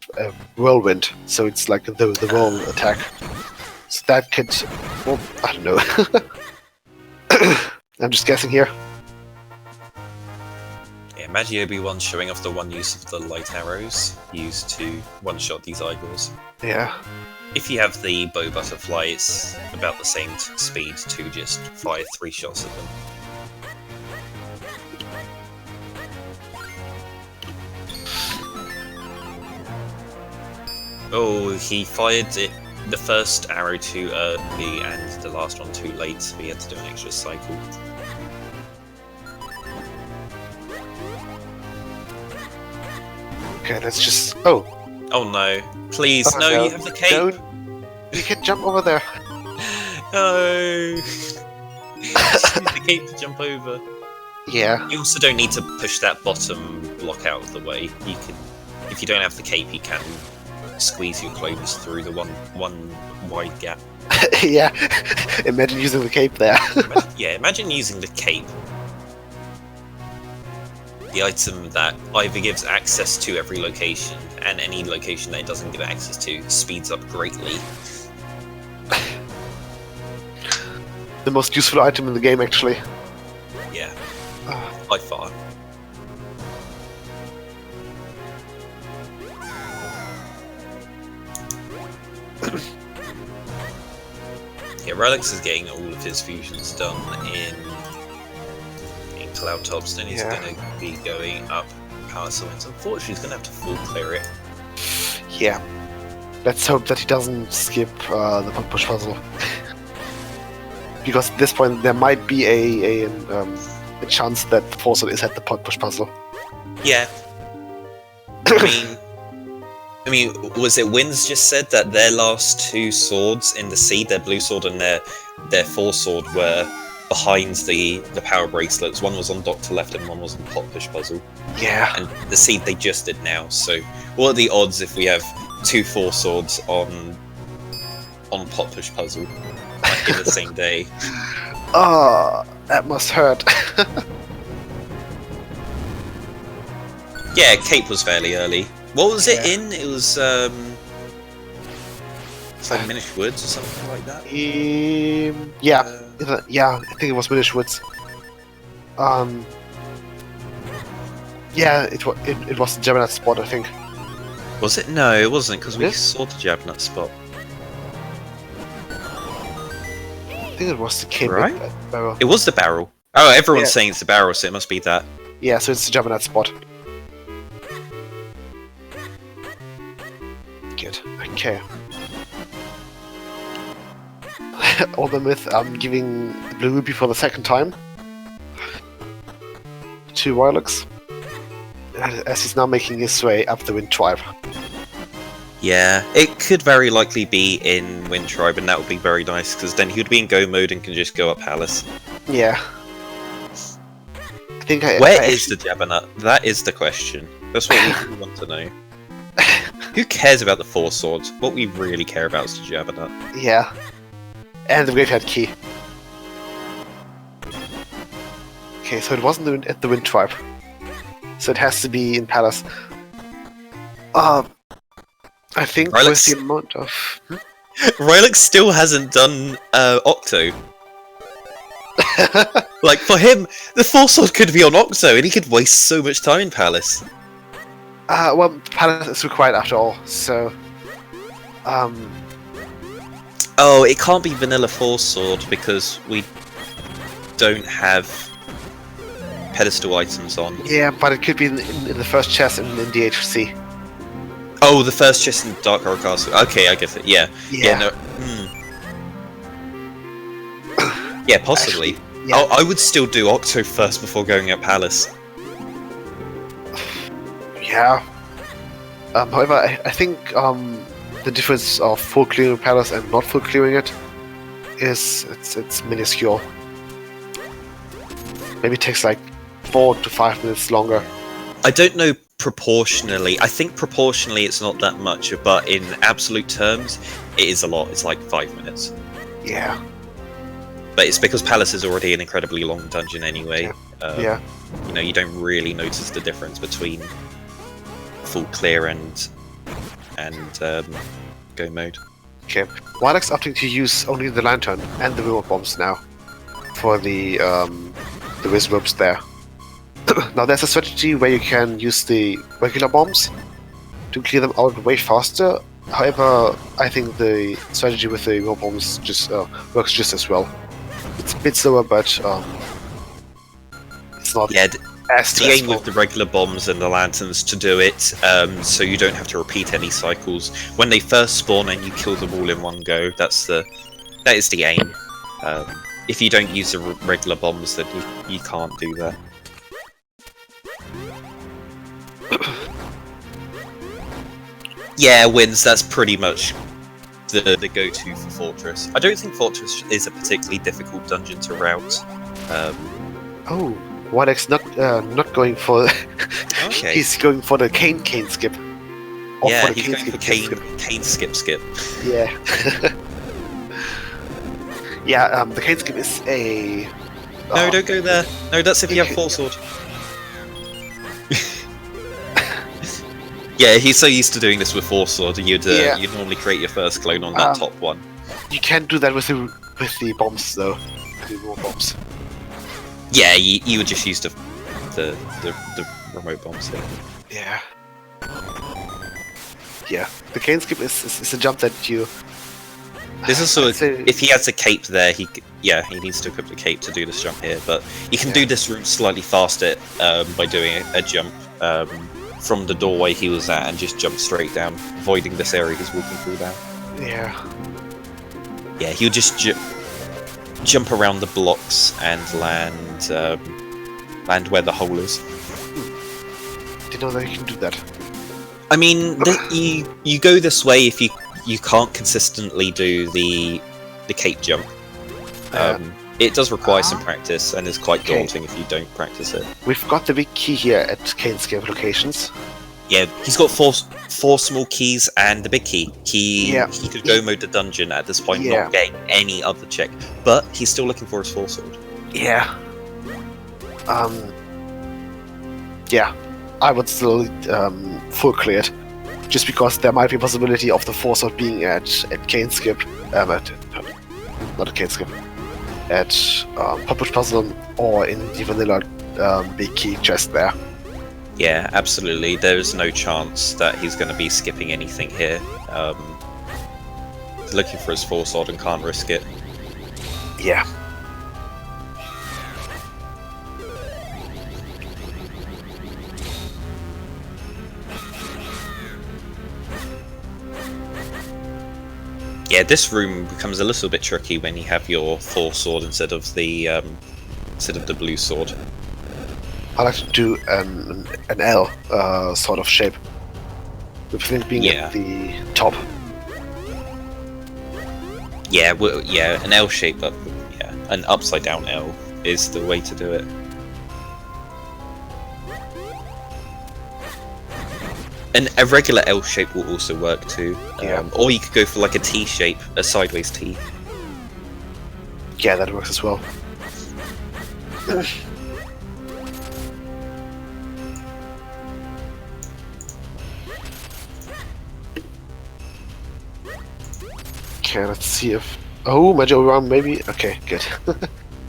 whirlwind, so it's like the roll attack. So that could, well, I don't know. I'm just guessing here. Yeah, Magiobiwan showing off the one use of the light arrows used to one-shot these Igors. Yeah. If you have the bow butterfly, it's about the same speed to just fire 3 shots at them. Oh, he fired the first arrow too early and the last one too late, so he had to do an extra cycle. Okay, let's just... Oh! Oh no. Please, no, you have the cape! Don't. You can jump over there! No! Just use the cape to jump over. Yeah. You also don't need to push that bottom block out of the way. You can, if you don't have the cape, you can squeeze your clones through the one wide gap. Yeah. Imagine using the cape there. Imagine using the cape. The item that either gives access to every location, and any location that it doesn't give access to speeds up greatly. The most useful item in the game, actually. Yeah, by far. Yeah, Rylux is getting all of his fusions done in Cloudtops, then he's going to be going up Power Summons. Unfortunately, he's going to have to full clear it. Yeah. Let's hope that he doesn't skip the pot push puzzle. Because at this point, there might be a chance that Forza is at the pot push puzzle. Yeah. I mean, was it Winds just said that their last two swords in the sea, their blue sword and their four sword, were behind the power bracelets? One was on Doctor Left and one was on Pot Push Puzzle. Yeah. And the seed they just did now. So, what are the odds if we have two four swords on Pot Push Puzzle in the same day? Oh, that must hurt. Yeah, Cape was fairly early. What was it in? It was it's like Minish Woods or something like that. Yeah, I think it was Minish Woods. Yeah, it was the Gemini spot, I think. Was it? No, it wasn't, because we Yes? saw the Jabnut spot. I think it was the Cape Right. barrel. It was the barrel. Oh, everyone's Yeah. saying it's the barrel, so it must be that. Yeah, so it's the Gemini spot. Good. Okay. Over with giving the Blue Ruby for the second time to Rylux, as he's now making his way up the Wind Tribe. Yeah, it could very likely be in Wind Tribe, and that would be very nice, because then he would be in go mode and can just go up Palace. Yeah. I think Where is the Jabnut? That is the question. That's what we want to know. Who cares about the four swords? What we really care about is the Jabnut. Yeah. And the Graveyard Key. Okay, so it wasn't at the Wind Tribe. So it has to be in Palace. I think with Rylux. the amount of... Rylux still hasn't done Octo. Like, for him, the four sword could be on Octo, and he could waste so much time in Palace. Well, Palace is required after all, so... Oh, it can't be vanilla four sword, because we don't have pedestal items on. Yeah, but it could be in the first chest in the HC. Oh, the first chest in Dark Horror Castle. Okay, I get it. Yeah. No. Yeah, possibly. Actually, yeah. I would still do Octo first before going up Palace. Yeah. However, I think the difference of full clearing Palace and not full clearing it is it's minuscule. Maybe it takes like 4 to 5 minutes longer. I don't know proportionally. I think proportionally it's not that much, but in absolute terms, it is a lot. It's like 5 minutes. Yeah. But it's because Palace is already an incredibly long dungeon anyway. Yeah. You know, you don't really notice the difference between full clear and go mode. Okay. Rylux opting to use only the lantern and the remote bombs now for the whiz ropes there. Now there's a strategy where you can use the regular bombs to clear them out way faster. However, I think the strategy with the remote bombs just works just as well. It's a bit slower, but it's not Yeah, as the aim stressful. with the regular bombs and the lanterns to do it, so you don't have to repeat any cycles. When they first spawn and you kill them all in one go, that is the aim. If you don't use the regular bombs, then you can't do that. Yeah, Wins, that's pretty much the go-to for Fortress. I don't think Fortress is a particularly difficult dungeon to route. Oh, Rylux not going for. Okay. He's going for the cane skip. Or Yeah, for the he's going for cane skip. Yeah. Yeah, the cane skip is a. No, don't go there. No, that's if you have four sword. Yeah, he's so used to doing this with four sword. You'd normally create your first clone on that top one. You can do that with the bombs though. The raw bombs. Yeah, you would just use the remote bombs there. Yeah. Yeah, the cane skip is a jump that you. This is sort I'd of, say- if he has a cape there, he needs to equip the cape to do this jump here. But you can do this route slightly faster by doing a jump from the doorway he was at and just jump straight down, avoiding this area he's walking through now. Yeah. Yeah, he'll just jump around the blocks and land where the hole is. Didn't know that you can do that. I mean, you go this way if you can't consistently do the cape jump. It does require some practice, and is quite daunting if you don't practice it. We've got the big key here at Canescape locations. Yeah, he's got four small keys and the big key. He could go mode the dungeon at this point, not getting any other check, but he's still looking for his full sword. Yeah. Yeah, I would still full clear it, just because there might be a possibility of the full sword being at Canescape, not at Canescape, at Puppet Puzzle or in the vanilla big key chest there. Yeah, absolutely. There's no chance that he's going to be skipping anything here. He's looking for his full sword and can't risk it. Yeah. Yeah, this room becomes a little bit tricky when you have your full sword instead of the blue sword. I like to do an L sort of shape, with things being at the top. Yeah, well, yeah, an L shape, but yeah, an upside down L is the way to do it. And a regular L shape will also work too. Or you could go for like a T shape, a sideways T. Yeah, that works as well. Okay, let's see if... Oh, Magiobiwan maybe? Okay, good.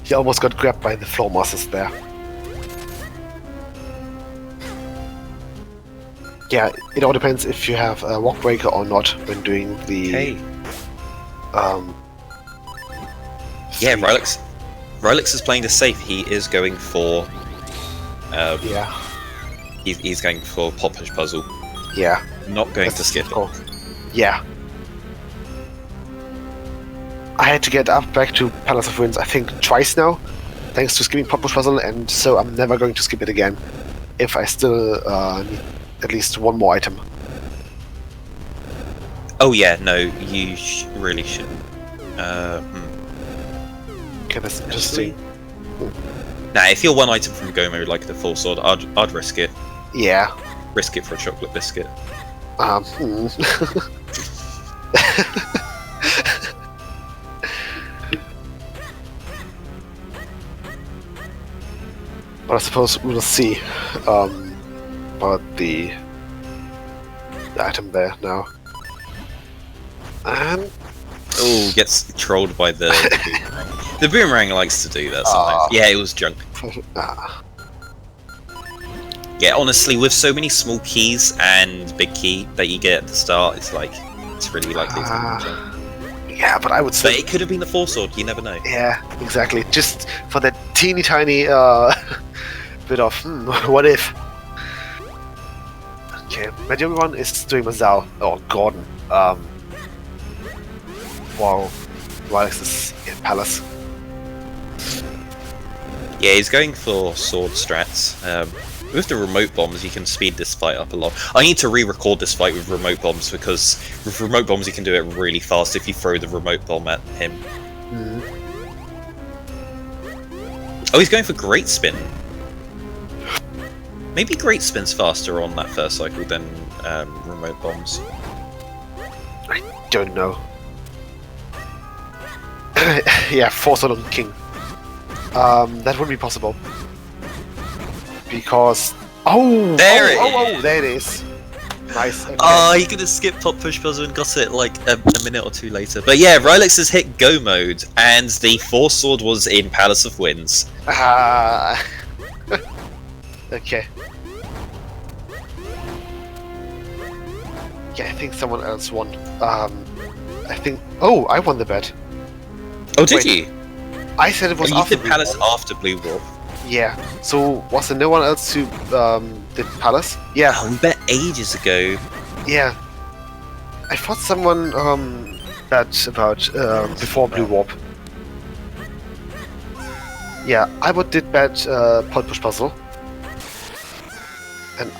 He almost got grabbed by the floor monsters there. Yeah, it all depends if you have a walk breaker or not when doing the... Yeah, Rylux is playing this safe. He is going for... He's going for Pop Push Puzzle. Yeah. Not going to skip it. Yeah. I had to get up back to Palace of Winds, I think, twice now, thanks to skipping Pop Push Puzzle, and so I'm never going to skip it again, if I still need at least one more item. Oh yeah, no, you really shouldn't. Okay, that's interesting. Nah, if you're one item from Go Mode, like the full sword, I'd risk it. Yeah. Risk it for a chocolate biscuit. But I suppose we'll see about the item there now. And... Oh, gets trolled by the boomerang. The boomerang likes to do that sometimes. Yeah, it was junk. Yeah, honestly, with so many small keys and big key that you get at the start, it's like, it's really likely to be junk. Yeah, but I would say... But it could have been the full sword, you never know. Yeah, exactly. Just for that teeny tiny bit of, what if? Okay, Magiobiwan is doing Mazal, or Gordon, while Rylux is in Palace. Yeah, he's going for sword strats. With the remote bombs, you can speed this fight up a lot. I need to re-record this fight with remote bombs, because with remote bombs you can do it really fast if you throw the remote bomb at him. Oh, he's going for Great Spin. Maybe Great Spin's faster on that first cycle than remote bombs. I don't know. Yeah, Force on King. That would be possible. Because... Oh! There it is! Nice. Okay. Oh, he could have skipped Pop Push Puzzle and got it like a minute or two later. But yeah, Rylux has hit Go Mode, and the Force Sword was in Palace of Winds. Okay. Yeah, I think someone else won. I think... Oh, I won the bet. Oh, did you? I said it was after Blue Palace Warp. after Blue Warp. Yeah. So, was there no one else who did Palace? Yeah. Oh, we bet ages ago. Yeah. I thought someone bet about before Blue Warp. Yeah, I did bet Pop Push Puzzle. And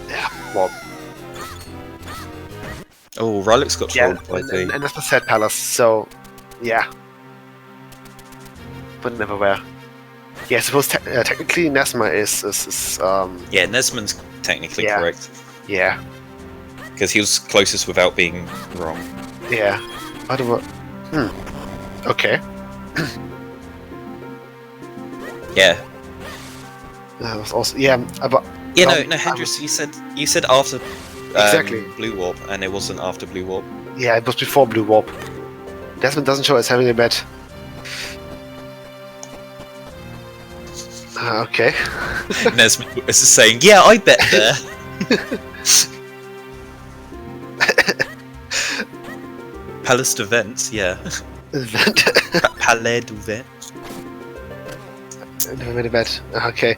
yeah, well, Oh, Rylux got trolled by and the... that's the sad palace, so yeah. But never where. Yeah, I suppose technically Nesma is Yeah, Nesman's technically Yeah. correct. yeah. Because he was closest without being wrong. Yeah. I don't know. Okay. Yeah. That was also but Yeah, no, no, Hendris, you said after Exactly. Blue Warp, and it wasn't after Blue Warp. yeah, it was before Blue Warp. Desmond doesn't show us having a bet. Okay. Nesman is saying, yeah, I bet there. Palace de Vents, yeah. Palais de Vents. Never made a bet. Okay.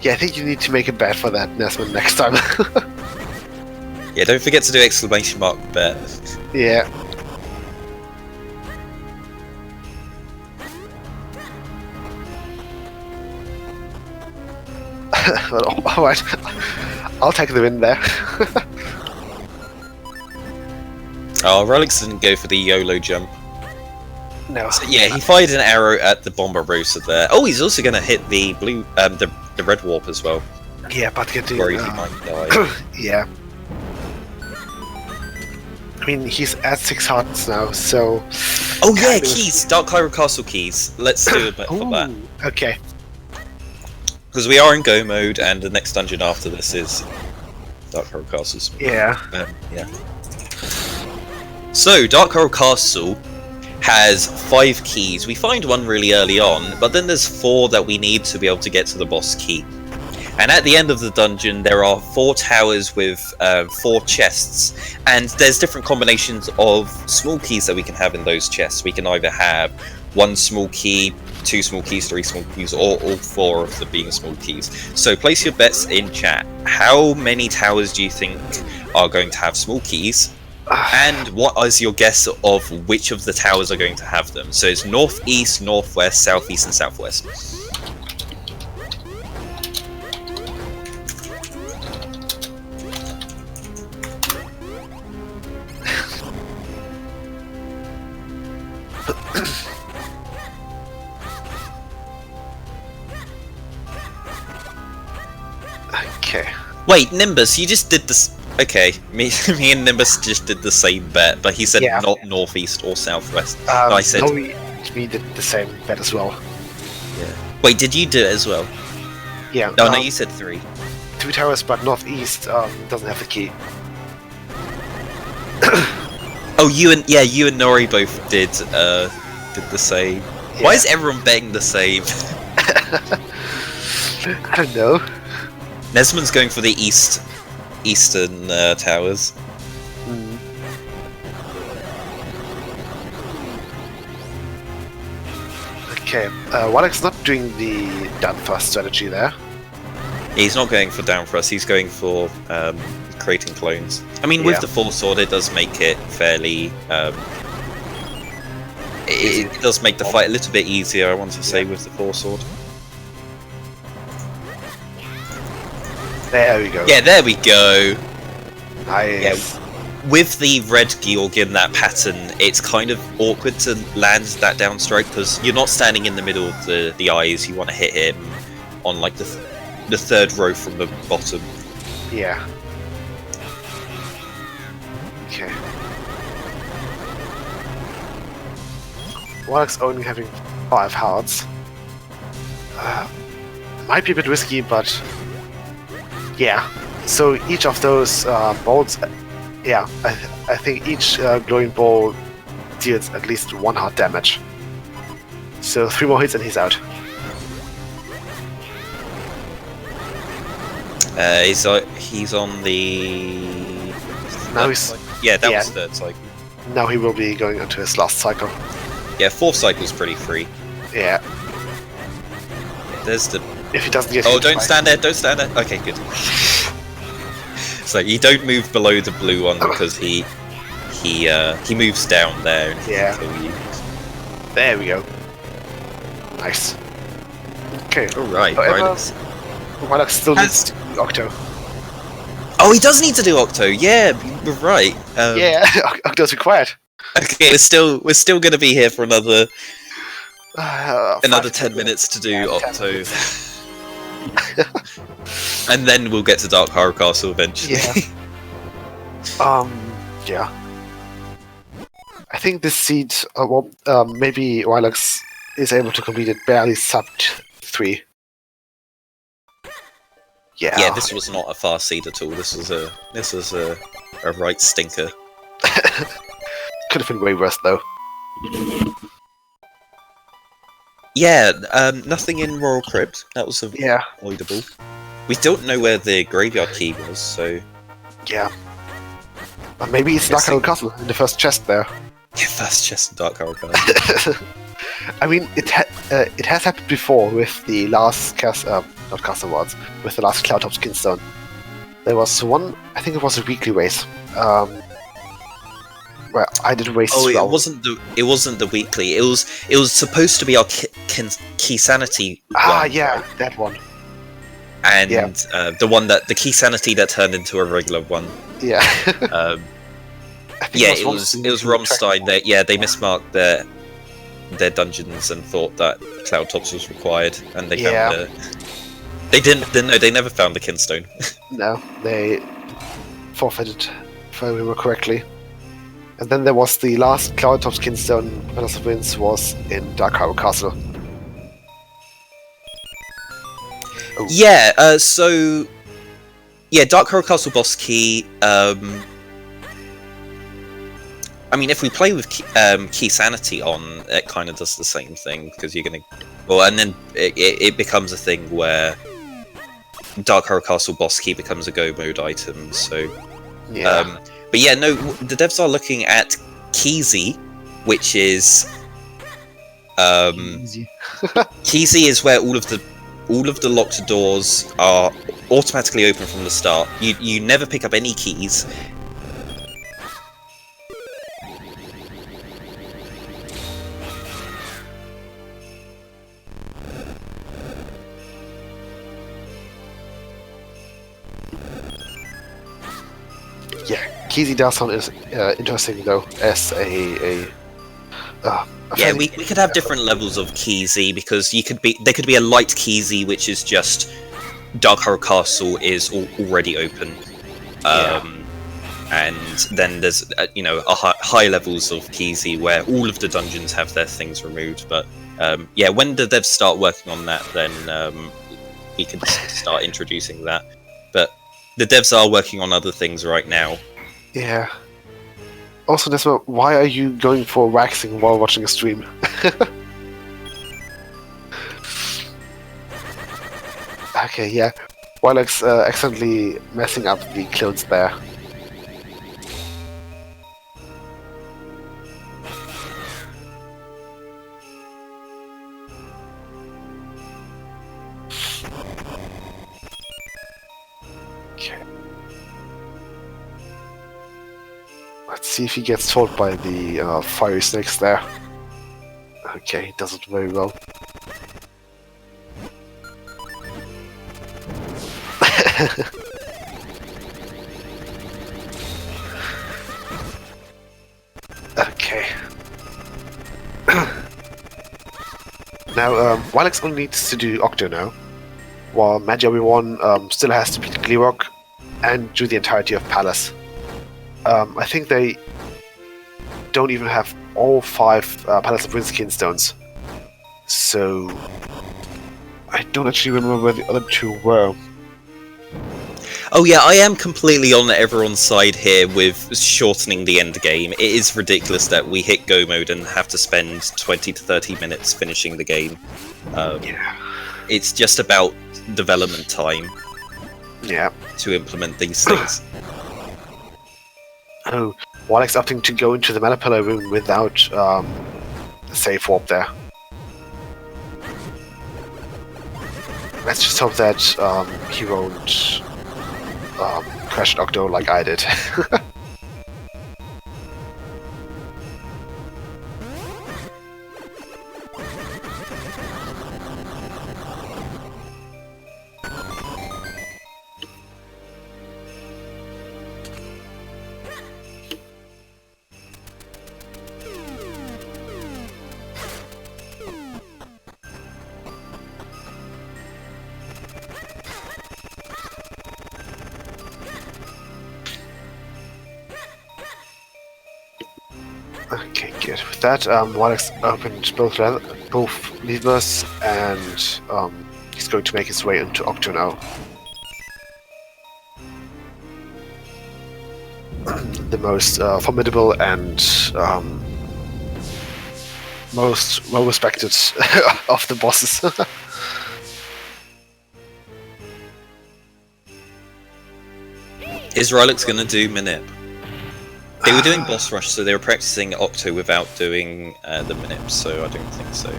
Yeah, I think you need to make a bet for that, Nesman, next time. Yeah, don't forget to do exclamation mark bet. yeah. Well, alright. I'll take the win there. Oh, Rylux didn't go for the YOLO jump. No. So, yeah, he fired an arrow at the Bombarossa there. Oh, he's also going to hit the blue, the red warp as well. Yeah, but getting. Worried he might die. Yeah. I mean, he's at 6 hearts now, so. Oh yeah, keys! Dark Hyrule Castle keys. Let's do a bet for that. Okay. Because we are in Go mode, and the next dungeon after this is Dark Hyrule Castles. Yeah. Yeah. So, Dark Hyrule Castle has 5 keys. We find one really early on, but then there's 4 that we need to be able to get to the boss key. And at the end of the dungeon, there are 4 towers with 4 chests, and there's different combinations of small keys that we can have in those chests. We can either have 1 small key, 2 small keys, 3 small keys, or all 4 of them being small keys. So place your bets in chat. How many towers do you think are going to have small keys? And what is your guess of which of the towers are going to have them? So it's northeast, northwest, southeast, and southwest. Okay. Wait, Nimbus, you just did this. Okay, me and Nimbus just did the same bet, but he said not northeast or southwest. I said. No, we did the same bet as well. Yeah. Wait, did you do it as well? Yeah. No, you said 3. 2 towers, but northeast doesn't have the key. Oh, you and Nori both did the same. Yeah. Why is everyone betting the same? I don't know. Nesman's going for the eastern towers. Okay, Wallach's not doing the done first strategy there. He's not going for down thrust, he's going for creating clones. I mean, with the full sword, it does make it fairly. It does make the fight a little bit easier, I want to say, with the full sword. There we go. Yeah, there we go. Nice. Yeah, with the red Georg in that pattern, it's kind of awkward to land that down strike because you're not standing in the middle of the eyes. You want to hit him on like the 3rd row from the bottom. Yeah. Okay. Wallach's only having 5 hearts. Might be a bit risky, but yeah. So each of those bolts, I think each glowing ball deals at least 1 heart damage. So 3 more hits and he's out. He's on the. Now he's that was 3rd cycle. Now he will be going into his last cycle. Yeah, 4th cycle's pretty free. Yeah. There's the. If he doesn't get. Oh, don't stand there! Don't stand there. Okay, good. So you don't move below the blue one because he moves down there and he can kill you. There we go. Nice. Okay. All right. Wallach still needs Octo. Oh, he does need to do Octo. Yeah, you're right. Yeah, Octo's required. Okay, we're still going to be here for another 5 10 minutes to do 10 Octo, minutes. and then we'll get to Dark Horror Castle eventually. Yeah. Yeah. I think this seed, maybe Rylux is able to complete it barely sub 3. Yeah. Yeah, this was not a fast seed at all. This was a right stinker. Could have been way worse though. Yeah, nothing in Royal Crypt. That was Yeah. avoidable. We don't know where the graveyard key was, so Yeah. Maybe it's Dark Horror Castle in the first chest there. yeah, first chest in Dark Horror Castle. I mean, it has happened before with the last not Castle Awards, with the last Cloud Top Skinstone. There was one, I think it was a weekly race, where I did a race as well. It wasn't the weekly. It was supposed to be our Key Sanity one, Yeah, right? that one. And the Key Sanity that turned into a regular one. Yeah. Yeah, it was Romstein. They mismarked their dungeons and thought that Cloud Tops was required, and they found they didn't know. They never found the Kinstone. No, they forfeited, if I remember correctly. And then there was the last Cloud Tops Kinstone Palace of Winds was in Dark Horror Castle. Oh. Yeah. Dark Horror Castle boss key. I mean, if we play with Key Sanity on, it kind of does the same thing, because you're going to... Well, and then it becomes a thing where Dark Horror Castle boss key becomes a go mode item, so... Yeah. But yeah, no, the devs are looking at Keezy, which is... Keezy is where all of the locked doors are automatically open from the start. You never pick up any keys. Keezy does sound is interesting though, as a yeah, we could have different levels of Keezy, because there could be a light Keezy, which is just Dark Horror Castle is already open, and then there's high levels of Keezy where all of the dungeons have their things removed. But when the devs start working on that, then we can start introducing that. But the devs are working on other things right now. Yeah. Also, Nesma, why are you going for waxing while watching a stream? Okay, yeah. Rylux accidentally messing up the clothes there. Okay. Let's see if he gets told by the fiery snakes there. Okay, he does it very well. Okay. Now, Rylux only needs to do Octo now, while Magiobiwan still has to beat Gleerock and do the entirety of Palace. I think they don't even have all 5 Palace of Windskin stones, so I don't actually remember where the other 2 were. Oh yeah, I am completely on everyone's side here with shortening the end game. It is ridiculous that we hit go mode and have to spend 20 to 30 minutes finishing the game. Yeah. It's just about development time. Yeah. To implement these things. Oh, Rylux opting to go into the Mana Pillar room without the safe warp there. Let's just hope that he won't crash Octo like I did. Okay, good. With that, Rylux opened both levers, and he's going to make his way into Octo now. The most formidable and most well-respected of the bosses. Is Rylux gonna do Minip? They were doing boss rush, so they were practicing Octo without doing the Minip, so I don't think so.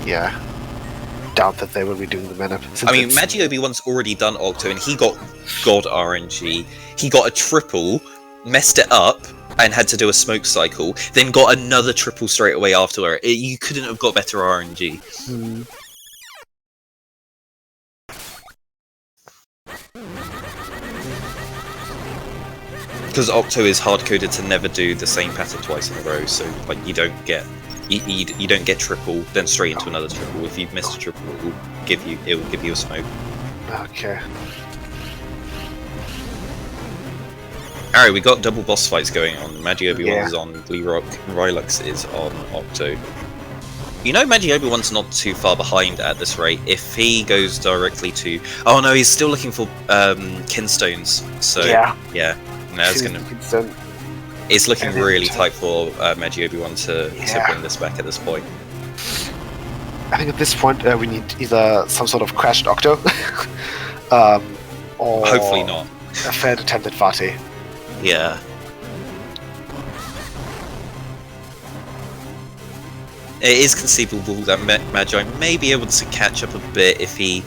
Yeah. Doubt that they will be doing the Minip. I mean, Magiobiwan's already done Octo, and he got God RNG. He got a triple, messed it up, and had to do a smoke cycle, then got another triple straight away after. You couldn't have got better RNG. Because Octo is hard-coded to never do the same pattern twice in a row, so like you don't get triple, then straight into another triple. If you've missed a triple, it will give you a smoke. Okay. Alright, we got double boss fights going on. Magiobiwan is on Gleerock, Rylux is on Octo. You know Magiobiwan's not too far behind at this rate. If he goes directly to... Oh no, he's still looking for Kinstones. So yeah. Now it's looking really tight for Magiobiwan to bring this back at this point. I think at this point we need either some sort of crashed Octo, or hopefully not a failed attempt at Vati. Yeah. It is conceivable that Magi may be able to catch up a bit if he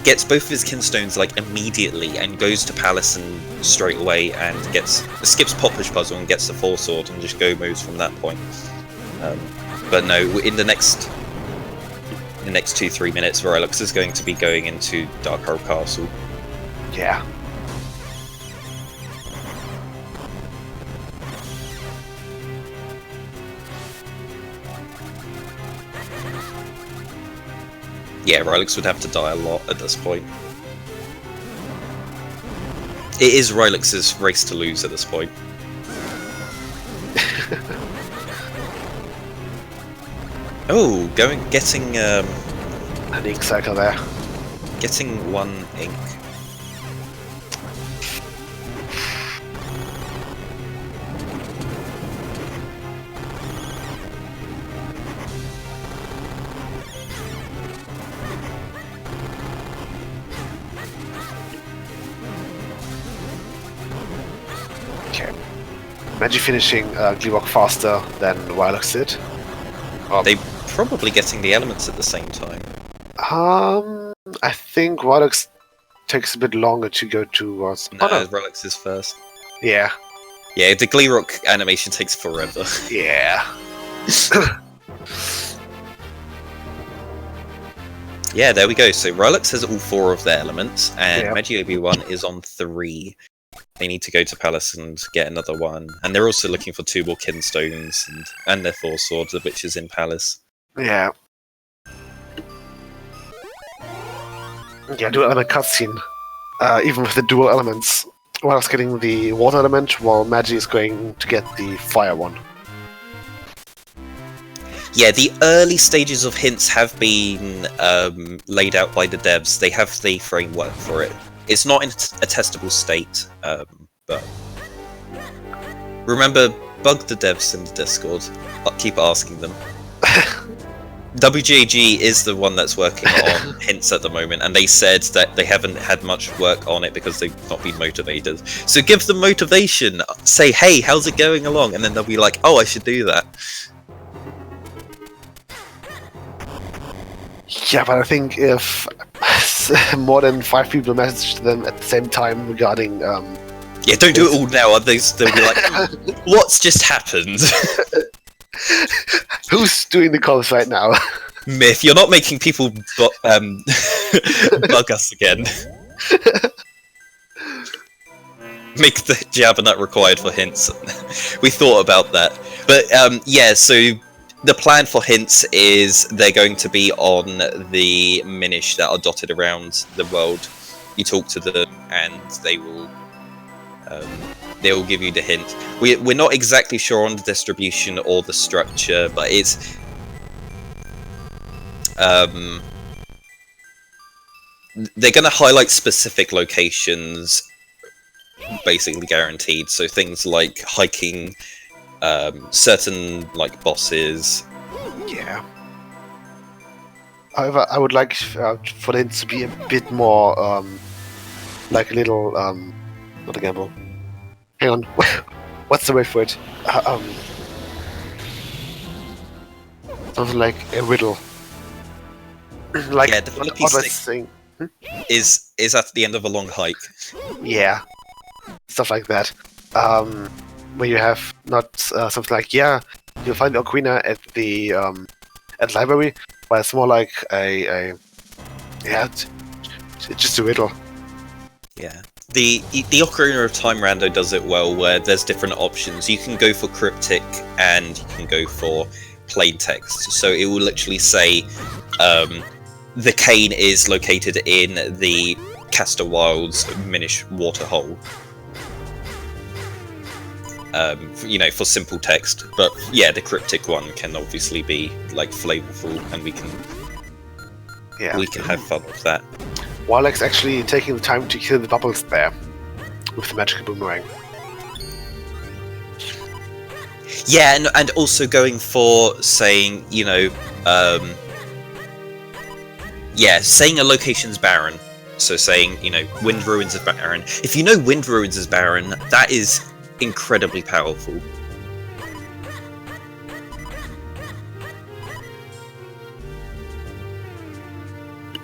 gets both of his Kinstones like immediately and goes to Palace and straight away and skips Pop Push Puzzle and gets the Force Sword and just go moves from that point. But no, in the next 2-3 minutes, Rylux is going to be going into Dark Hole Castle. Yeah. Yeah, Rylux would have to die a lot at this point. It is Rylux's race to lose at this point. Oh, getting an ink cycle there. Getting one ink. Magi finishing Gleerock faster than Rylux did. They probably getting the elements at the same time. I think Rylux takes a bit longer to go towards. No, Rylux is first. Yeah. Yeah, the Gleerock animation takes forever. Yeah. Yeah, there we go. So Rylux has all 4 of their elements, and Magiobiwan is on 3. They need to go to Palace and get another one. And they're also looking for 2 more Kinstones and their Force Swords, which is in Palace. Yeah. Yeah, dual element cutscene. Even with the dual elements. Rylux getting the water element, while Magi is going to get the fire one. Yeah, the early stages of hints have been laid out by the devs. They have the framework for it. It's not in a testable state, but remember, bug the devs in the Discord. I'll keep asking them. WGAG is the one that's working on hints at the moment, and they said that they haven't had much work on it because they've not been motivated. So give them motivation. Say, hey, how's it going along? And then they'll be like, oh, I should do that. Yeah, but I think if more than 5 people message them at the same time regarding... yeah, don't do it all now, otherwise they'll be like, what's just happened? Who's doing the calls right now? Myth, you're not making people bug us again. Make the Jabba Nut required for hints. We thought about that. But yeah, so the plan for hints is they're going to be on the Minish that are dotted around the world. You talk to them and they will They will give you the hint. We're not exactly sure on the distribution or the structure, but it's they're going to highlight specific locations, basically guaranteed. So things like hiking, certain like bosses. Yeah. However, I would like for it to be a bit more like a little not a gamble. Hang on, what's the word for it? Something like a riddle. Like yeah, the funky stick is at the end of a long hike. Yeah, stuff like that. Where you have not something like you'll find the ocarina at the library, but it's more like it's just a riddle. Yeah. The Ocarina of Time rando does it well, where there's different options. You can go for cryptic and you can go for plain text. So it will literally say the cane is located in the Castor Wilds Minish Waterhole. For simple text. But yeah, the cryptic one can obviously be like flavorful, and we can have fun with that. Rylux actually taking the time to kill the bubbles there with the magical boomerang. Yeah, and also going for saying, saying a location's barren. So saying, Wind Ruins is barren. If you know Wind Ruins is barren, that is incredibly powerful.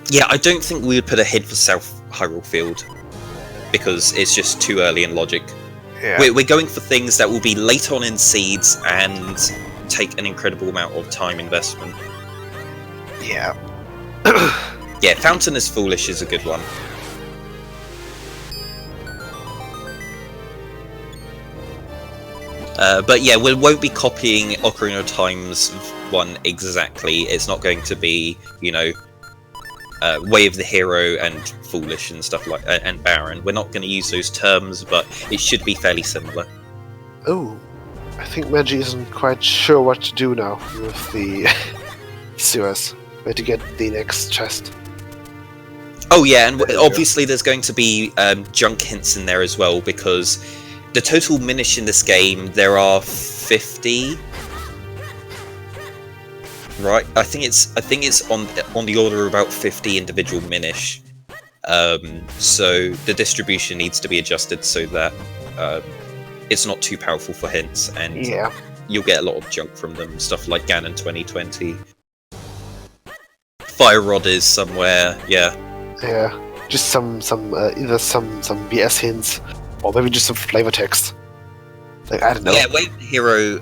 Yeah, I don't think we would put a hint for South Hyrule Field, because it's just too early in logic. Yeah. We're going for things that will be late on in seeds and take an incredible amount of time investment. Yeah. Yeah, Fountain is Foolish is a good one. But yeah, we won't be copying Ocarina of Time's one exactly. It's not going to be, Way of the Hero and Foolish and stuff like and Barren. We're not going to use those terms, but it should be fairly similar. Oh, I think Magi isn't quite sure what to do now with the sewers. Where to get the next chest. Oh yeah, and obviously there's going to be junk hints in there as well, because the total Minish in this game, there are 50. Right, I think it's on the order of about 50 individual Minish. So the distribution needs to be adjusted so that it's not too powerful for hints, and you'll get a lot of junk from them. Stuff like Ganon 2020. Fire Rod is somewhere, yeah. Yeah, just some either some BS hints, or maybe just some flavor text. Like, I don't know. Yeah, Wave Hero.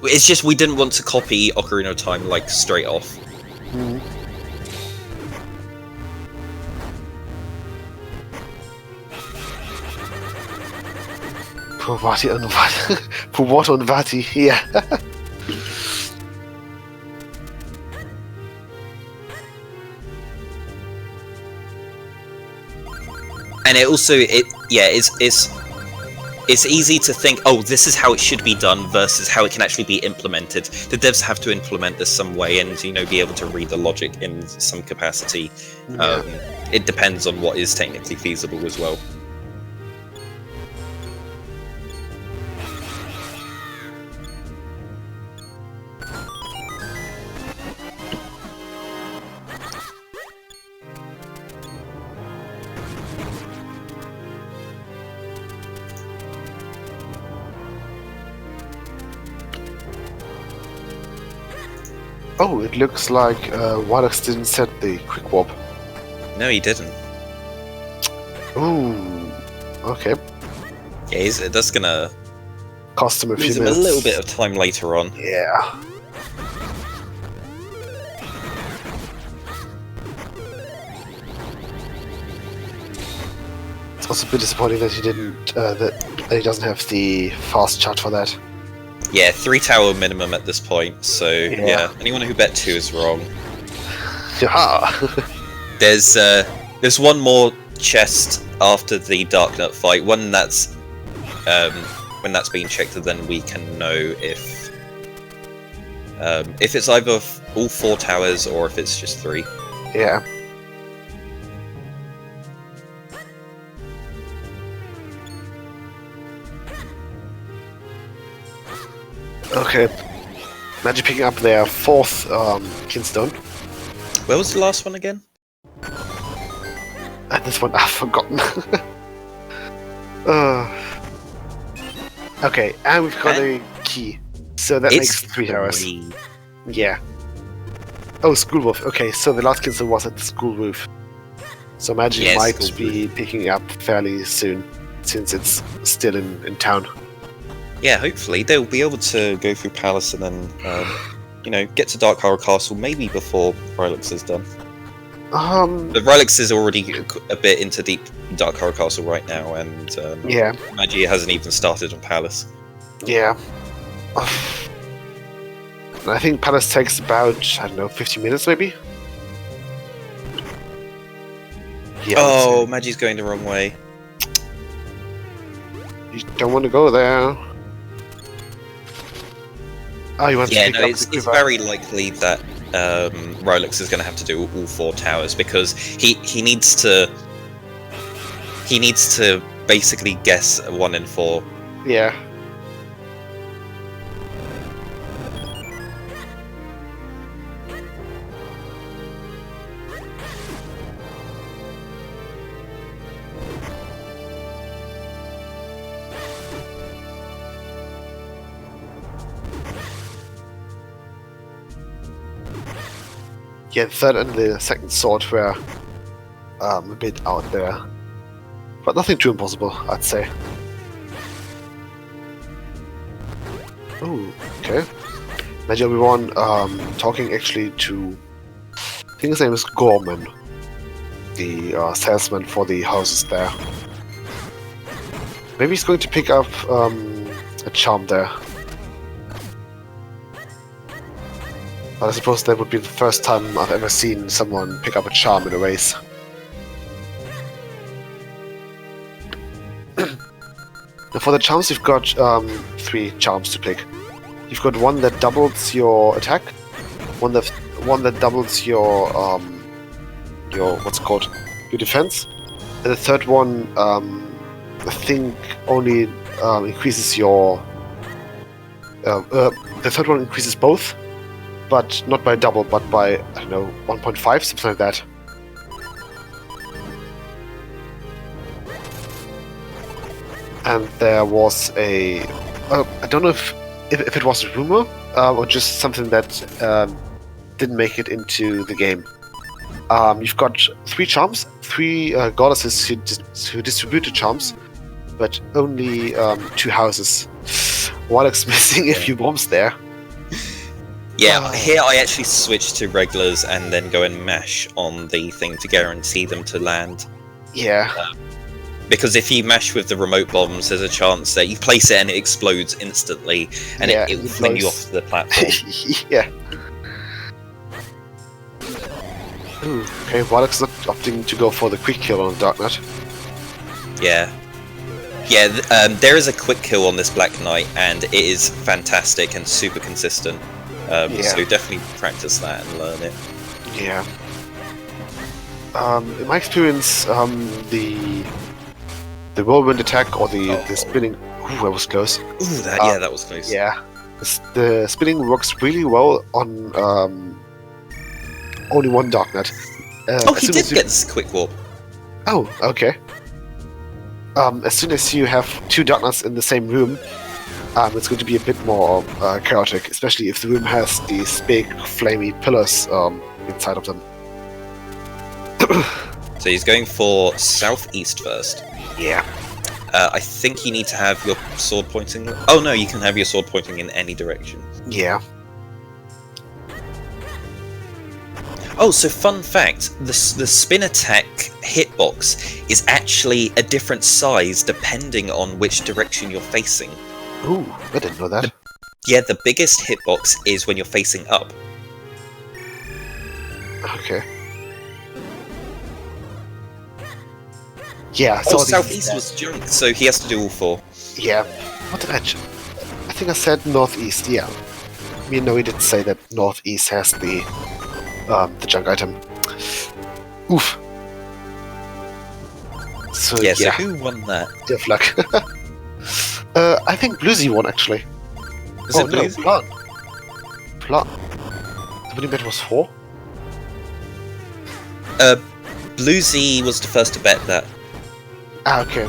It's just we didn't want to copy Ocarina of Time like straight off. Mm. Puwato and Vati, yeah. And it also, it's easy to think, oh, this is how it should be done versus how it can actually be implemented. The devs have to implement this some way and, be able to read the logic in some capacity. Yeah. It depends on what is technically feasible as well. Oh, it looks like Rylux didn't set the quick warp. No, he didn't. Ooh, okay. Yeah, that's gonna Cost him a few lose him minutes. a little bit of time later on. Yeah. It's also a bit disappointing that he didn't, that he doesn't have the fast chat for that. Yeah, 3 tower minimum at this point, so yeah, anyone who bet 2 is wrong. Yaha! There's one more chest after the Dark Nut fight. When that's been checked, then we can know if it's either all 4 towers or if it's just 3. Yeah. Okay. Magic picking up their 4th Kinstone. Where was the last one again? And this one I've forgotten. Okay, and we've got a key. So that makes 3 towers. Yeah. Oh, School Roof. Okay, so the last Kinstone was at the school roof. So Magic might be picking up fairly soon, since it's still in town. Yeah, hopefully they'll be able to go through Palace and then, get to Dark Horror Castle maybe before Rylux is done. But Rylux is already a bit into deep Dark Horror Castle right now, and yeah, Magia hasn't even started on Palace. Yeah. I think Palace takes about, 50 minutes maybe? Yeah, oh, Magi's going the wrong way. You don't want to go there. Oh, you want to pick up it's very likely that Rylux is going to have to do all 4 towers, because he needs to basically guess 1 in 4. Yeah. Yeah, the 3rd and the 2nd sword were a bit out there. But nothing too impossible, I'd say. Oh, okay. Magiobiwan talking actually to... I think his name is Gorman, the salesman for the houses there. Maybe he's going to pick up a charm there. But I suppose that would be the first time I've ever seen someone pick up a charm in a race. Now for the charms, you've got 3 charms to pick. You've got one that doubles your attack, one that doubles your what's it called, your defense, and the 3rd one I think only increases your. The 3rd one increases both, but not by double, but by, I don't know, 1.5, something like that. And there was a... I don't know if it was a rumor, or just something that didn't make it into the game. You've got 3 charms, 3 goddesses who distribute the charms, but only 2 houses. Rylux missing a few bombs there. Yeah, here I actually switch to regulars and then go and mash on the thing to guarantee them to land. Yeah. Because if you mash with the remote bombs, there's a chance that you place it and it explodes instantly, and it will fling you off the platform. Yeah. Ooh, okay, Rylux is opting to go for the quick kill on Dark Knight. Yeah. Yeah, there is a quick kill on this Black Knight, and it is fantastic and super consistent. So definitely practice that and learn it. Yeah. In my experience, the whirlwind attack or the spinning... Ooh, that was close. Ooh, that was close. Yeah. The spinning works really well on only one Dark Knight. He did get this quick warp. Oh, okay. As soon as you have 2 Dark Knights in the same room, it's going to be a bit more chaotic, especially if the room has these big, flamey pillars inside of them. So he's going for southeast first. Yeah. I think you need to have your sword pointing... Oh no, you can have your sword pointing in any direction. Yeah. Oh, so fun fact, the spin attack hitbox is actually a different size depending on which direction you're facing. Ooh, I didn't know that. The biggest hitbox is when you're facing up. Okay. Yeah, Oh, so southeast was junk, so he has to do all 4. Yeah. What did I think I said northeast, yeah. No, we didn't say that northeast has the junk item. Oof. So Yeah, so who won that? Death luck. I think Bluesy won, actually. Is it Bluesy? No, Plan. The winning bet was 4? Bluesy was the first to bet that. Ah, okay.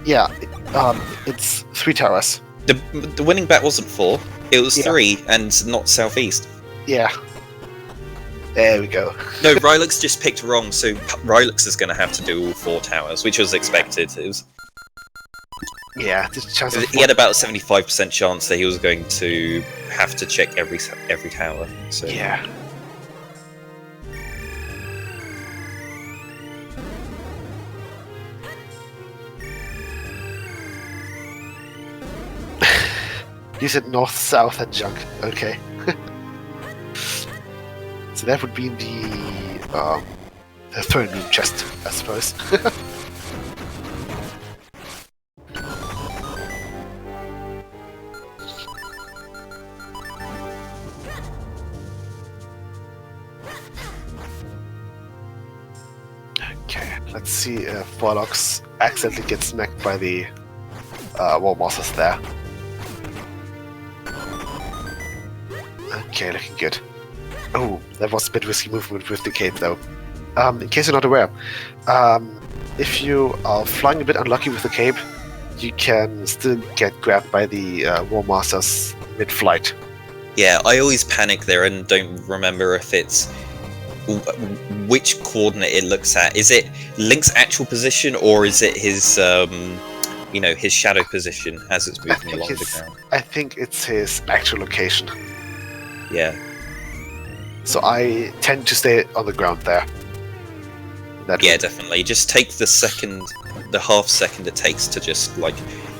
Yeah, it's 3 towers. The winning bet wasn't 4, it was 3, and not southeast. Yeah. There we go. No, Rylux just picked wrong, so Rylux is going to have to do all 4 towers, which was expected. It was. Yeah, there's a chance He had about a 75% chance that he was going to have to check every tower. So. Yeah. You said north, south, and junk. Okay. So that would be the throne room chest, I suppose. Okay, let's see if Rylux accidentally gets smacked by the wall monsters there. Okay, looking good. Oh, that was a bit risky movement with the cape, though. In case you're not aware, if you are flying a bit unlucky with the cape, you can still get grabbed by the War Masters mid-flight. Yeah, I always panic there and don't remember if it's which coordinate it looks at. Is it Link's actual position, or is it his, his shadow position as it's moving along the ground? I think it's his actual location. Yeah. So I tend to stay on the ground there. Yeah, definitely. Just take the half second it takes to just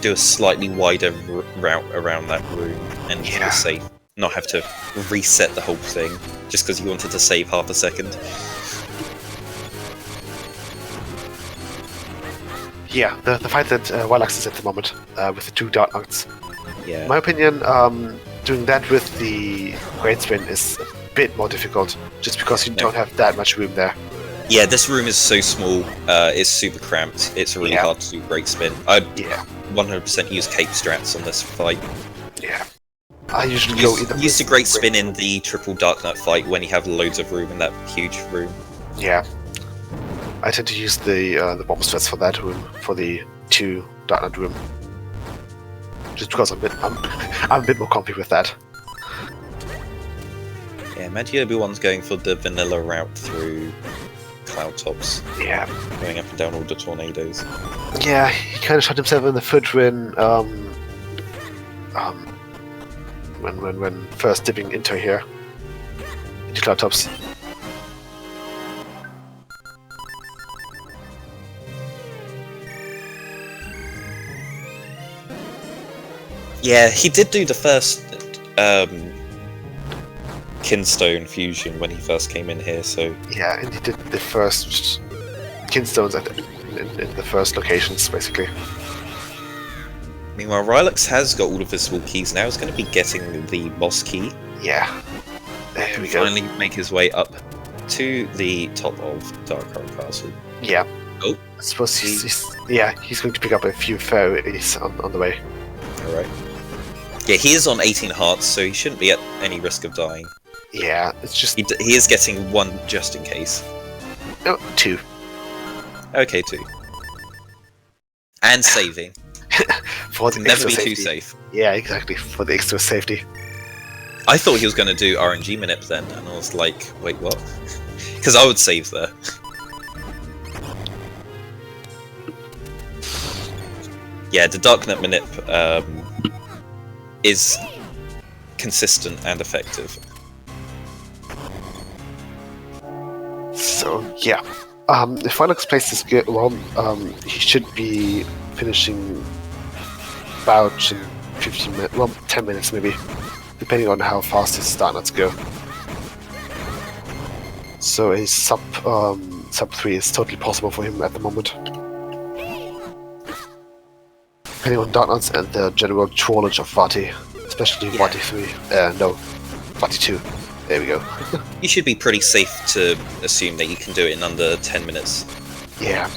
do a slightly wider route around that room and feel safe. Not have to reset the whole thing just because you wanted to save half a second. Yeah, the fight that Rylux is at the moment with the 2 Dark Knights. Yeah. In my opinion, doing that with the Great Spin is a bit more difficult, just because you don't have that much room there. Yeah, this room is so small, it's super cramped, it's really hard to do Great Spin. I'd 100% use Cape Strats on this fight. Yeah. I usually use the Great Spin in the triple Dark Knight fight when you have loads of room in that huge room. Yeah. I tend to use the bomb strats for that room, for the 2 Dark Knight room. Just because I'm a bit more comfy with that. Yeah, Magiobiwan's going for the vanilla route through cloud tops. Yeah. Going up and down all the tornadoes. Yeah, he kind of shot himself in the foot when first dipping into here. Into cloud tops. Yeah, he did do the first Kinstone fusion when he first came in here, so... Yeah, and he did the first Kinstones in the first locations, basically. Meanwhile, Rylux has got all of his small keys now. He's going to be getting the boss key. Yeah. There we go. Finally make his way up to the top of Darkrow Castle. Yeah. Oh. I suppose he's going to pick up a few fairies on the way. Alright. Yeah, he is on 18 hearts, so he shouldn't be at any risk of dying. Yeah, it's just... He is getting 1 just in case. No, 2. Okay, 2. And saving. For the never be safety. too safe. Yeah, exactly, for the extra safety. I thought he was going to do RNG minute then, and I was like, wait, what? Because I would save there. Yeah, the Darknet minute is consistent and effective. So, yeah. If Rylux plays this well, he should be finishing about 15 minutes, well, 10 minutes maybe, depending on how fast his start nuts go. So a sub sub 3 is totally possible for him at the moment. Depending on darknuts and the general trollage of Vati, especially Vati 3. No, Vati 2. There we go. You should be pretty safe to assume that you can do it in under 10 minutes. Yeah.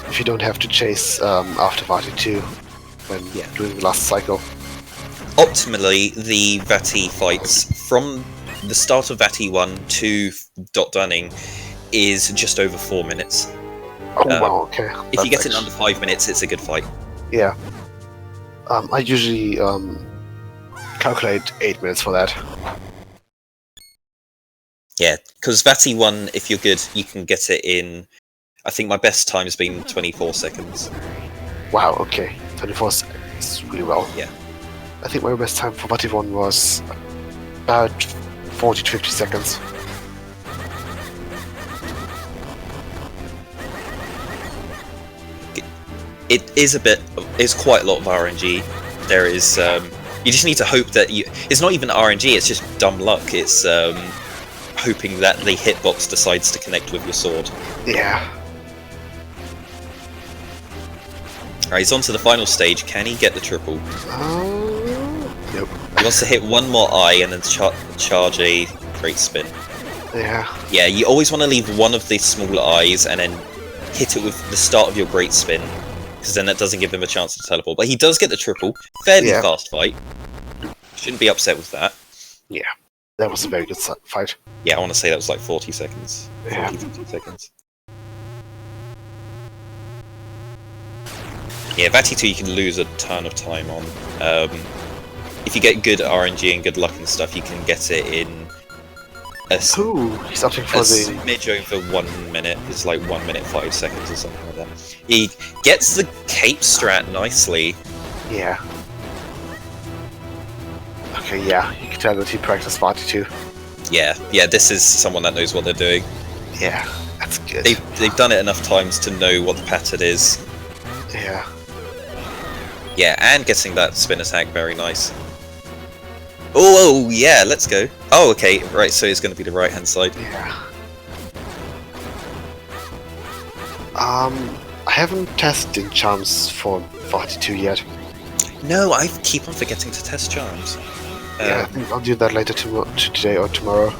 If you don't have to chase after Vati 2 when doing the last cycle. Optimally, the Vati fights from the start of Vati 1 to Dot Dunning is just over 4 minutes. Oh wow, okay. If you get it in under 5 minutes, it's a good fight. Yeah. I usually calculate 8 minutes for that. Yeah, because Vati 1, if you're good, you can get it in... I think my best time has been 24 seconds. Wow, okay. 24 seconds, really well. Yeah. I think my best time for Vati 1 was about 40 to 50 seconds. It is it's quite a lot of RNG. There is, you just need to hope that it's not even RNG, it's just dumb luck. It's hoping that the hitbox decides to connect with your sword. Yeah. Alright, he's on to the final stage. Can he get the triple? Nope. He wants to hit one more eye and then charge a great spin. Yeah. Yeah, you always want to leave one of the smaller eyes and then hit it with the start of your great spin, because then that doesn't give him a chance to teleport. But he does get the triple. Fairly fast fight. Shouldn't be upset with that. Yeah, that was a very good fight. Yeah, I want to say that was like 40 seconds. Yeah. 50 seconds. Yeah, Vati 2 you can lose a ton of time on. If you get good RNG and good luck and stuff, you can get it in a he's opting for the smidge over 1 minute. It's like 1 minute 5 seconds or something like that. He gets the cape strat nicely. Yeah. Okay, yeah, you can tell that he practiced Vati 2. Yeah, this is someone that knows what they're doing. Yeah, that's good. They've done it enough times to know what the pattern is. Yeah. Yeah, and getting that spin attack, very nice. Oh, yeah, let's go. Oh, okay, right, so it's going to be the right-hand side. Yeah. I haven't tested charms for Vati 2 yet. No, I keep on forgetting to test charms. Yeah, I think I'll do that later today or tomorrow.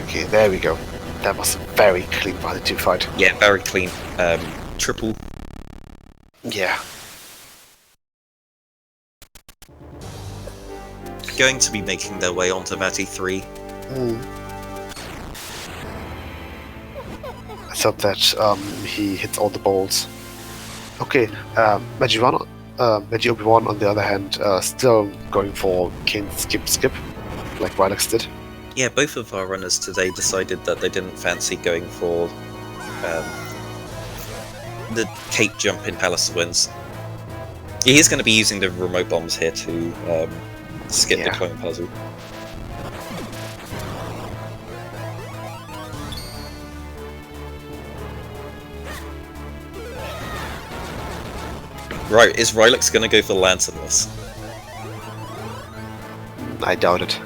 Okay, there we go. That was a very clean Vati 2 fight. Yeah, very clean. Triple. Yeah. Going to be making their way onto Vati 3. I thought that he hits all the balls. Okay, Magiobiwan on the other hand, still going for cane skip, like Rylux did. Yeah, both of our runners today decided that they didn't fancy going for the cape jump in Palace of Winds. He is going to be using the remote bombs here to skip the clone puzzle. Right, is Rylux going to go for Lanternless? I doubt it.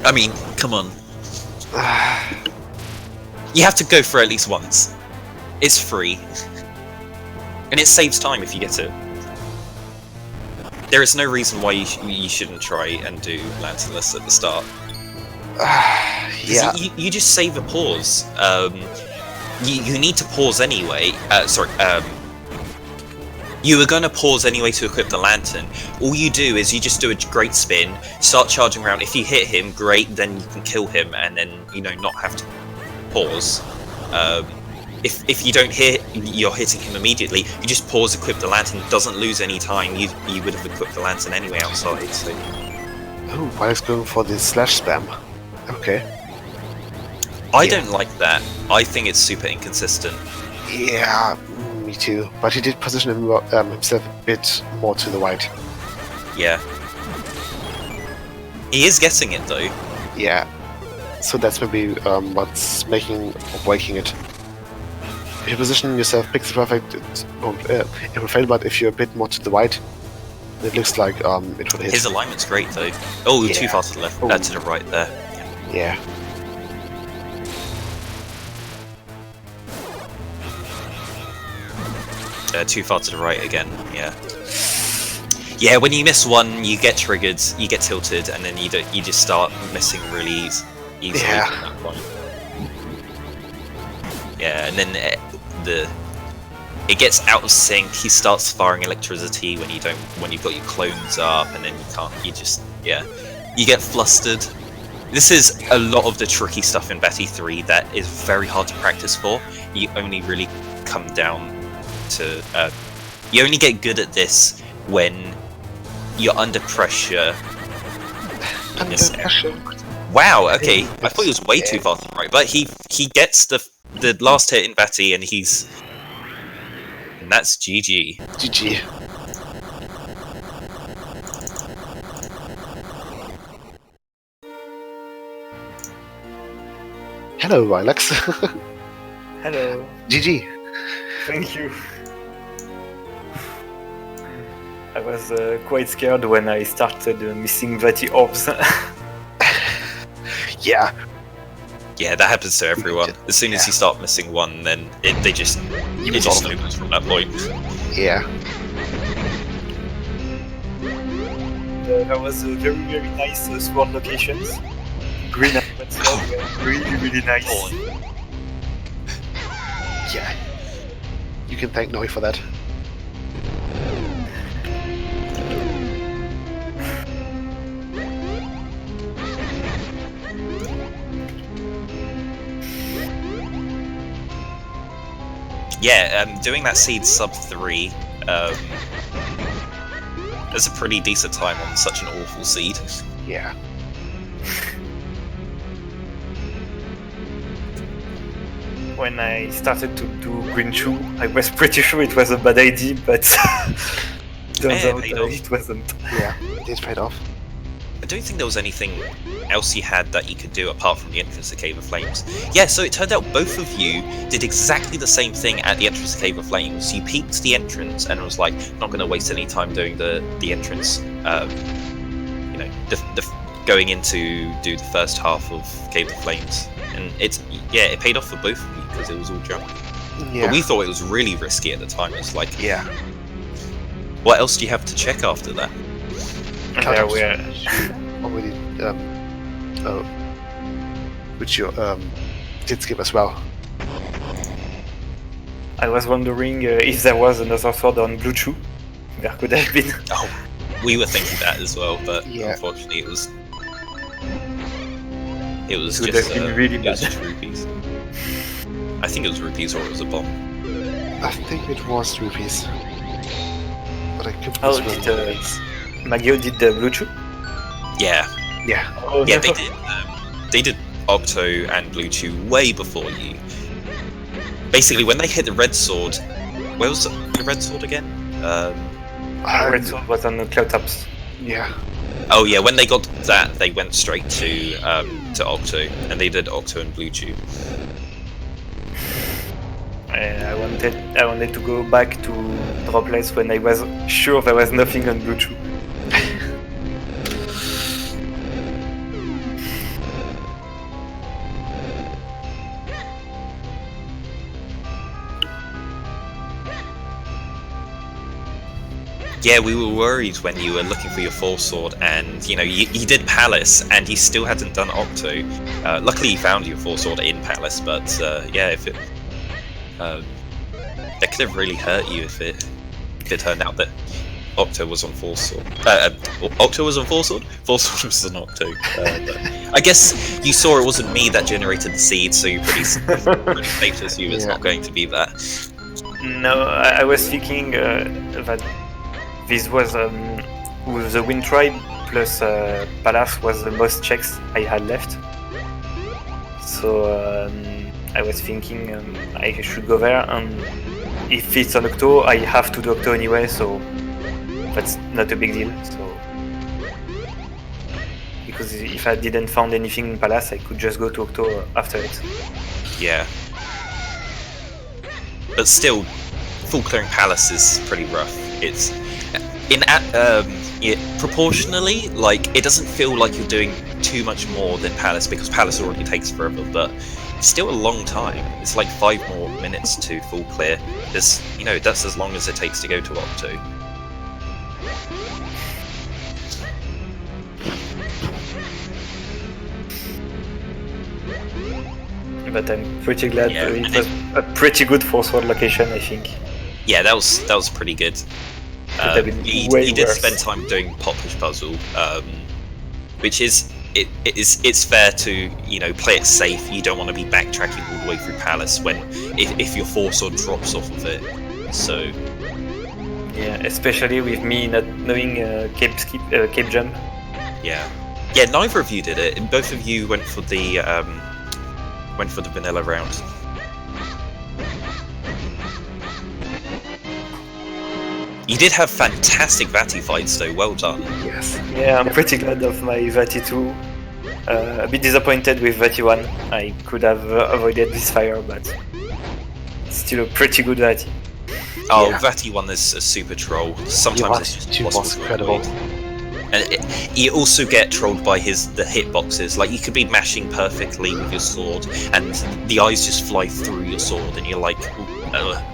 I mean, come on. You have to go for at least once. It's free. And it saves time if you get it. There is no reason why you shouldn't try and do Lanternless at the start. Yeah. You just save a pause. You need to pause anyway. You were going to pause anyway to equip the lantern. All you do is you just do a great spin, start charging around. If you hit him, great, then you can kill him and then, not have to pause. If you don't hit, you're hitting him immediately, you just pause, equip the lantern, doesn't lose any time. You would have equipped the lantern anyway outside, so... Oh, Rylux going for the slash spam. Okay. I don't like that. I think it's super inconsistent. Yeah, me too. But he did position himself a bit more to the right. Yeah. He is getting it though. Yeah. So that's maybe what's making or breaking it. If you position yourself pixel perfect, it will fail, but if you're a bit more to the right, it looks like it will hit. His alignment's great though. Oh, too far to the left, to the right there. Yeah. too far to the right again. Yeah. Yeah, when you miss one, you get triggered, you get tilted, and then you just start missing really easily Yeah. from that point. Yeah, and then it gets out of sync. He starts firing electricity when you've got your clones up, and then you get flustered. This is a lot of the tricky stuff in Batty 3 that is very hard to practice for. You only really come down to you only get good at this when you're under pressure. Under pressure. Wow. Okay, I thought he was way too far to the right, but he gets the last hit in Batty, and that's GG. GG. Hello, Rylux. Hello. GG. Thank you. I was quite scared when I started missing Vati orbs. Yeah. Yeah, that happens to everyone. As soon as you start missing one, then it just snowballs from that point. Yeah. There was very nice sword locations. Green and red sword were really nice. Yeah. You can thank Noi for that. Yeah, doing that seed sub 3, that's a pretty decent time on such an awful seed. Yeah. When I started to do Green Shoe, I was pretty sure it was a bad idea, but turns out it wasn't. Yeah, it is paid off. I don't think there was anything else you had that you could do apart from the entrance to Cave of Flames. Yeah, so it turned out both of you did exactly the same thing at the entrance to Cave of Flames. You peeked the entrance and was like, not going to waste any time doing the entrance, going in to do the first half of Cave of Flames. And it paid off for both of you because it was all junk. Yeah. But we thought it was really risky at the time. It was like, Yeah. what else do you have to check after that? There were already which you did skip as well. I was wondering if there was another sword on Blue Chew. There could have been. Oh, we were thinking that as well, but Yeah. unfortunately it was Could just have been really it was bad. just rupees. I think it was rupees or it was a bomb. I think it was rupees. But I could Oh, did Magio did the Blue Chew? Yeah, Yeah. Oh, yeah, no. they did Octo and Blue Chew way before you. Basically, when they hit the red sword, where was the red sword again? Red Sword was on the Cloud Tops. Yeah. Oh yeah, when they got that, they went straight to Octo, and they did Octo and Blue Chew. I wanted to go back to Dropless when I was sure there was nothing on Blue Chew. Yeah, we were worried when you were looking for your Force Sword, and you did Palace, and you still hadn't done Octo. Luckily, you found your Force Sword in Palace, but if it that could have really hurt you if it turned out that Octo was on Force Sword. Octo was on Force Sword. Force Sword was on Octo. But I guess you saw it wasn't me that generated the seed, so you're pretty safe to assume it's not going to be that. No, I was thinking that this was with the Wind Tribe plus Palace was the most checks I had left. So I was thinking I should go there, and if it's on Octo, I have to do Octo anyway, so that's not a big deal. So because if I didn't find anything in Palace, I could just go to Octo after it. Yeah. But still, full clearing Palace is pretty rough. It's proportionally, like, it doesn't feel like you're doing too much more than Palace because Palace already takes forever. But still a long time. It's like 5 more minutes to full clear. That's as long as it takes to go to Octo. But I'm pretty glad it was a pretty good fourth world location, I think. Yeah, that was pretty good. You did spend time doing Pop Push Puzzle, which is it's fair to play it safe. You don't want to be backtracking all the way through Palace if your force sword drops off of it. So yeah, especially with me not knowing cape jump. Yeah, neither of you did it. Both of you went for the vanilla round. You did have fantastic Vati fights though, well done. Yes. Yeah, I'm pretty glad of my Vati 2. A bit disappointed with Vati 1. I could have avoided this fire, but still a pretty good Vati. Oh, yeah. Vati 1 is a super troll. Sometimes it's just impossible. Incredible. And you also get trolled by the hitboxes. Like, you could be mashing perfectly with your sword, and the eyes just fly through your sword, and you're like,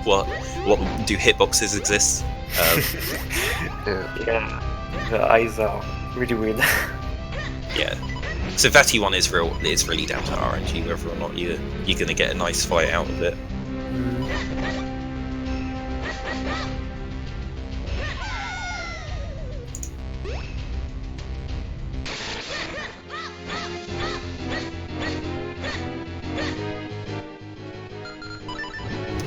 what? What do hitboxes exist? Yeah, the eyes are really weird. Yeah. So Vati 1 is really down to RNG whether or not you're gonna get a nice fight out of it.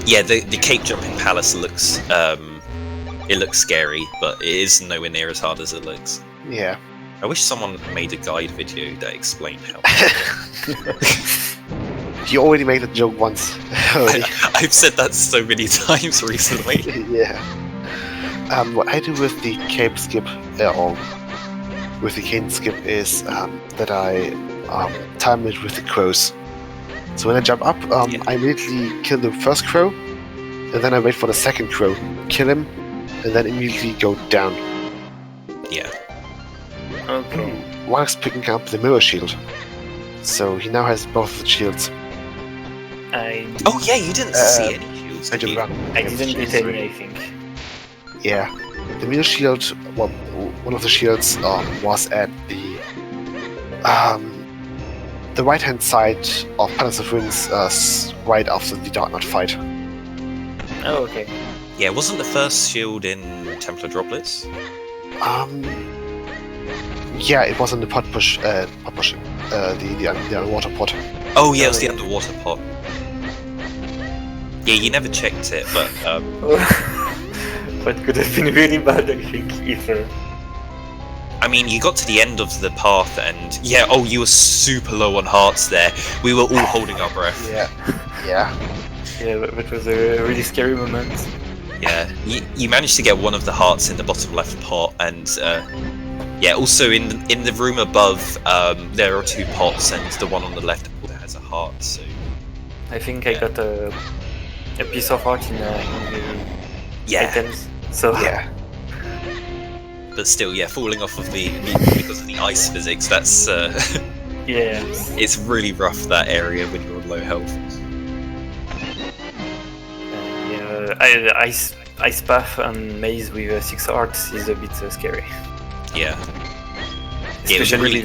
Yeah, the cape jumping palace looks scary, but it is nowhere near as hard as it looks. Yeah. I wish someone made a guide video that explained how. You already made a joke once. I've said that so many times recently. Yeah. What I do with the cape skip, or with the cane skip, is that I time it with the crows. So when I jump up, I immediately kill the first crow, and then I wait for the second crow, kill him, and then immediately go down. Yeah. Okay. One is picking up the mirror shield, so he now has both of the shields. Oh yeah, you didn't see any shields. I just ran. I didn't get any, I think. Yeah, the mirror shield. Well, one of the shields was at the right-hand side of Palace of Ruins, right after the Dark Knight fight. Oh, okay. Yeah, wasn't the first shield in Templar Droplets? Yeah, it was in the pot push, the underwater pot. Oh yeah, it was the underwater pot. Yeah, you never checked it, but But could have been really bad, I think, if. I mean, you got to the end of the path, and you were super low on hearts there. We were all holding our breath. Yeah. Yeah, that was a really scary moment. Yeah, you managed to get one of the hearts in the bottom left pot, and also in the room above, there are 2 pots, and the one on the left has a heart. So I think I got a piece of heart in the items. So yeah. But still, falling off of because of the ice physics, that's yeah, it's really rough, that area when you're on low health. Ice path and maze with 6 hearts is a bit scary. Yeah. Especially really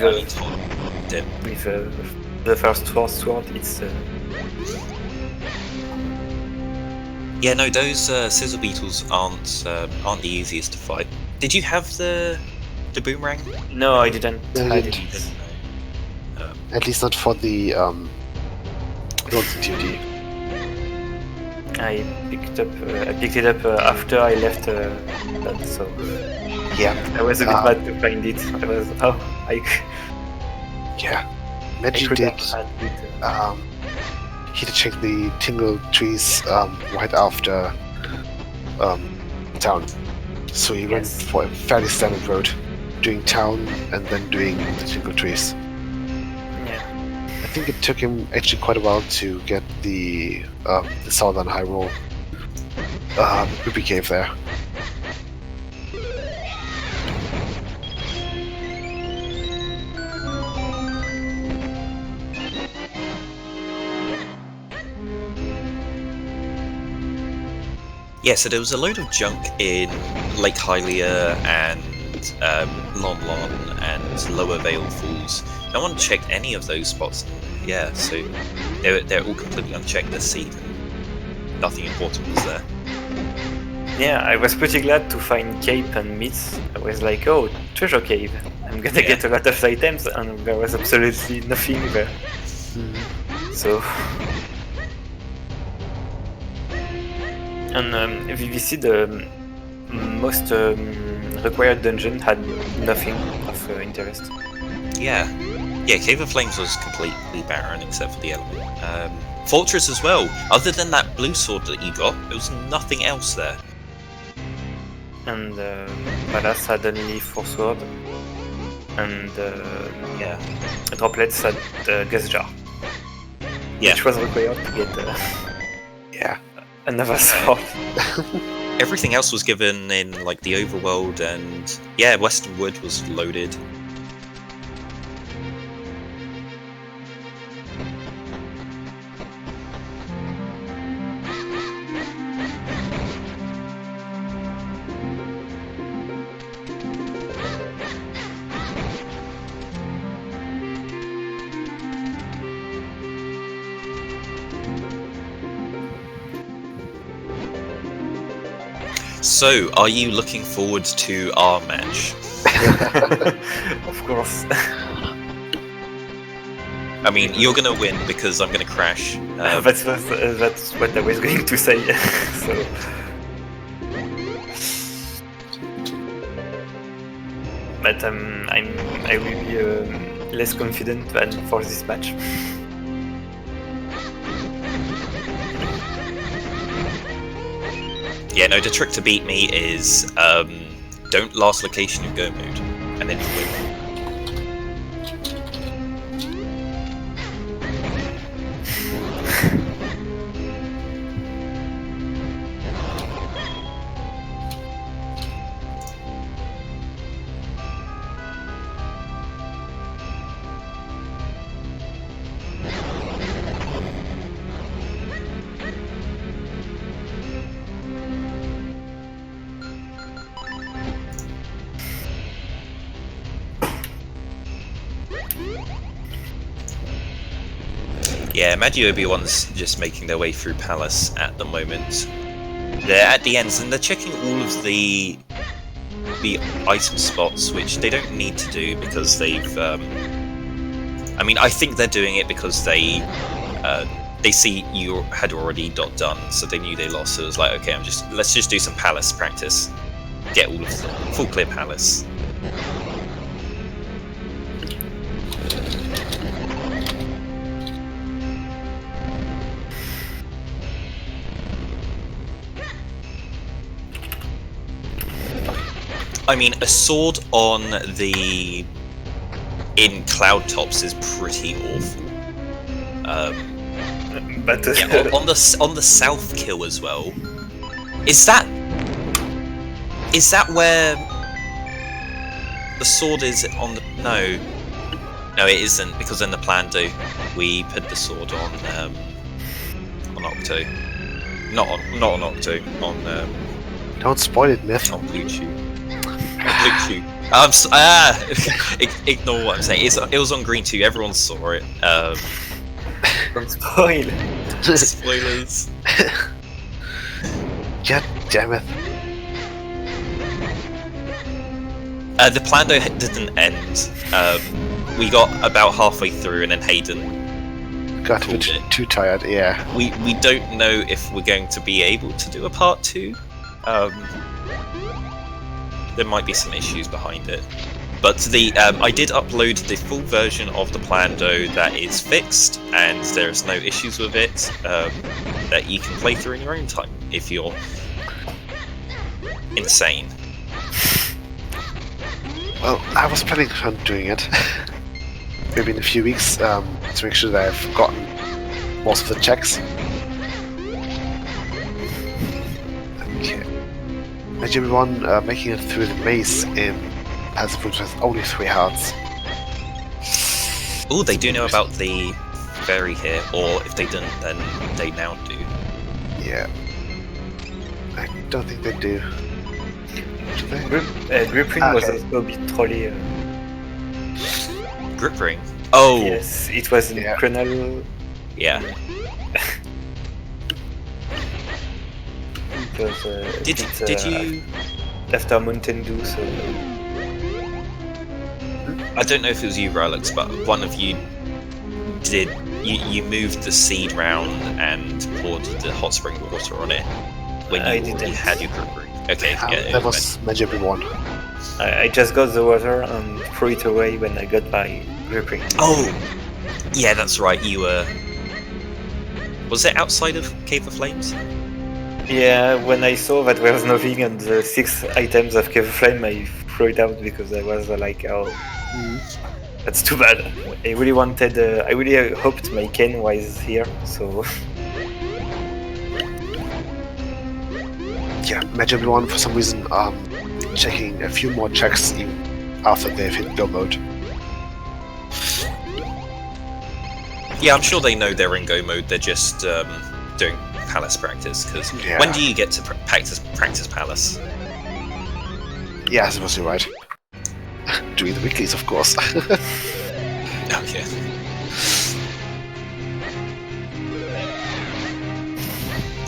with the first fourth sword, it's. Yeah, no, those scissor beetles aren't the easiest to fight. Did you have the boomerang? No, I didn't. I didn't. At least not for the Northern TOD. I picked it up after I left that, so yeah, I was a bit bad to find it. Yeah, Maggie did. He did check the tingle trees right after town, so he went for a fairly standard road, doing town and then doing the tingle trees. I think it took him actually quite a while to get the southern high roll ruby cave there. Yeah, so there was a load of junk in Lake Hylia and Lon Lon and Lower Vale Falls. No one checked any of those spots. Yeah, so they're all completely unchecked this season. Nothing important was there. Yeah, I was pretty glad to find Cape and Myths. I was like, oh, treasure cave. I'm gonna get a lot of items, and there was absolutely nothing there. So... And VVC, the most required dungeon had nothing of interest. Yeah, Cave of Flames was completely barren except for the element. Fortress as well. Other than that blue sword that you got, there was nothing else there. And Palace had only 4 sword. And Droplets had Gas Jar. Yeah. Which was required to get another sword. Everything else was given in like the overworld, and Western Wood was loaded. So, are you looking forward to our match? Of course. I mean, you're gonna win because I'm gonna crash. That's what I was going to say. So. But I will be less confident than for this match. Yeah, no, the trick to beat me is don't last location in go mode, and then you win. Yeah, Magiobiwan's just making their way through Palace at the moment. They're at the ends and they're checking all of the item spots, which they don't need to do because they've... I mean, I think they're doing it because they see you had already done, so they knew they lost, so it was like, okay, let's just do some Palace practice. Get all of the full clear Palace. I mean, a sword in Cloud Tops is pretty awful. But on the south kill as well. Is that where the sword is on the? No, it isn't, because in the Plando we put the sword on Octo, not on Octo, on. Don't spoil it, Myth. On Blue Chew. Ignore what I'm saying. It was on Green too. Everyone saw it. Don't spoil. Spoilers. God damn it. The Plando didn't end. We got about halfway through, and then Hayden got a bit too tired. Yeah. We don't know if we're going to be able to do a part 2. There might be some issues behind it, but I did upload the full version of the Plando that is fixed, and there's no issues with it, that you can play through in your own time if you're insane. Well, I was planning on doing it, maybe in a few weeks, to make sure that I've gotten most of the checks. Okay. Magiobiwan making it through the maze in Palace with only 3 hearts. Oh, they do know about the fairy here, or if they didn't, then they now do. Yeah. I don't think they do. Do they? Grip ring was also a bit trolly. Grip ring. Oh. Yes, it was in Chronal. Yeah. It was, Did you? After Mountain Dew, so. I don't know if it was you, Rylux, but one of you did. You moved the seed round and poured the hot spring water on it when you already had your grip ring. Okay, yeah. That was Magiobiwan. I just got the water and threw it away when I got my grip ring. Oh, yeah, that's right. You were. Was it outside of Cave of Flames? Yeah, when I saw that there was nothing on the 6 items of Cave of Flame, I threw it out because I was like, oh, that's too bad. I really wanted, I really hoped my Ken was here, so. Yeah, Magiobiwan for some reason checking a few more checks even after they've hit go mode. Yeah, I'm sure they know they're in go mode. They're just doing Palace practice. Because when do you get to practice Palace? Yeah, I suppose you're right. Doing the weeklies, of course. Oh yeah.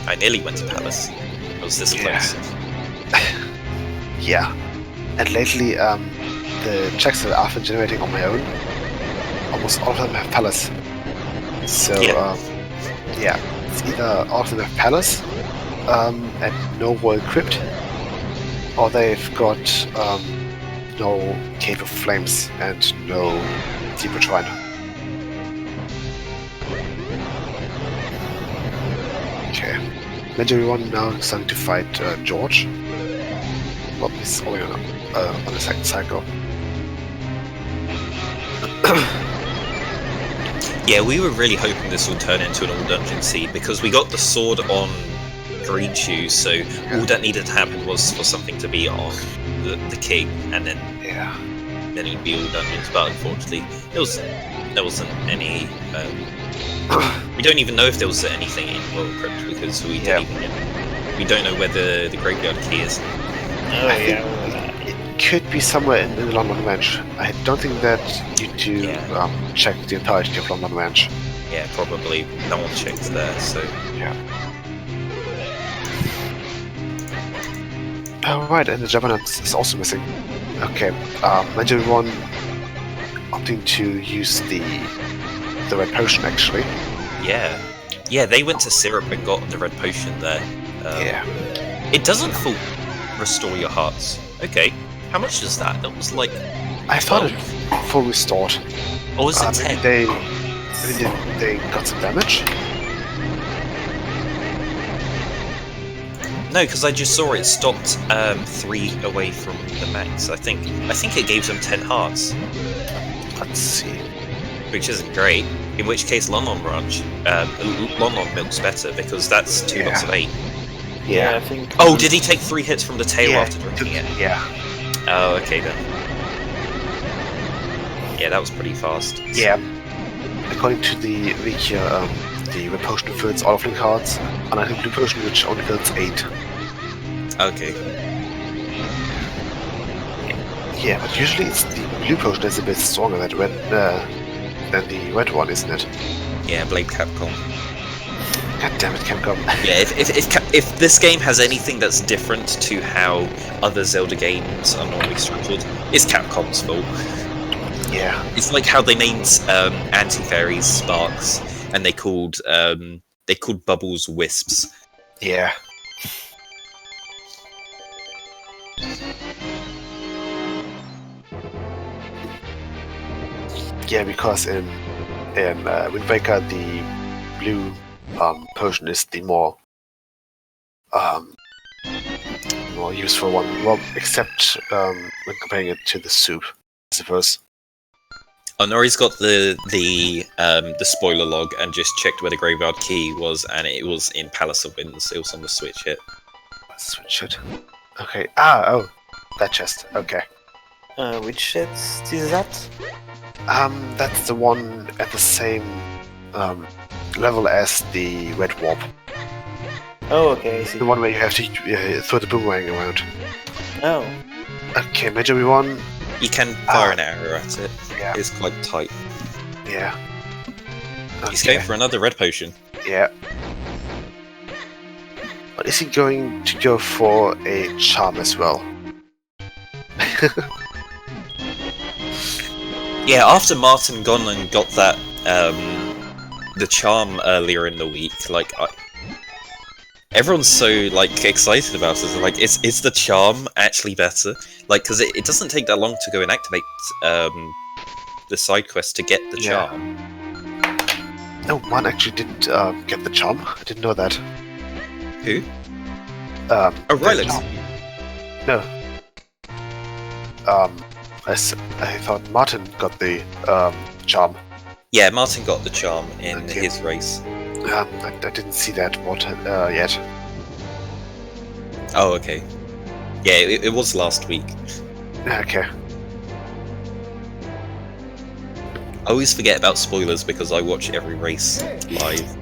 I nearly went to Palace. I was this close. Yeah. And lately, the checks that I've been generating on my own, almost all of them have Palace. So, yeah, it's either all of them have Palace, and no World Crypt, or they've got no Cave of Flames and no Deeper Shrine. Okay. Magiobiwan now starting to fight George. Well, he's only on the second cycle. Yeah, we were really hoping this would turn into an all-dungeon seed because we got the sword on Green Shoes, so all that needed to happen was for something to be on the king, and then it would be all dungeons. But unfortunately, there wasn't any. We don't even know if there was anything in Royal Crypt because we don't know where the graveyard key is. It could be somewhere in the London Ranch. I don't think that you do check the entirety of London Ranch. Yeah, probably. No one checks there, so. Yeah. Oh, right, and the Juggernaut is also missing. Okay, Magiobiwan opting to use the red potion, actually. Yeah, they went to Syrup and got the red potion there. It doesn't restore your hearts. Okay, how much is that? That was like... I thought it full restored. Or was it 10? Maybe they got some damage? No, because I just saw it stopped 3 away from the max. I think it gave them 10 hearts. Let's see. Which isn't great. In which case, London milk's better because that's 2 lots of 8. Yeah, I think. Oh, did he take 3 hits from the tail after drinking it? Yeah. Oh, okay then. Yeah, that was pretty fast. Yeah. According to the wiki, the red potion fills all of the cards, and I think blue potion which only fills 8. Okay. Yeah, but usually it's the blue potion that's a bit stronger than the red one, isn't it? Yeah, blame Capcom. God damn it, Capcom. Yeah, if this game has anything that's different to how other Zelda games are normally structured, it's Capcom's fault. Yeah. It's like how they named anti-fairies Sparks, and they called Bubbles Wisps. Yeah. Yeah, because in Wind Waker the blue potion is the more useful one. Well, except when comparing it to the soup, I suppose. Oh, Nori's got the spoiler log and just checked where the graveyard key was, and it was in Palace of Winds. It was on the Switch hit. Switch it. Okay. Oh, that chest. Okay. Which chest is that? That's the one at the same level as the red warp. Oh, okay, I see. The one where you have to throw the boomerang around. Oh. Okay, Magiobiwan. You can fire an arrow at it. Yeah. It's quite tight. Yeah. He's going for another red potion. Yeah. But is he going to go for a charm as well? Yeah, after Martin gone and got that, the charm earlier in the week, like, everyone's so, like, excited about it. Like, is the charm actually better? Like, because it doesn't take that long to go and activate, the side quest to get the charm. No, one actually didn't get the charm. I didn't know that. Who? Rylux. No. I thought Martin got the charm. Yeah, Martin got the charm in his race. I didn't see that yet. Oh, okay. Yeah, it was last week. Okay. I always forget about spoilers because I watch every race live.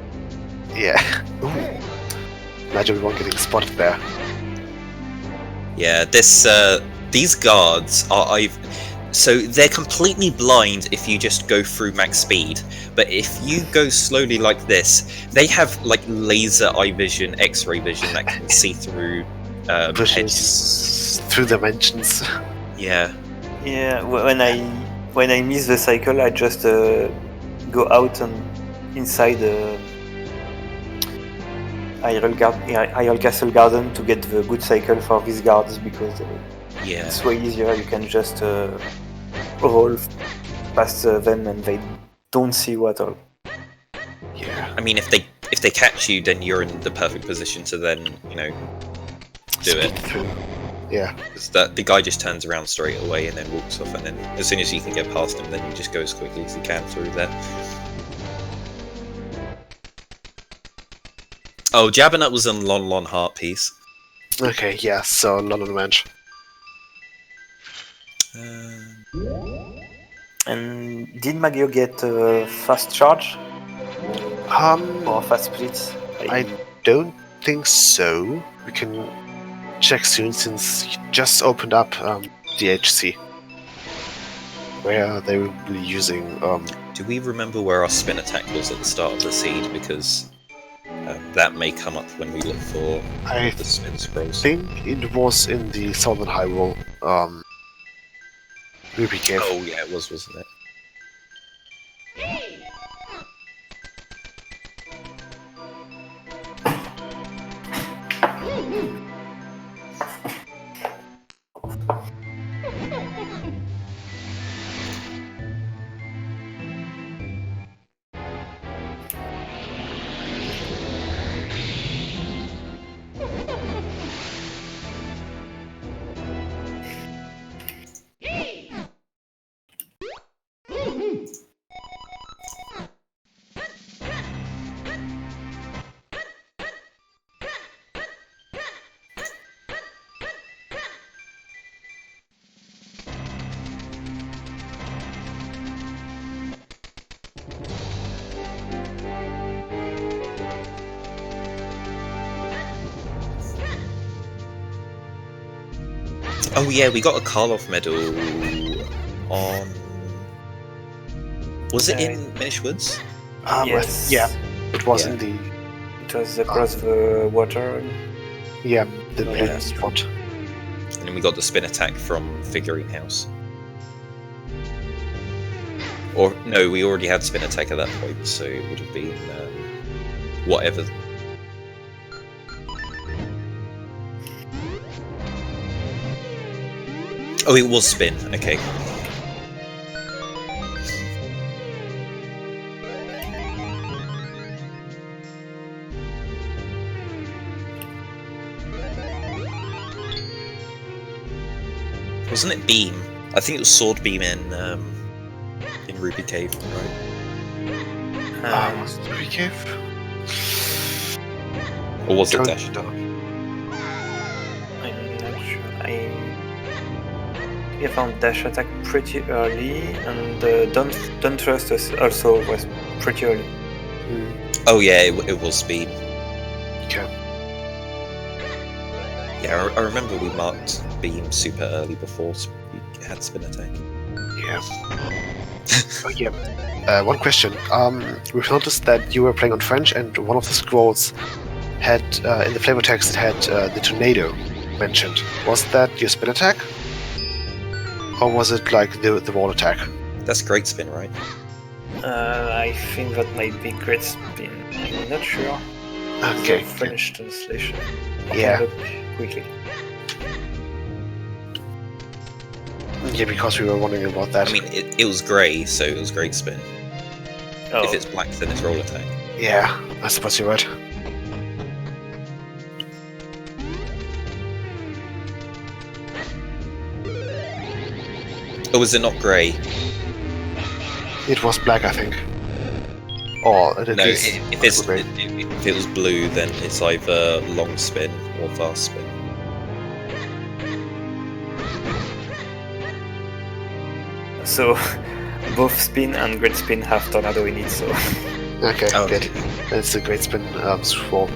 Yeah. Ooh. Magiobiwan getting spotted there. Yeah, these guards are so they're completely blind if you just go through max speed, but if you go slowly like this, they have like laser eye vision, X-ray vision that can see through edges. Through dimensions. Yeah. Yeah, when I miss the cycle, I just go out and inside Hyrule Castle Garden to get the good cycle for these guards, because it's way easier. You can just roll past them and they don't see you at all. Yeah. I mean, if they catch you, then you're in the perfect position to then, do it. Through. Yeah. Because the guy just turns around straight away and then walks off, and then as soon as you can get past him, then you just go as quickly as you can through there. Oh, Jabbernet was on Lon Lon Heart piece. Okay, yeah, so Lon Lon Ranch. And did Magio get fast charge? Or fast splits? I don't think so. We can check soon, since he just opened up the HC, where they will be using. Do we remember where our spin attack was at the start of the seed? Because that may come up when we look for the spin scrolls. I think it was in the Southern Hyrule Ruby Cave. Oh yeah, it was, wasn't it? Oh yeah, we got a Karloff medal on... Was it in Minish Woods? Yes. Yeah, it was in the... It was across the water. Yeah, the blue spot. And then we got the spin attack from Figurine House. Or, no, we already had spin attack at that point, so it would have been whatever. Oh, it was spin, okay. Wasn't it beam? I think it was sword beam in Ruby Cave, right? Was it Ruby Cave? Or was it Dash? I'm not sure. I found dash attack pretty early, and don't trust us also was pretty early. Oh yeah, it was beam. Okay. Yeah, I remember we marked beam super early before we had spin attack. Yeah. Oh, yeah. One question. We've noticed that you were playing on French, and one of the scrolls had, in the flavor text, it had the tornado mentioned. Was that your spin attack? Or was it like the wall attack? That's great spin, right? I think that might be great spin. I'm not sure. Okay. The French translation. Yeah. Look quickly. Yeah, because we were wondering about that. I mean, it was grey, so it was great spin. Oh. If it's black, then it's roll attack. Yeah, I suppose you're right. Or was it not grey? It was black, I think. Or at No, least if it was blue, then it's either long spin or fast spin. So, both spin and great spin have tornado in it, so... Okay, Oh, good. okay. That's a great spin scroll.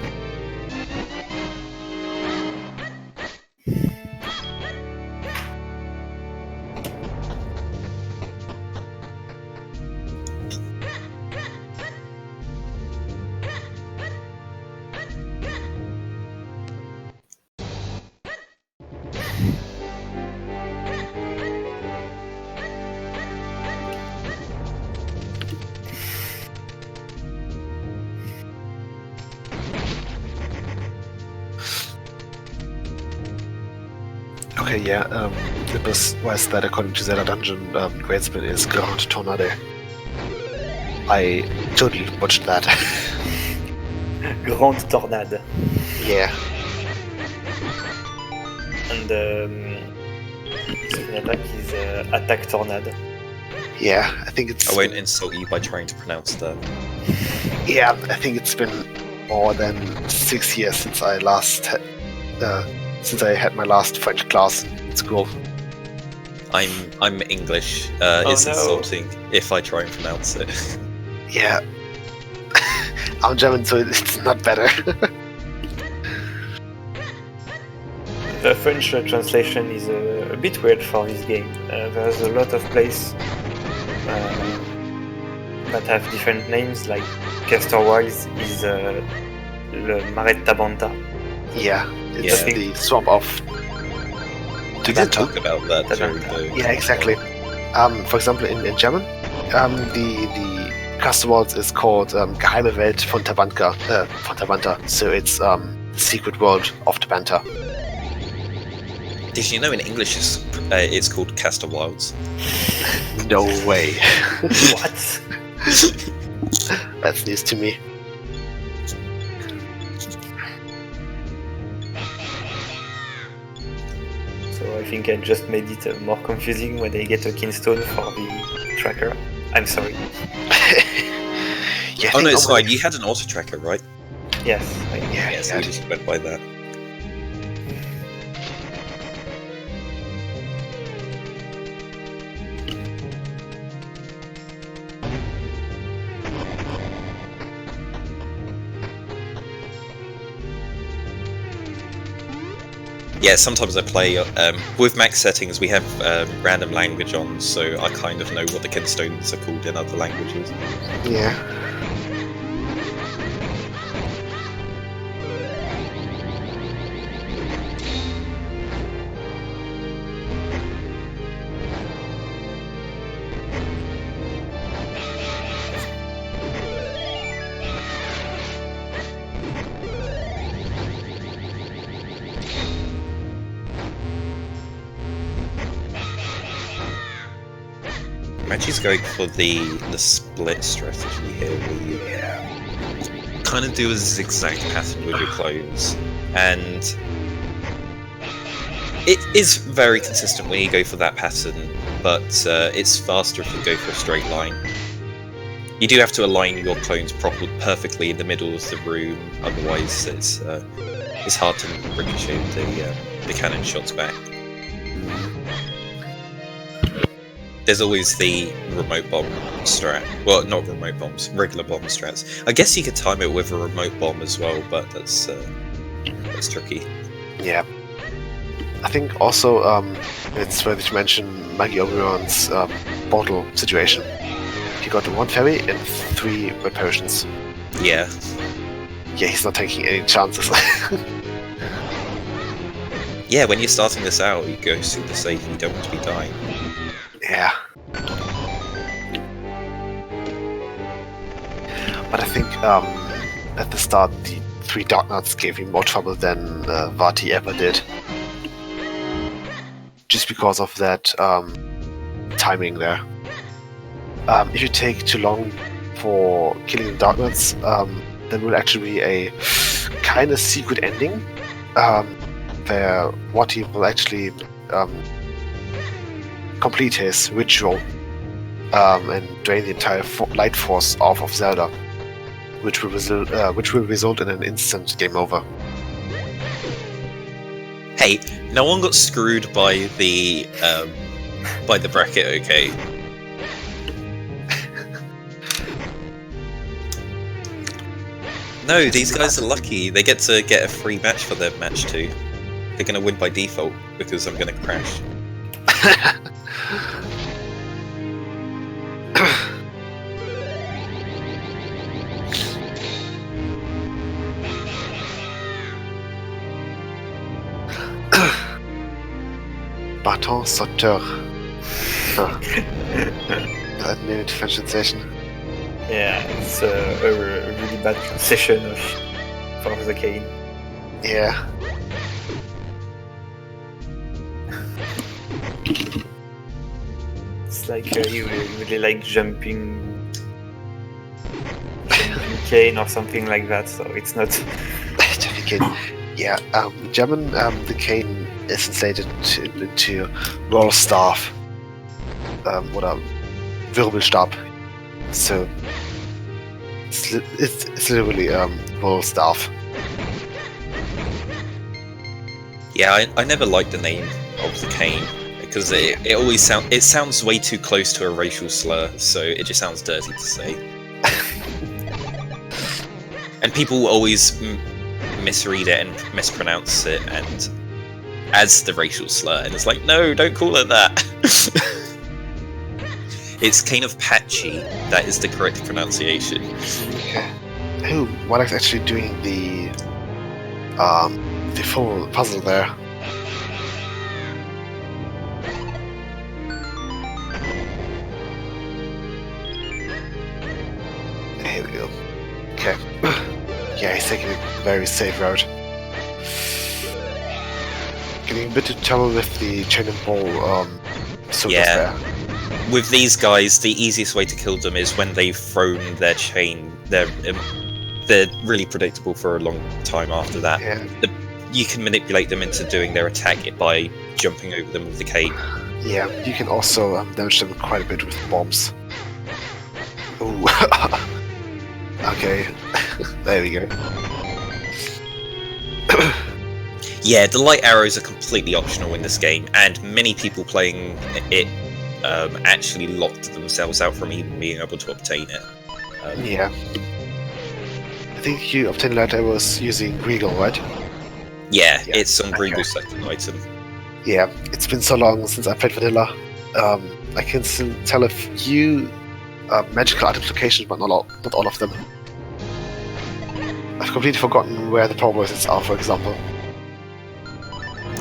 Okay, yeah, the best was that according to Zelda Dungeon, Great Spin is Grand Tornado. I totally watched that. Grand Tornade. Yeah. And the attack is Attack Tornade. Yeah, I think it's... I won't insult you by trying to pronounce that. Yeah, I think it's been more than 6 years since I last had my last French class in school. I'm English. It's no. insulting if I try and pronounce it. Yeah. I'm German, so it's not better. The French translation is a bit weird for this game. There's a lot of places that have different names, like Castor-wise is Le Marais de Tabanta. Yeah, it's Yeah. the swamp of... We did talk about that during the... Yeah, exactly. For example, in German, the Castor-Waltz is called Geheime Welt von Tabanta, so it's Secret World of Tabanta. Did you know in English it's called Castor Wilds? No way. What? That's news to me. So I think I just made it more confusing when I get a Keystone for the tracker. I'm sorry. Yeah, Oh no, it's fine. You had an auto tracker, right? Yes. Yeah, So we just went by that. Yeah, sometimes I play with max settings. We have random language on, so I kind of know what the kinstones are called in other languages. Yeah. Magi's going for the split strategy here, where you kind of do a zigzag pattern with your clones, and it is very consistent when you go for that pattern, but it's faster if you go for a straight line. You do have to align your clones perfectly in the middle of the room, otherwise it's hard to ricochet the cannon shots back. There's always the remote bomb strat. Well, not remote bombs, regular bomb strats. I guess you could time it with a remote bomb as well, but that's tricky. Yeah. I think also it's worth to mention Magiobiwan's bottle situation. He got 1 fairy and 3 red potions. Yeah. Yeah, he's not taking any chances. Yeah, when you're starting this out, you go super safe, you don't want to be dying. Yeah. But I think at the start, the 3 Dark Knights gave him more trouble than Vati ever did. Just because of that timing there. If you take too long for killing the Dark Knights, there will actually be a kind of secret ending where Vati will actually complete his ritual and drain the entire light force off of Zelda, which will result in an instant game over. Hey, no one got screwed by the bracket, okay? No, these guys are lucky. They get to get a free match for their match 2. They're gonna win by default because I'm gonna crash. Bâton sauteur. That new French translation. Yeah, it's a really bad transition for the cane. Yeah. It's like you really like jumping cane or something like that, so it's not... Jumping cane. Yeah, German, the cane is translated into roll staff. Oder Wirbelstab. So it's literally roll staff. Yeah, I never liked the name of the cane because it always sounds way too close to a racial slur, so it just sounds dirty to say. And people always misread it and mispronounce it and as the racial slur, and it's like, no, don't call it that. It's kind of patchy. That is the correct pronunciation. Okay. Oh, Wallach's actually doing the full puzzle there. Here we go. Okay. Yeah, he's taking a very safe route. Getting a bit of trouble with the chain and ball yeah. There. With these guys, the easiest way to kill them is when they've thrown their chain. They're really predictable for a long time after that. Yeah. You can manipulate them into doing their attack by jumping over them with the cape. Yeah, you can also damage them quite a bit with bombs. Ooh. Okay, there we go. Yeah, the light arrows are completely optional in this game, and many people playing it actually locked themselves out from even being able to obtain it. Yeah. I think you obtained light arrows using Regal, right? Yeah, it's on Regal's second item. Yeah, it's been so long since I played Vanilla. I can still tell a few magical item locations, but not all of them. I've completely forgotten where the power bracelets are, for example.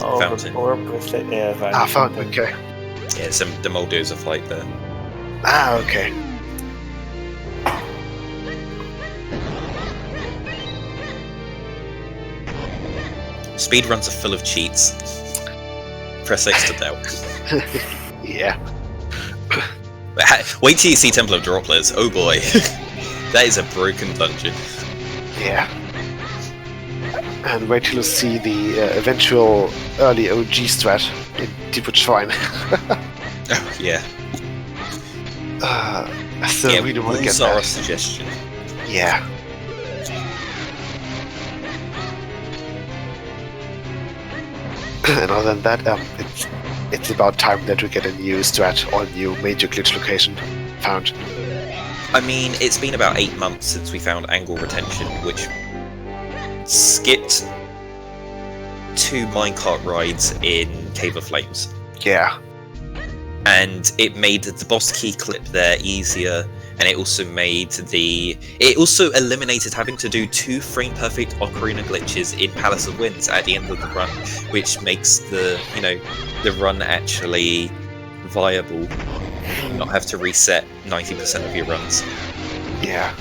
Oh, Fountain. the power bracelet, yeah. Fountain, okay. Yeah, the Moldo's a fight there. Okay. Speedruns are full of cheats. Press X to doubt. Yeah. Wait till you see Temple of Droplets. Oh boy. That is a broken dungeon. Yeah. And wait till you see the eventual early OG strat in Deepwood Shrine. Oh, yeah. I still really want to get are that. a suggestion. Yeah. And other than that, it's about time that we get a new strat or a new major glitch location found. I mean, it's been about 8 months since we found angle retention, which skipped 2 minecart rides in Cave of Flames. Yeah. And it made the boss key clip there easier, and it also eliminated having to do 2 frame perfect ocarina glitches in Palace of Winds at the end of the run, which makes the run actually viable. You not have to reset 90% of your runs. Yeah.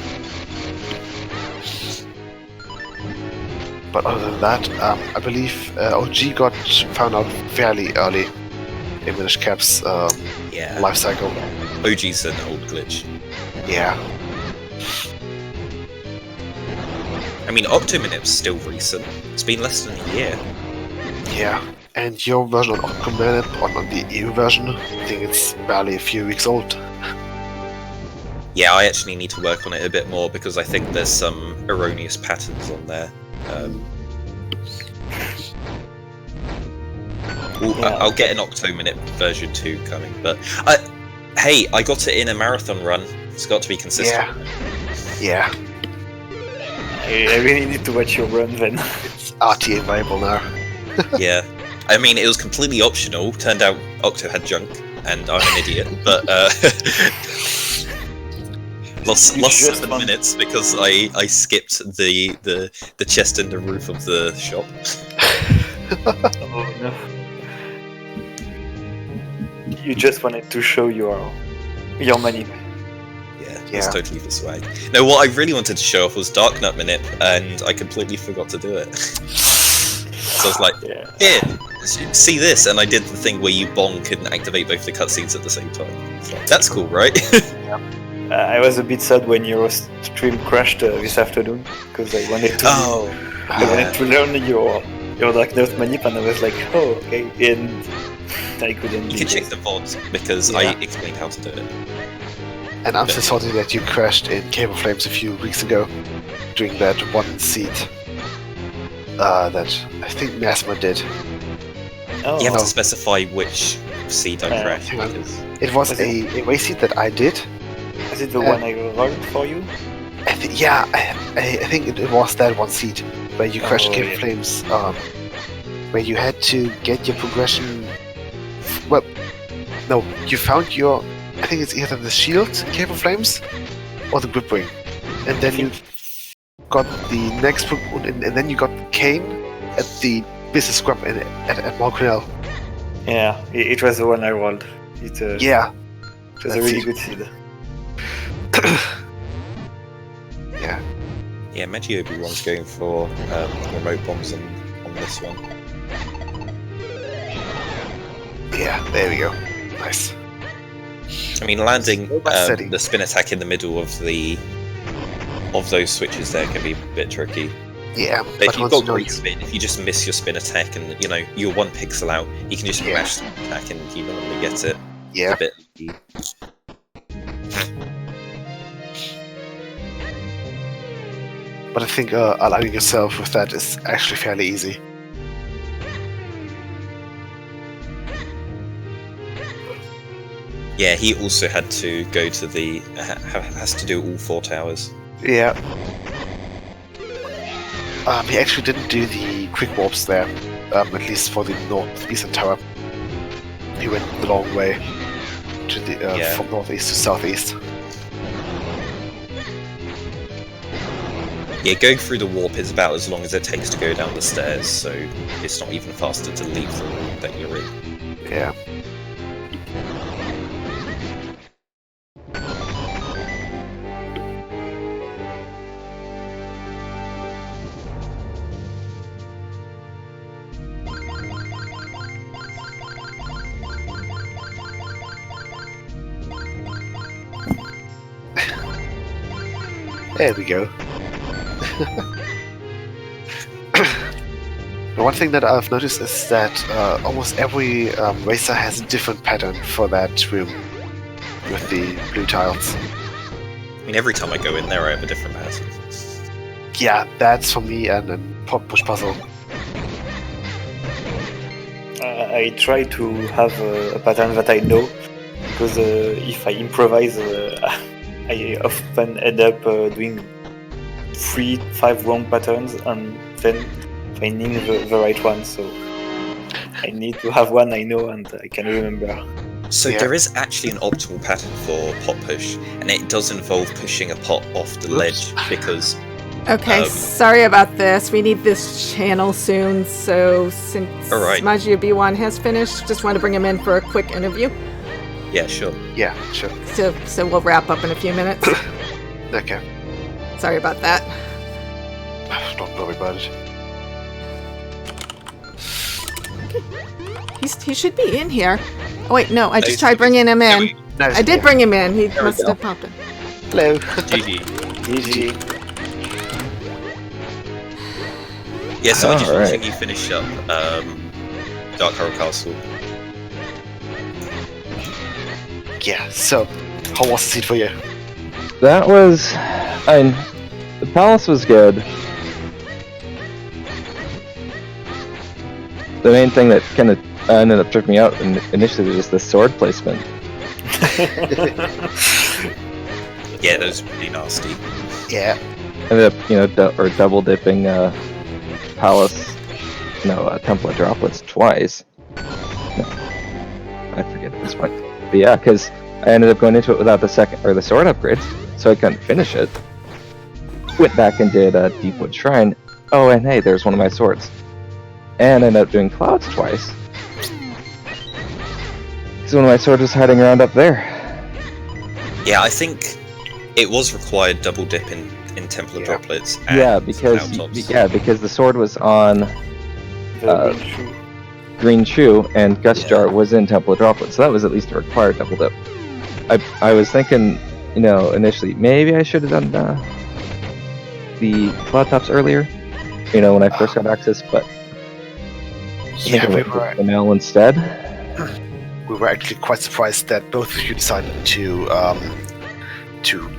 But other than that, I believe OG got found out fairly early in Minish Cap's life cycle. OG's an old glitch. Yeah. I mean, Octominip's still recent. It's been less than a year. Yeah. And your version of Octominip on the EU version, I think it's barely a few weeks old. Yeah, I actually need to work on it a bit more because I think there's some erroneous patterns on there. I'll get an Octominip version 2 coming, but hey, I got it in a marathon run. It's got to be consistent. Yeah. I really need to watch your run then. It's RTA viable now. Yeah. I mean, it was completely optional. Turned out Octo had junk, and I'm an idiot, but lost 7 minutes because I skipped the chest and the roof of the shop. Oh no. You just wanted to show your money. Yeah, it's totally for swag. No, what I really wanted to show off was Dark Nut Manip, and I completely forgot to do it. So I was like, here, see this, and I did the thing where you bonk and activate both the cutscenes at the same time. Like, that's cool, right? I was a bit sad when your stream crashed this afternoon because I wanted to. I wanted to learn your Dark Nut Manip, and I was like, oh, okay, and I couldn't. You can check the VODs because I explained how to do it. And I'm so sorry that you crashed in Cave of Flames a few weeks ago doing that one seed that I think Masma did. Oh. You have to specify which seed I crashed. It was a way seed that I did. Is it the one I rolled for you? I think it was that one seed where you crashed Cave of Flames, where you had to get your progression. Well, no, you found your. I think it's either the shield in Cave of Flames or the grip ring, and then you got the next book, and then you got Kane at the business scrub at Mount Cornell. Yeah, it was the one I rolled. It was a really good seed. Yeah, Magiobiwan's going for remote bombs on this one. Yeah, there we go. Nice. I mean, landing the spin attack in the middle of those switches there can be a bit tricky. Yeah, but if you've got great spin, if you just miss your spin attack and you're 1 pixel out, you can just mash the attack and you normally get it. Yeah. It's a bit lucky. But I think aligning yourself with that is actually fairly easy. Yeah, he also had to go to has to do all 4 towers. Yeah. He actually didn't do the quick warps there, at least for the northeastern tower. He went the long way to the from northeast to southeast. Yeah, going through the warp is about as long as it takes to go down the stairs, so it's not even faster to leave the room that you're in. Yeah. There we go. The one thing that I've noticed is that almost every racer has a different pattern for that room with the blue tiles. I mean, every time I go in there, I have a different pattern. Yeah, that's for me and push puzzle. I try to have a pattern that I know, because if I improvise, I often end up doing 3-5 wrong patterns, and then finding the right one. So I need to have one I know and I can remember. So there is actually an optimal pattern for pot push, and it does involve pushing a pot off the ledge because... Okay, sorry about this. We need this channel soon, so since Magiobiwan has finished, just want to bring him in for a quick interview. Yeah, sure. Yeah, sure. So we'll wrap up in a few minutes. Okay. Sorry about that. Don't worry about it. He should be in here. Oh wait, no, I just tried bringing him in. I did bring him in. He must have popped in. Hello. GG. GG. Yeah, so I think you finish up Dark Horror Castle. Yeah, so how was the seat for you? That was... the palace was good. The main thing that kind of ended up tripping me out initially was just the sword placement. Yeah, those were pretty nasty. Yeah. Ended up, double dipping palace, Temple of Droplets twice. No, I forget at this point. But yeah, because I ended up going into it without the sword upgrades, so I couldn't finish it. Went back and did Deepwood Shrine. Oh, and hey, there's one of my swords. And I ended up doing Clouds twice. Because one of my swords was hiding around up there. Yeah, I think it was required double dip in Temple of Droplets. And yeah, because the sword was on Green Shoe, and Gustjar was in Temple of Droplets, so that was at least a required double dip. I was thinking, initially maybe I should have done the Cloud Tops earlier, when I first got access, but yeah, we were now instead. We were actually quite surprised that both of you decided to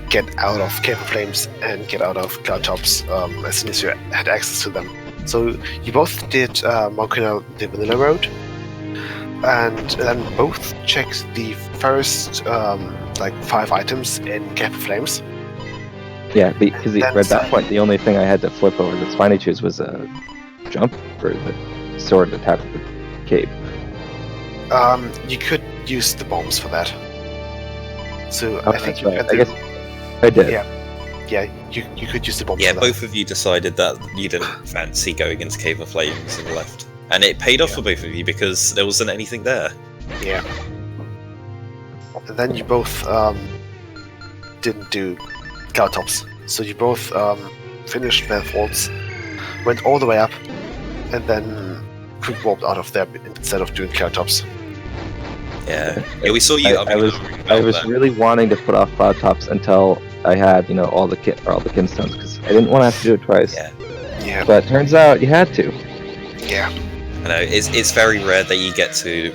get out of Cave of Flames and get out of Cloud Tops as soon as you had access to them. So you both did Monkina the Vanilla Road, and then both checked the first 5 items in Cave of Flames. Yeah, because at that point the only thing I had to flip over the Spiny Chews was a jump for the sword to tap the cape. You could use the bombs for that. So I think you I guess I did. Yeah, you could use the bombs. Yeah, for both of you decided that you didn't fancy going into Cave of Flames and left. And it paid off for both of you because there wasn't anything there. Yeah. And then you both didn't do Cloud Tops. So you both finished Vaults, went all the way up, and then quick warped out of there instead of doing Cloud Tops. Yeah, we saw you. I was really wanting to put off Cloud Tops until I had all the Kinstones, because I didn't want to have to do it twice. Yeah. But turns out you had to. Yeah. I know it's very rare that you get to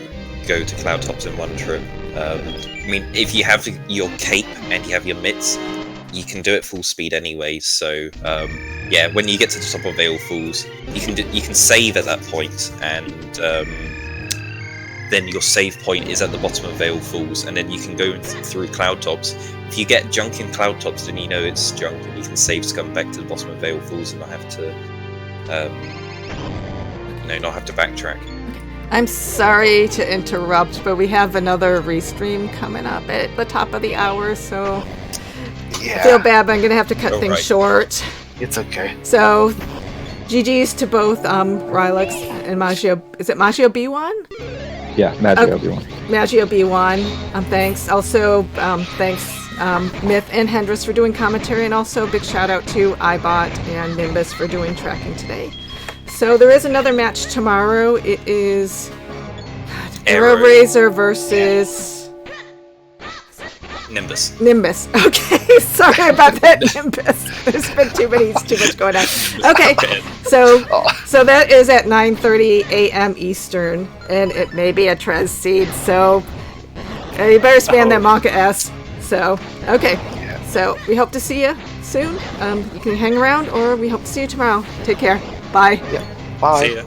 go to Cloud Tops in one trip. If you have your cape and you have your mitts, you can do it full speed anyway. So when you get to the top of Vale Falls, you can save at that point, and then your save point is at the bottom of Vale Falls, and then you can go through Cloud Tops. If you get junk in Cloud Tops, then you know it's junk, and you can save to come back to the bottom of Vale Falls and not have to, backtrack. I'm sorry to interrupt, but we have another restream coming up at the top of the hour, so I feel bad, but I'm going to have to cut things short. It's okay. So, GG's to both Rylux and Magio. Is it Magiobiwan? Yeah, Magiobiwan. Magiobiwan. Thanks. Also, thanks Myth and Hendris for doing commentary, and also big shout out to iBot and Nimbus for doing tracking today. So there is another match tomorrow. It is Arrow Razor versus Nimbus. Okay, sorry about that, Nimbus. There's been too much going on. Okay, so that is at 9:30 a.m. Eastern, and it may be a Trez seed. So you better spam that Monka S. So okay, so we hope to see you soon. You can hang around, or we hope to see you tomorrow. Take care. Bye. Yeah. Bye. See ya.